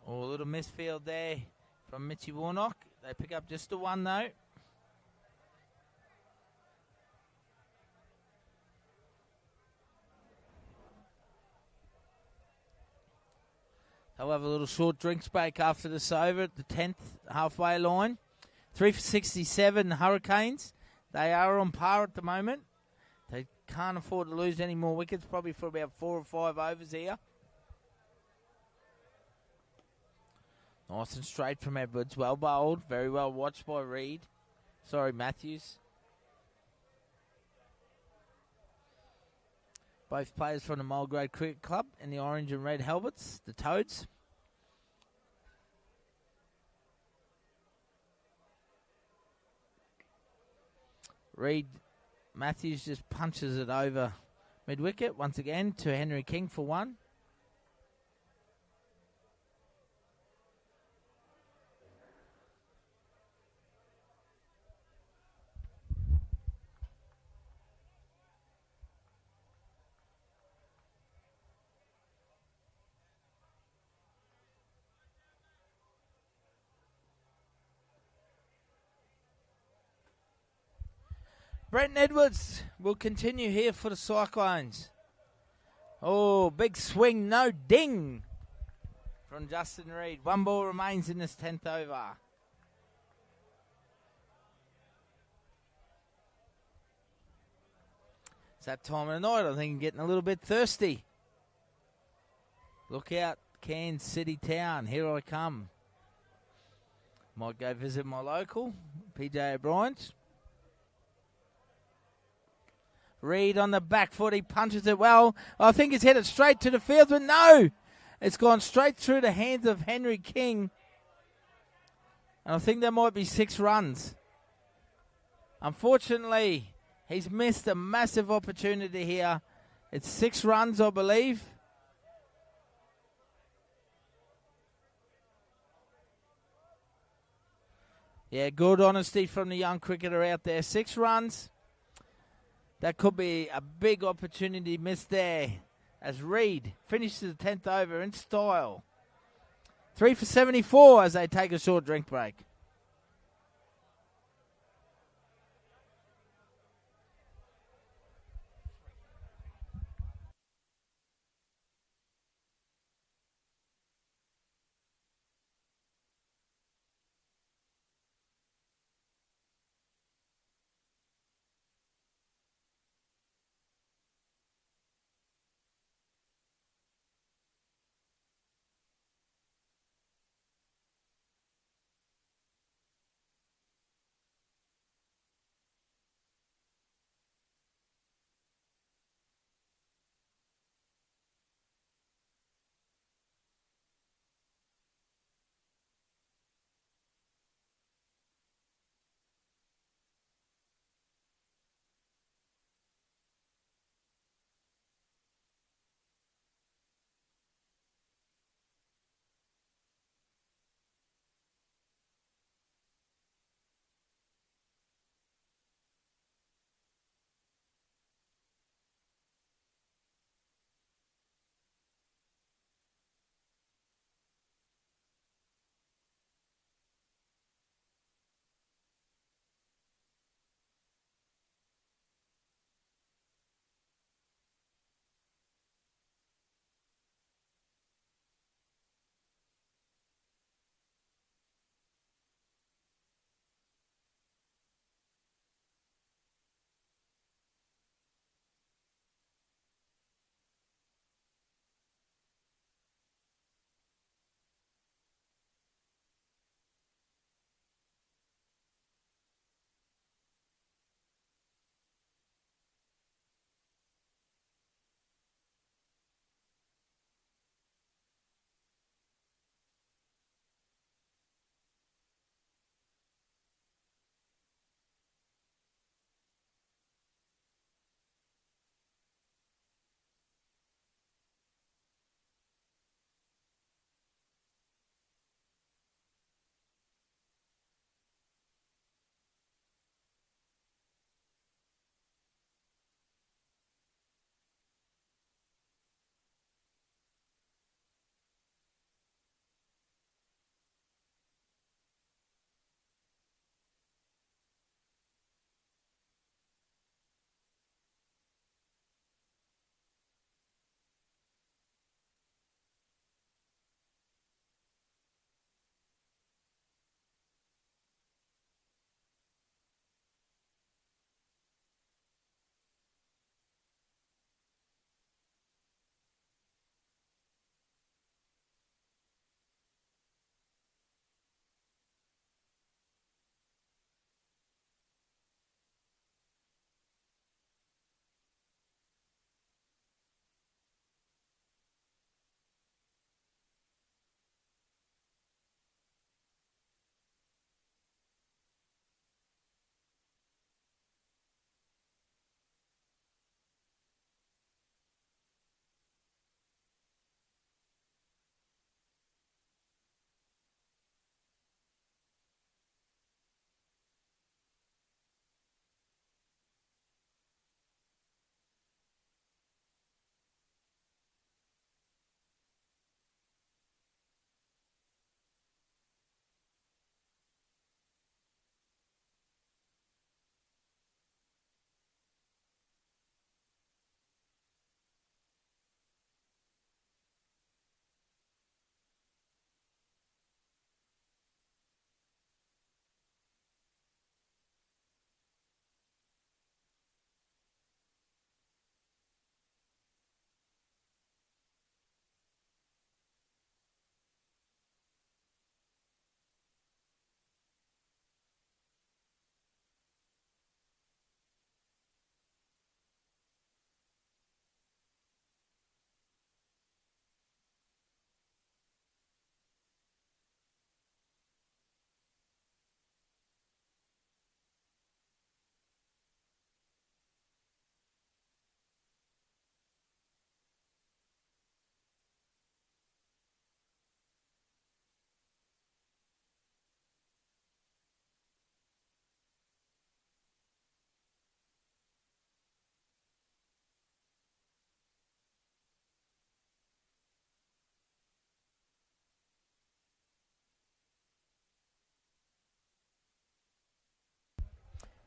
Oh, a little misfield there from Mitchy Warnock. They pick up just the one though. They'll have a little short drinks break after this over at the 10th halfway line. 3 for 67 Hurricanes. They are on par at the moment. They can't afford to lose any more wickets, probably for about 4 or 5 overs here. Nice and straight from Edwards. Well bowled. Very well watched by Reid. Sorry, Matthews. Both players from the Mulgrave Cricket Club in the orange and red helmets, the Toads. Reid Matthews just punches it over mid-wicket once again to Henry King for one. Brenton Edwards will continue here for the Cyclones. Oh, big swing, no ding from Justin Reid. One ball remains in this 10th over. It's that time of the night. I think I'm getting a little bit thirsty. Look out, Cairns City Town. Here I come. Might go visit my local, PJ O'Brien's. Reid on the back foot. He punches it well. I think it's headed straight to the field, but no! It's gone straight through the hands of Henry King. And I think there might be 6 runs. Unfortunately, he's missed a massive opportunity here. It's 6 runs, I believe. Yeah, good honesty from the young cricketer out there. 6 runs. That could be a big opportunity missed there as Reid finishes the 10th over in style. 3 for 74 as they take a short drink break.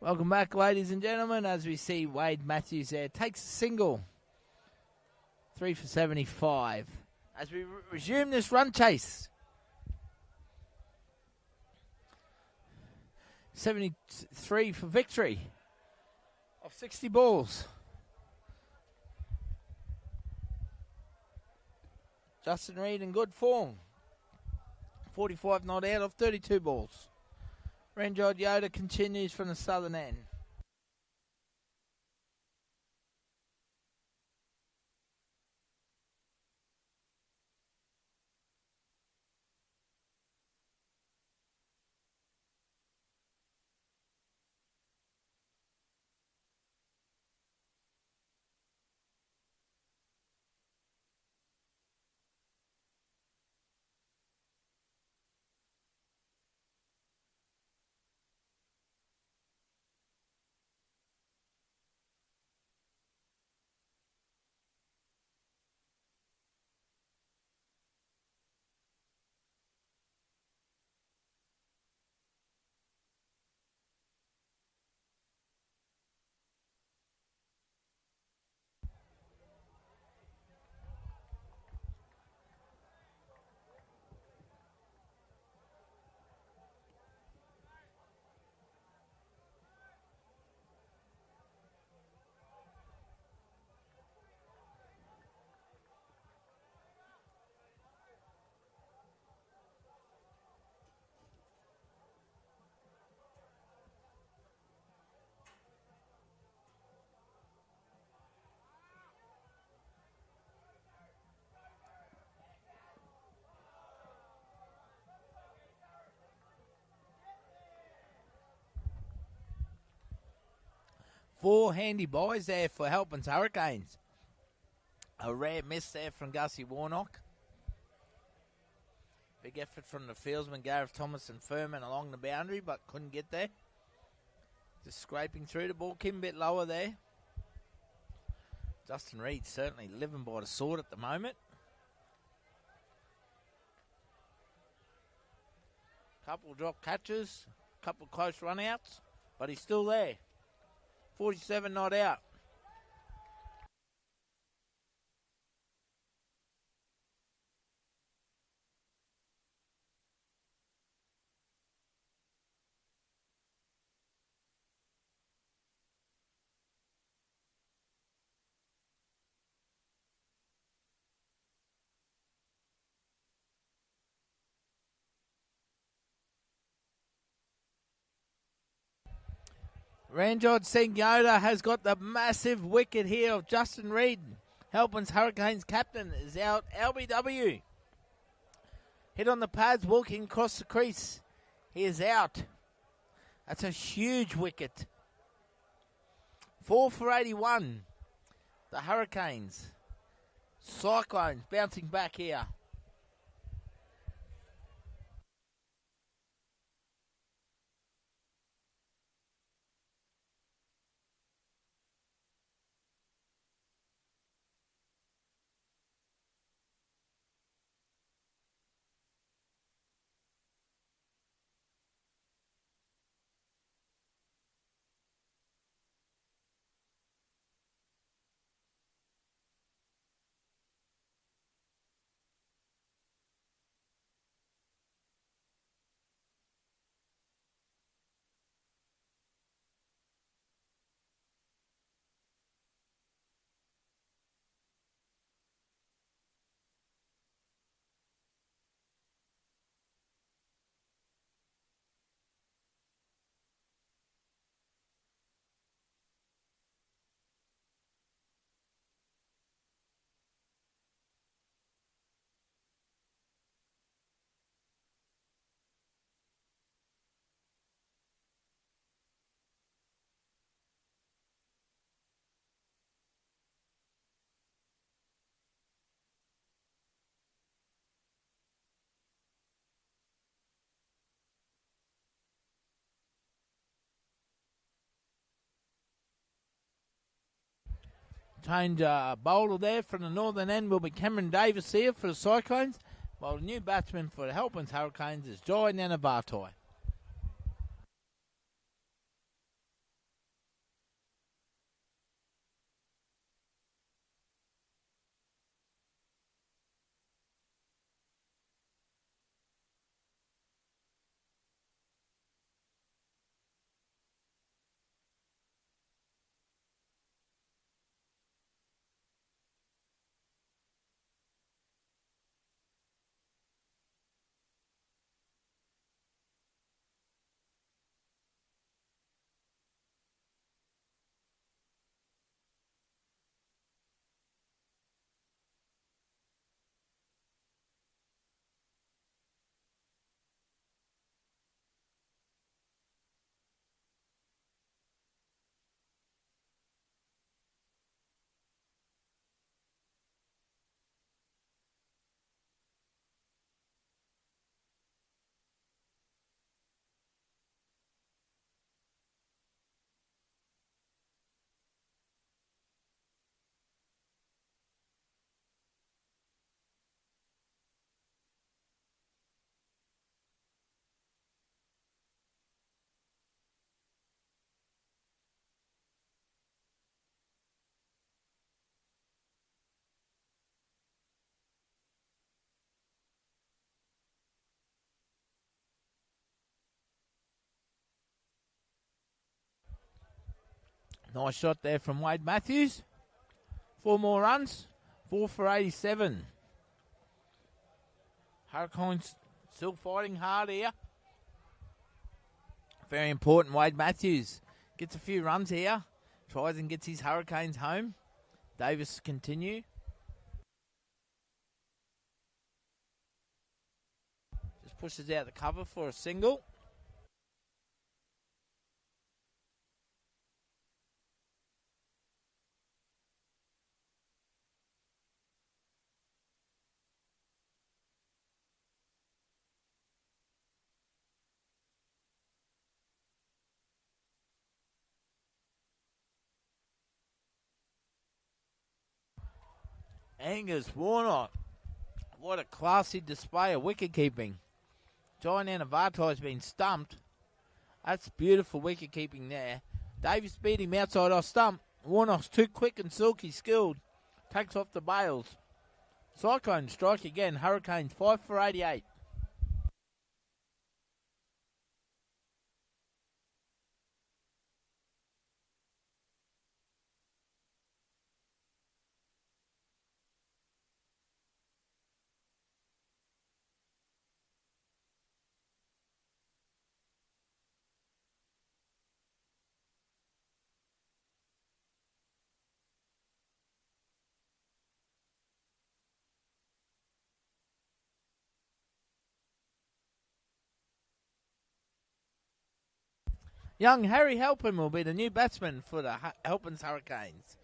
Welcome back, ladies and gentlemen, as we see Wade Matthews there. Takes a single. 3 for 75. As we resume this run chase. 73 for victory. Of 60 balls. Justin Reid in good form. 45 not out of 32 balls. Ranjod Yoda continues from the southern end. Four handy buys there for Halpins Hurricanes. A rare miss there from Gussie Warnock. Big effort from the fieldsman Gareth Thomas and Furman along the boundary, but couldn't get there. Just scraping through the ball, came a bit lower there. Justin Reid certainly living by the sword at the moment. Couple drop catches, couple close run-outs, but he's still there. 47 not out. Ranjod Singh Yoda has got the massive wicket here of Justin Reid. Halpins Hurricanes captain is out. LBW. Hit on the pads, walking across the crease. He is out. That's a huge wicket. 4 for 81. The Hurricanes. Cyclones bouncing back here. Change bowler there from the northern end will be Cameron Davis here for the Cyclones, while the new batsman for the Halpins Hurricanes is Joy Nanavatai. Nice shot there from Wade Matthews. 4 more runs. 4 for 87. Hurricanes still fighting hard here. Very important. Wade Matthews gets a few runs here. Tries and gets his Hurricanes home. Davis continue. Just pushes out the cover for a single. Angus Warnock. What a classy display of wicket keeping. John Anavato's been stumped. That's beautiful wicket keeping there. Davis beat him outside off stump. Warnock's too quick and silky skilled. Takes off the bails. Cyclone strike again. Hurricanes 5 for 88. Young Harry Halpin will be the new batsman for the Halpins Hurricanes.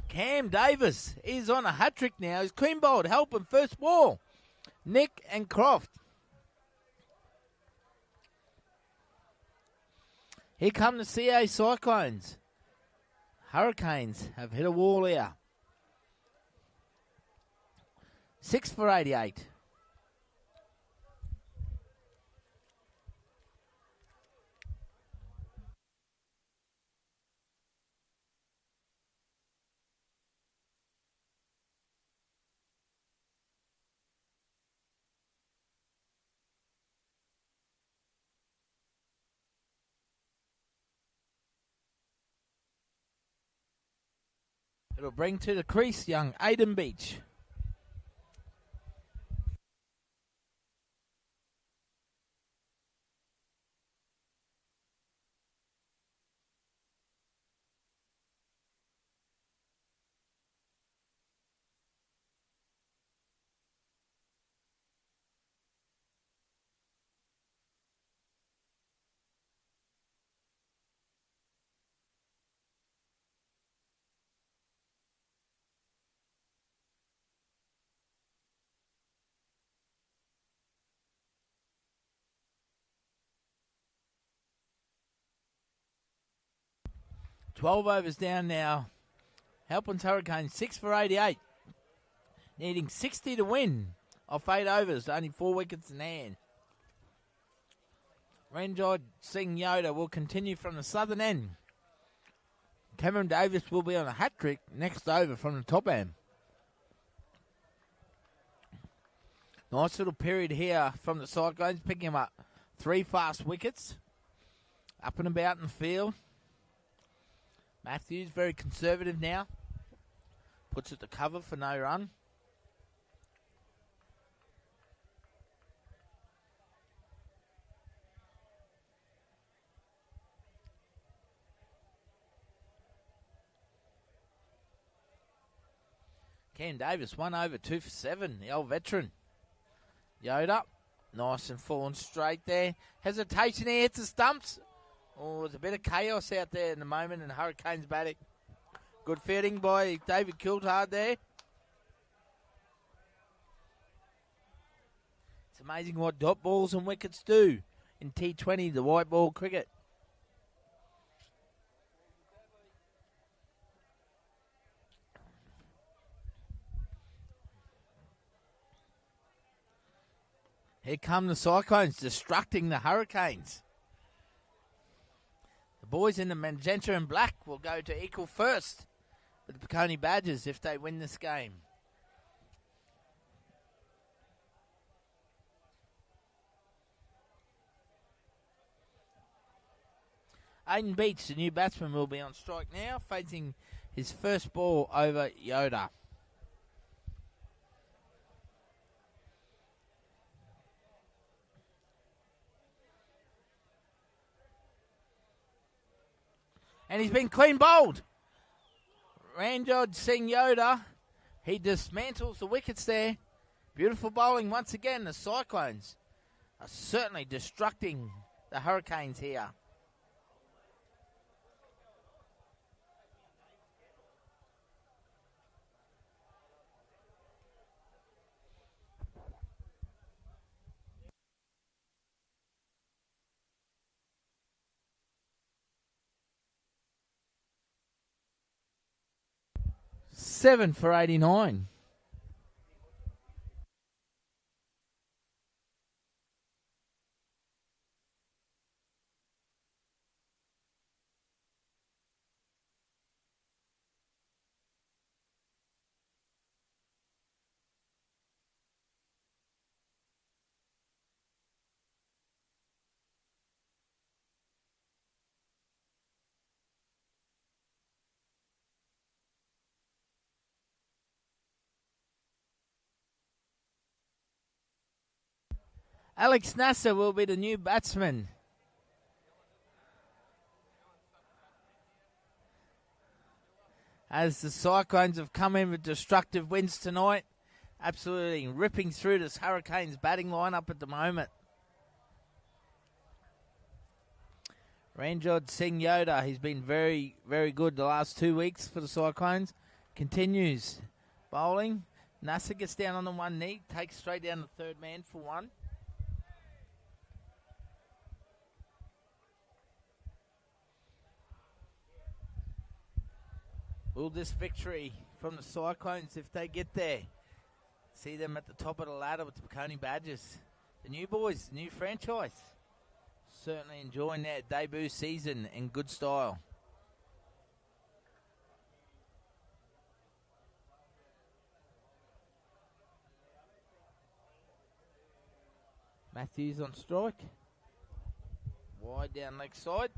Cam Davis is on a hat-trick now. He's clean bowled, helping first ball. Nick and Croft. Here come the CA Cyclones. Hurricanes have hit a wall here. 6 for 88. It'll bring to the crease young Aiden Beach. $12 overs down now. Halpins Hurricanes 6 for 88. Needing 60 to win off 8 overs. Only 4 wickets in hand. Ranjit Singh Yoda will continue from the southern end. Cameron Davis will be on a hat-trick next over from the top end. Nice little period here from the Cyclones, picking up 3 fast wickets. Up and about in the field. Matthews very conservative now. Puts it to cover for no run. Cam Davis, 1 over, 2 for 7. The old veteran. Yoda, nice and full and straight there. Hesitation here, hits the stumps. Oh, there's a bit of chaos out there in the moment in Hurricanes batting. Good fielding by David Coulthard there. It's amazing what dot balls and wickets do. in T20, the white ball cricket. Here come the Cyclones, destructing the Hurricanes. The boys in the magenta and black will go to equal first with the Coney Badgers if they win this game. Aiden Beach, the new batsman, will be on strike now, facing his first ball over Yoda. And he's been clean bowled. Ranjot Singh Yoda, he dismantles the wickets there. Beautiful bowling once again. The Cyclones are certainly destructing the Hurricanes here. Seven for 89. Alex Nasser will be the new batsman. As the Cyclones have come in with destructive wins tonight, absolutely ripping through this Hurricanes batting lineup at the moment. Ranjot Singh Yoda, he's been very, very good the last 2 weeks for the Cyclones. Continues bowling. Nasser gets down on the one knee, takes straight down the third man for one. Will this victory from the Cyclones, if they get there, see them at the top of the ladder with the Coney Badgers? The new boys, the new franchise, certainly enjoying their debut season in good style. Matthews on strike. Wide down leg side.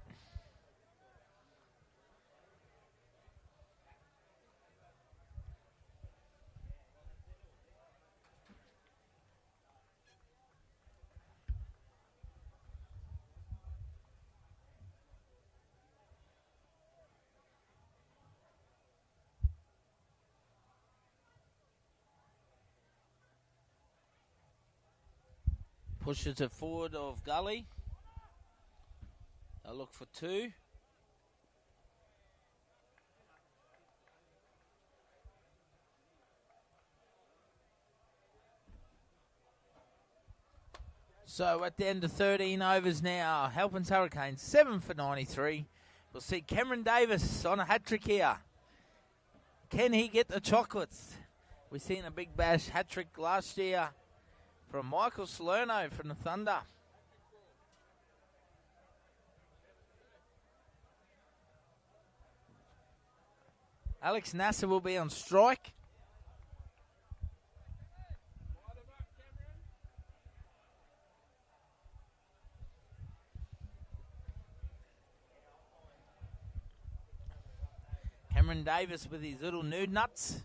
Pushes it forward of Gully. They'll look for two. So at the end of 13 overs now, Halpins Hurricanes 7 for 93. We'll see Cameron Davis on a hat-trick here. Can he get the chocolates? We've seen a big bash hat-trick last year from Michael Salerno from the Thunder. Alex Nasser will be on strike. Cameron Davis with his little nude nuts.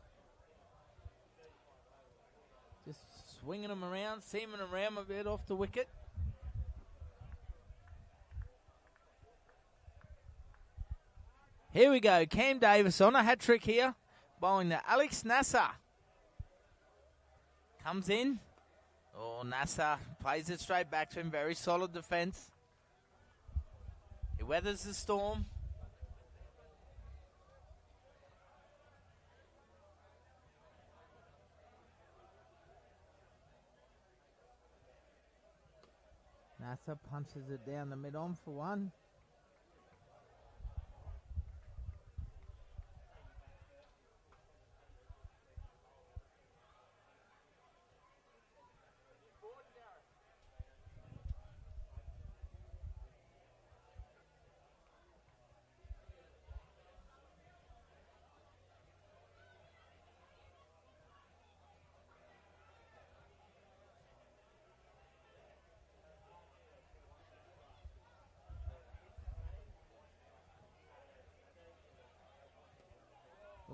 Just swinging them around, seaming around a bit off the wicket. Here we go. Cam Davis on a hat-trick here. Bowling to Alex Nasser. Comes in. Oh, Nasser plays it straight back to him. Very solid defence. He weathers the storm. NASA punches it down the mid-on for one.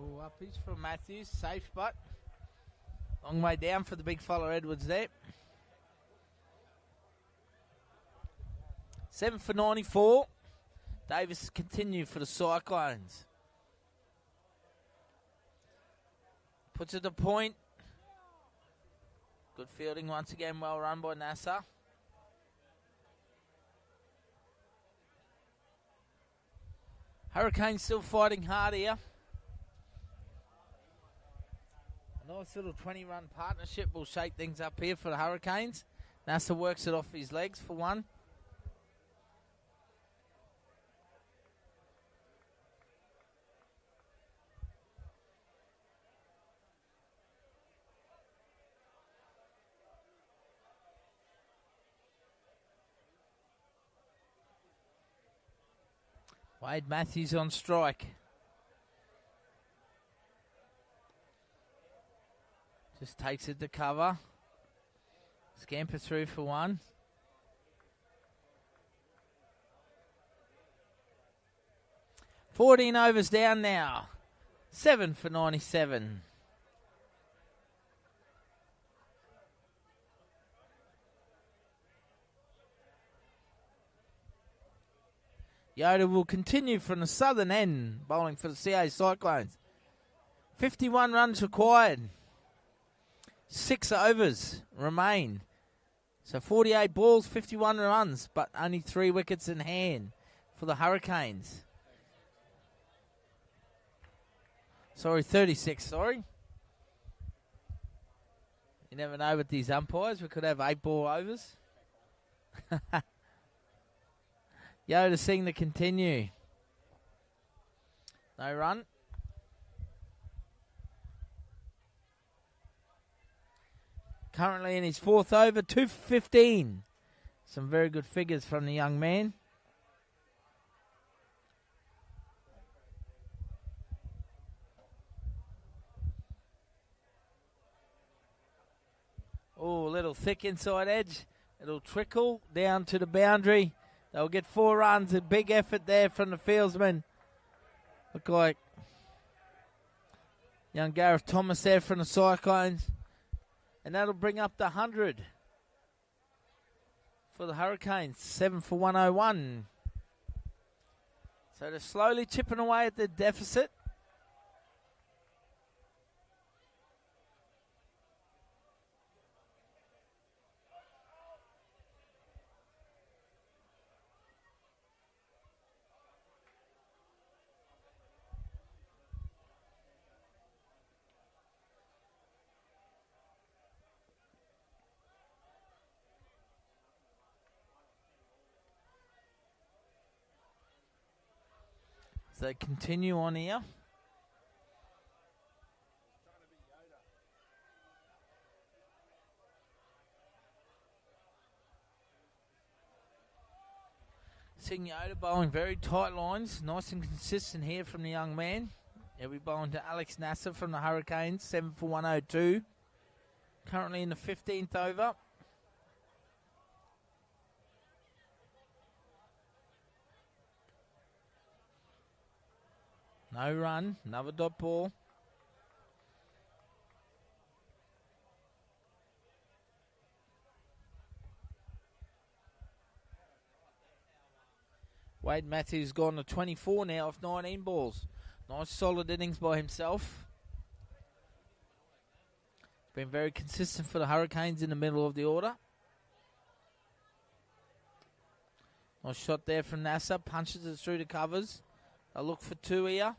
Oh, up is from Matthews. Safe spot. Long way down for the big fella Edwards there. 7 for 94. Davis continue for the Cyclones. Puts it to point. Good fielding once again. Well run by NASA. Hurricanes still fighting hard here. Nice little 20-run partnership will shake things up here for the Hurricanes. NASA works it off his legs for one. Wade Matthews on strike. Just takes it to cover. Scamper through for one. $14 overs down now. 7 for 97. Yoda will continue from the southern end, bowling for the CA Cyclones. 51 runs required. 6 overs remain. So 48 balls, 51 runs, but only 3 wickets in hand for the Hurricanes. Sorry, 36, sorry. You never know with these umpires. We could have 8-ball overs. Yoda Singh to continue. No run. Currently in his 4th over, 2 for 15. Some very good figures from the young man. Oh, a little thick inside edge. It'll trickle down to the boundary. They'll get 4 runs. A big effort there from the fieldsman. Look like young Gareth Thomas there from the Cyclones. And that'll bring up the 100 for the Hurricanes. 7 for 101. So they're slowly chipping away at the deficit. So continue on here. Seeing Yoda bowling very tight lines. Nice and consistent here from the young man. He'll be bowling to Alex Nasser from the Hurricanes. 7 for 102. Currently in the 15th over. No run, another dot ball. Wade Matthews gone to 24 now off 19 balls. Nice solid innings by himself. Been very consistent for the Hurricanes in the middle of the order. Nice shot there from Nasser. Punches it through the covers. They'll look for 2 here.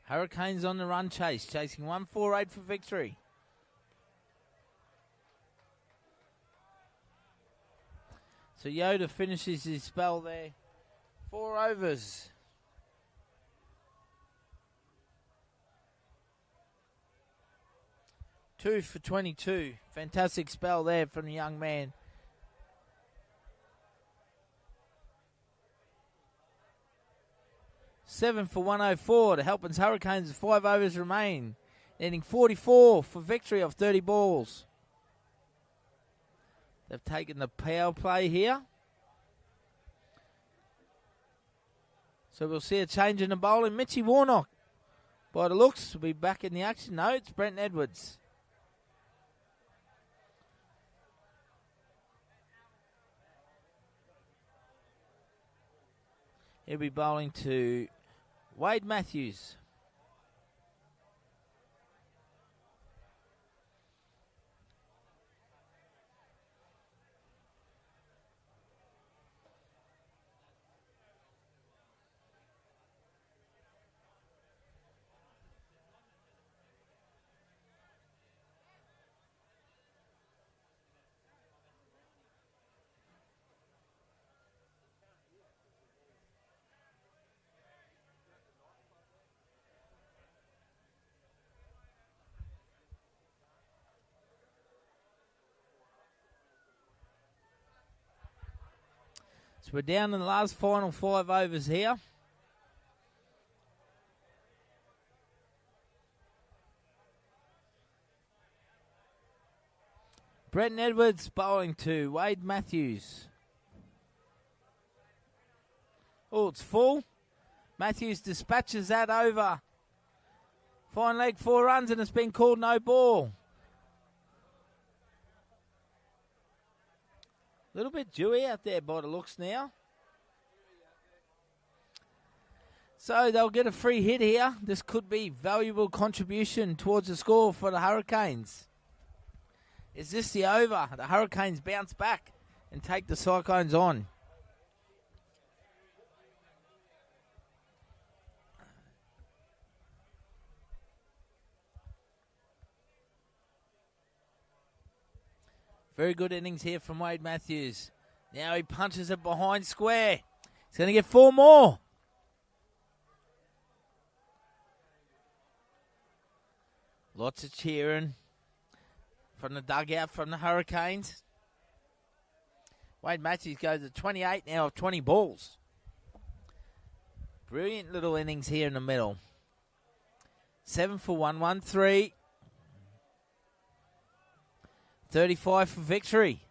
Hurricanes on the run chase, chasing 148 for victory. So Yoda finishes his spell there. 4 overs. Two for 22. Fantastic spell there from the young man. Seven for 104. The Halpins Hurricanes, 5 overs remain. Ending 44 for victory of 30 balls. They've taken the power play here. So we'll see a change in the bowling. Mitchie Warnock, by the looks, will be back in the action. No, it's Brent Edwards. He'll be bowling to Wade Matthews. So we're down in the last final 5 overs here. Brent Edwards bowling to Wade Matthews. Oh, it's full. Matthews dispatches that over. Fine leg, 4 runs, and it's been called no ball. A little bit dewy out there by the looks now. So they'll get a free hit here. This could be valuable contribution towards the score for the Hurricanes. Is this the over? The Hurricanes bounce back and take the Cyclones on. Very good innings here from Wade Matthews. Now he punches it behind square. He's going to get 4 more. Lots of cheering from the dugout from the Hurricanes. Wade Matthews goes to 28 now of 20 balls. Brilliant little innings here in the middle. 7 for 113. 35 for victory.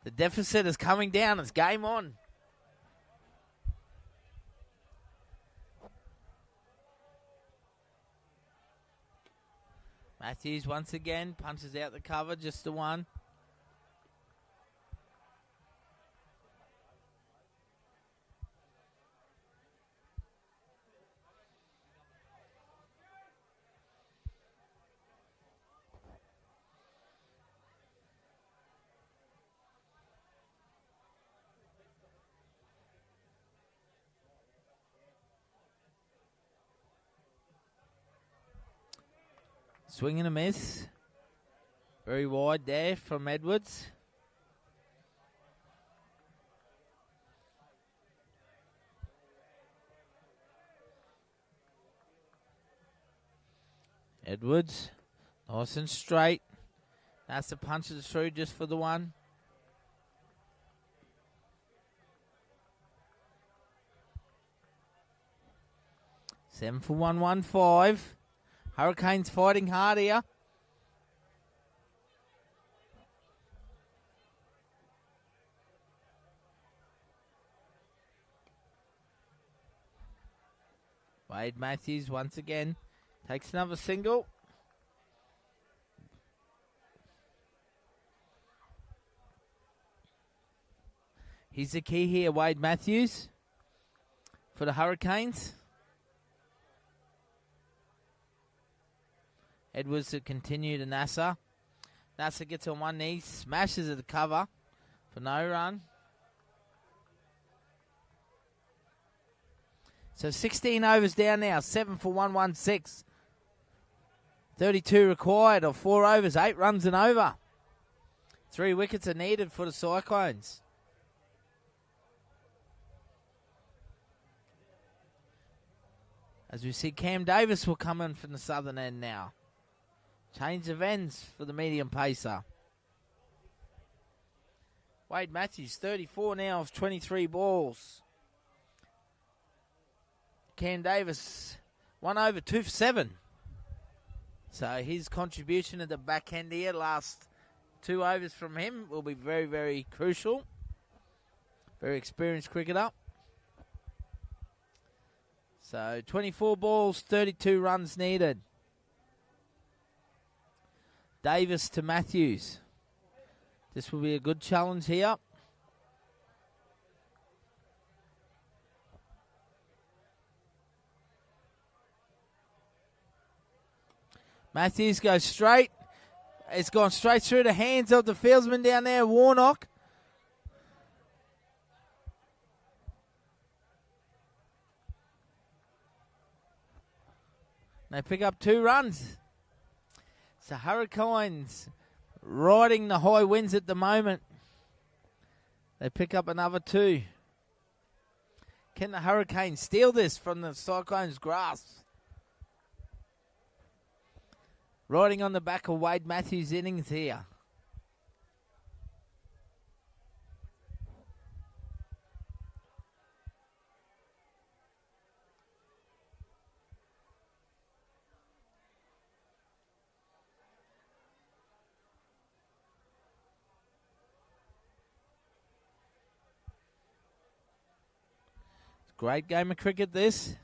The deficit is coming down. It's game on. Matthews once again punches out the cover, just the one. Swing and a miss. Very wide there from Edwards. Edwards, nice and straight. That's the punches through just for the one. Seven for 115. Hurricanes fighting hard here. Wade Matthews once again takes another single. He's the key here, Wade Matthews, for the Hurricanes. Edwards to continue to Nasser. Nasser gets on one knee, smashes at the cover for no run. So 16 overs down now, 7 for 116. 32 required of 4 overs, 8 runs and over. 3 wickets are needed for the Cyclones. As we see, Cam Davis will come in from the southern end now. Change of ends for the medium pacer. Wade Matthews, 34 now of 23 balls. Cam Davis, 1 over, 2 for 7. So his contribution at the back end here, last 2 overs from him, will be very, very crucial. Very experienced cricketer. So 24 balls, 32 runs needed. Davis to Matthews. This will be a good challenge here. Matthews goes straight. It's gone straight through the hands of the fieldsman down there, Warnock. They pick up 2 runs. So Hurricanes riding the high winds at the moment. They pick up another 2. Can the Hurricanes steal this from the Cyclones' grasp? Riding on the back of Wade Matthews' innings here. Great game of cricket, this.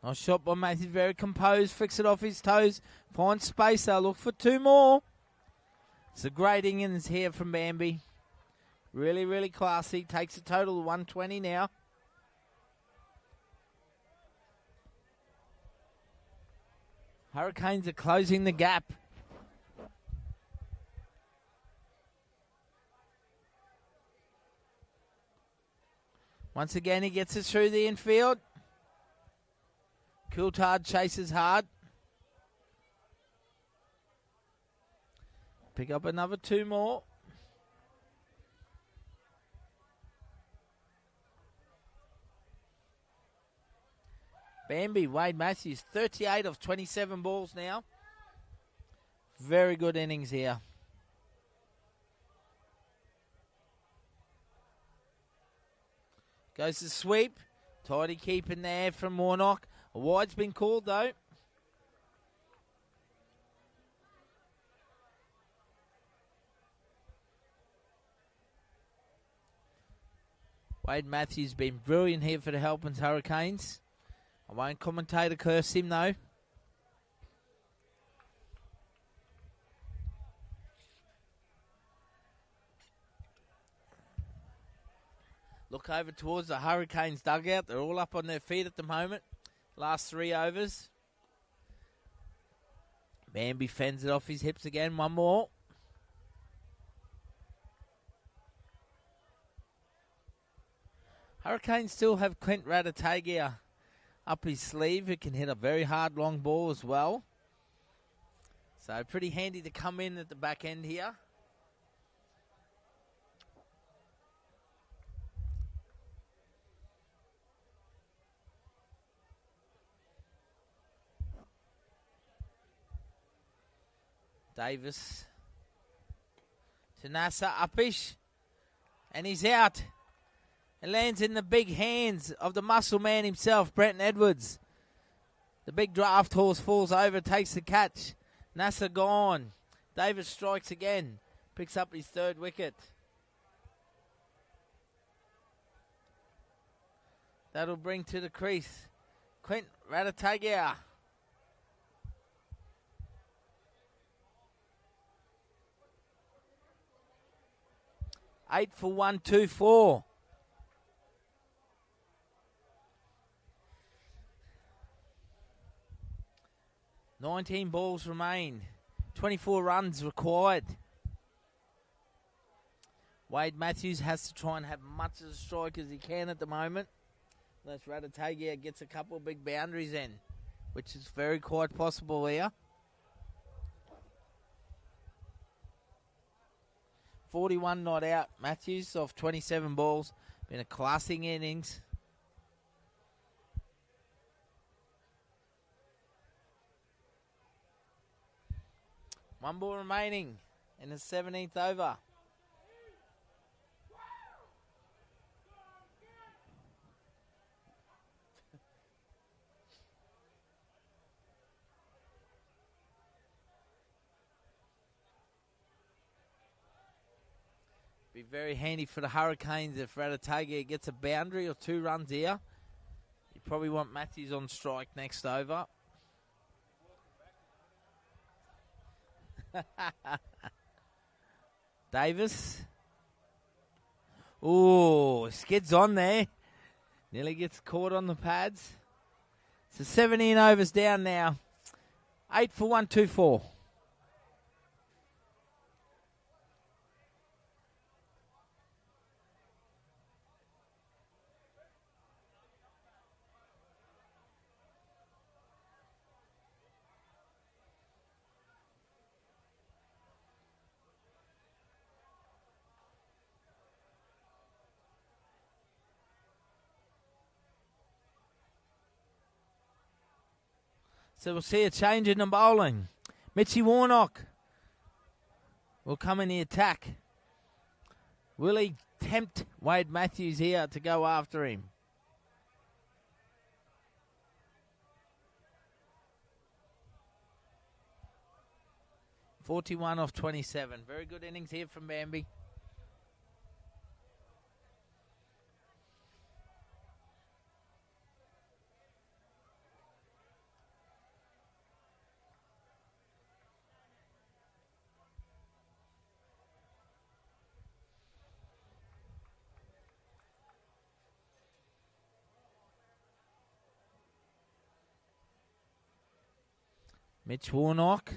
Nice shot by Matthews, very composed, flicks it off his toes, finds space, they'll look for 2 more. It's a great innings here from Bambi. Really, really classy, takes a total of 120 now. Hurricanes are closing the gap. Once again, he gets it through the infield. Coulthard chases hard. Pick up another 2 more. Bambi, Wade Matthews, 38 of 27 balls now. Very good innings here. Goes to sweep. Tidy keeping there from Warnock. A wide's been called though. Wade Matthews been brilliant here for the Halpins Hurricanes. I won't commentate or curse him though. Look over towards the Hurricanes dugout. They're all up on their feet at the moment. Last 3 overs. Bambi fends it off his hips again. 1 more. Hurricanes still have Clint Ratatagia up his sleeve, who can hit a very hard long ball as well. So pretty handy to come in at the back end here. Davis to Nasser Upish, and he's out. It lands in the big hands of the muscle man himself, Brenton Edwards. The big draft horse falls over, takes the catch. Nasser gone. Davis strikes again, picks up his 3rd wicket. That'll bring to the crease Clint Ratatagia. 8 for 124. $19 balls remain. 24 runs required. Wade Matthews has to try and have much of a strike as he can at the moment. Unless Ratatagia gets a couple of big boundaries in, which is very quite possible here. 41 not out. Matthews off 27 balls. Been a classing innings. One ball remaining in the 17th over. Be very handy for the Hurricanes if Ratatagia gets a boundary or 2 runs here. You probably want Matthews on strike next over. Davis. Ooh, skids on there. Nearly gets caught on the pads. So 17 overs down now. 8 for 124. So we'll see a change in the bowling. Mitchie Warnock will come in the attack. Will he tempt Wade Matthews here to go after him? .41 off 27. Very good innings here from Bambi. Mitch Warnock.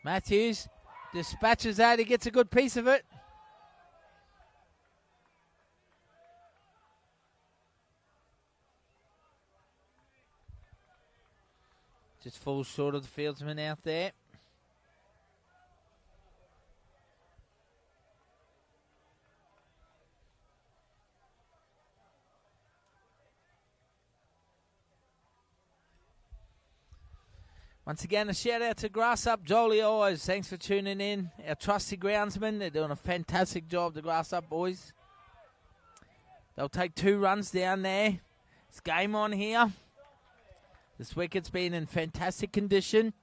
Matthews dispatches that. He gets a good piece of it. Just falls short of the fieldsman out there. Once again, a shout out to Grass Up Jolly Eyes. Thanks for tuning in. Our trusty groundsmen, they're doing a fantastic job, the Grass Up boys. They'll take 2 runs down there. It's game on here. This wicket's been in fantastic condition.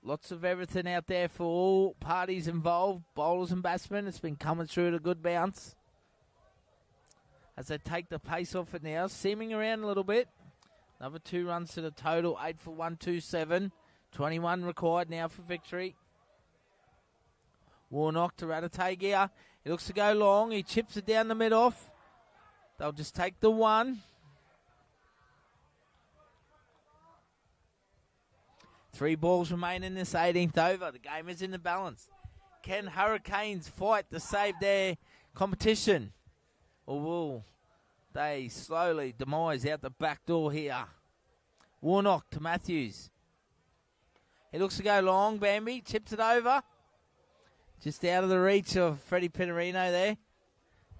Lots of everything out there for all parties involved, bowlers and batsmen. It's been coming through at a good bounce. As they take the pace off it now, seaming around a little bit. Another 2 runs to the total, 8 for 127. 21 required now for victory. Warnock to Ratatagia. He looks to go long. He chips it down the mid-off. They'll just take the 1. 3 balls remain in this 18th over. The game is in the balance. Can Hurricanes fight to save their competition? Or will they slowly demise out the back door here? Warnock to Matthews. He looks to go long, Bambi. Chips it over. Just out of the reach of Freddie Pinarino there.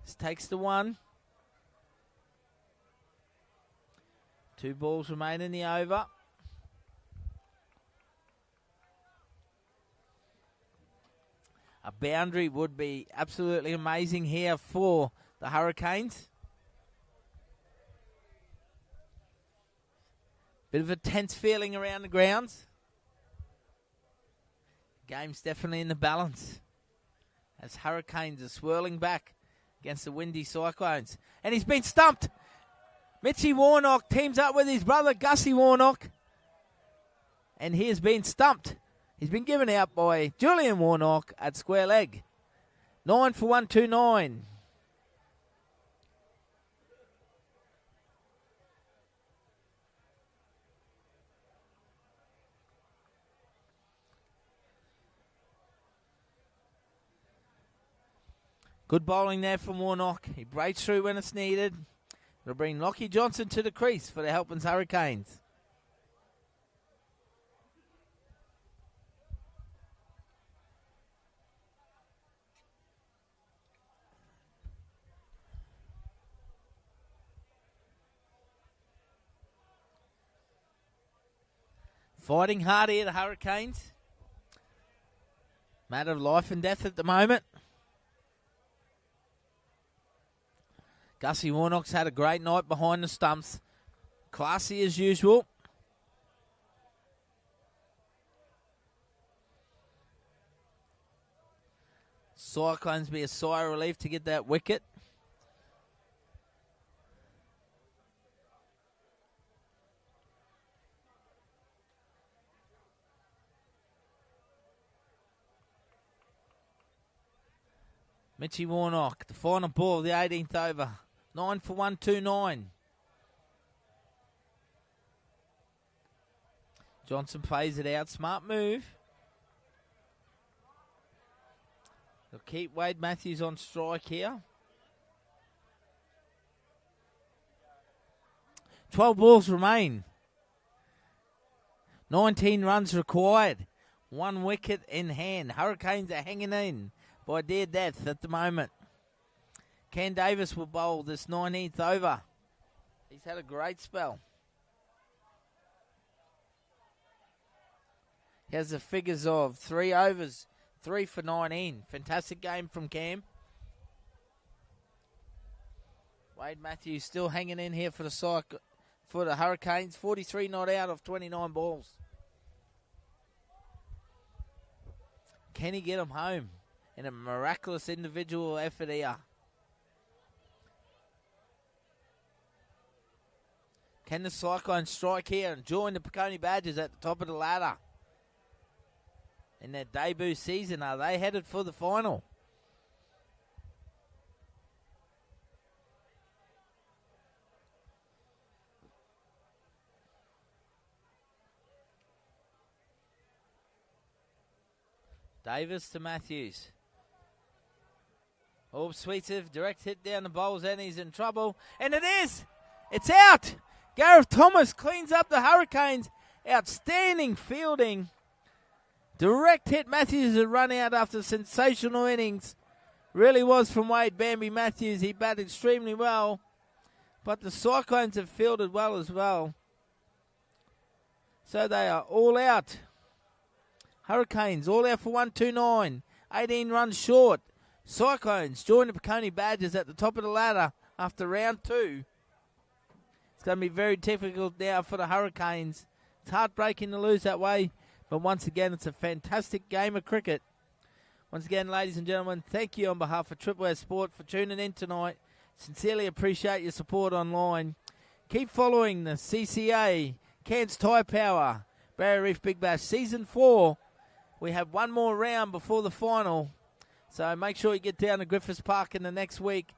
Just takes the 1. 2 balls remain in the over. A boundary would be absolutely amazing here for the Hurricanes. Bit of a tense feeling around the grounds. Game's definitely in the balance as Hurricanes are swirling back against the windy Cyclones. And he's been stumped. Mitchie Warnock teams up with his brother Gussie Warnock. And he has been stumped. He's been given out by Julian Warnock at square leg. 9 for 129. Good bowling there from Warnock. He breaks through when it's needed. It'll bring Lockie Johnson to the crease for the Halpins Hurricanes. Fighting hard here, the Hurricanes. Matter of life and death at the moment. Gussie Warnock's had a great night behind the stumps. Classy as usual. Cyclones be a sigh of relief to get that wicket. Mitchie Warnock, the final ball of the 18th over. 9 for 129. Johnson plays it out. Smart move. They'll keep Wade Matthews on strike here. 12 balls remain. 19 runs required. 1 wicket in hand. Hurricanes are hanging in by dear death at the moment. Ken Davis will bowl this 19th over. He's had a great spell. He has the figures of 3 overs, 3 for 19. Fantastic game from Cam. Wade Matthews still hanging in here for the Hurricanes. 43 not out of 29 balls. Can he get them home in a miraculous individual effort here? Can the Cyclones strike here and join the Peconi Badgers at the top of the ladder? In their debut season, are they headed for the final? Davis to Matthews. Oh, Decisive, direct hit down the bowls and he's in trouble. And it is! It's out! Gareth Thomas cleans up the Hurricanes. Outstanding fielding. Direct hit. Matthews had run out after sensational innings. Really was from Wade Bambi Matthews. He batted extremely well. But the Cyclones have fielded well as well. So they are all out. Hurricanes all out for 129. 18 runs short. Cyclones join the Peconi Badgers at the top of the ladder after round 2. It's going to be very difficult now for the Hurricanes. It's heartbreaking to lose that way, but once again, it's a fantastic game of cricket. Once again, ladies and gentlemen, thank you on behalf of Triple S Sport for tuning in tonight. Sincerely appreciate your support online. Keep following the CCA, Cairns Tyre Power, Barrier Reef Big Bash Season 4. We have one more round before the final. So make sure you get down to Griffiths Park in the next week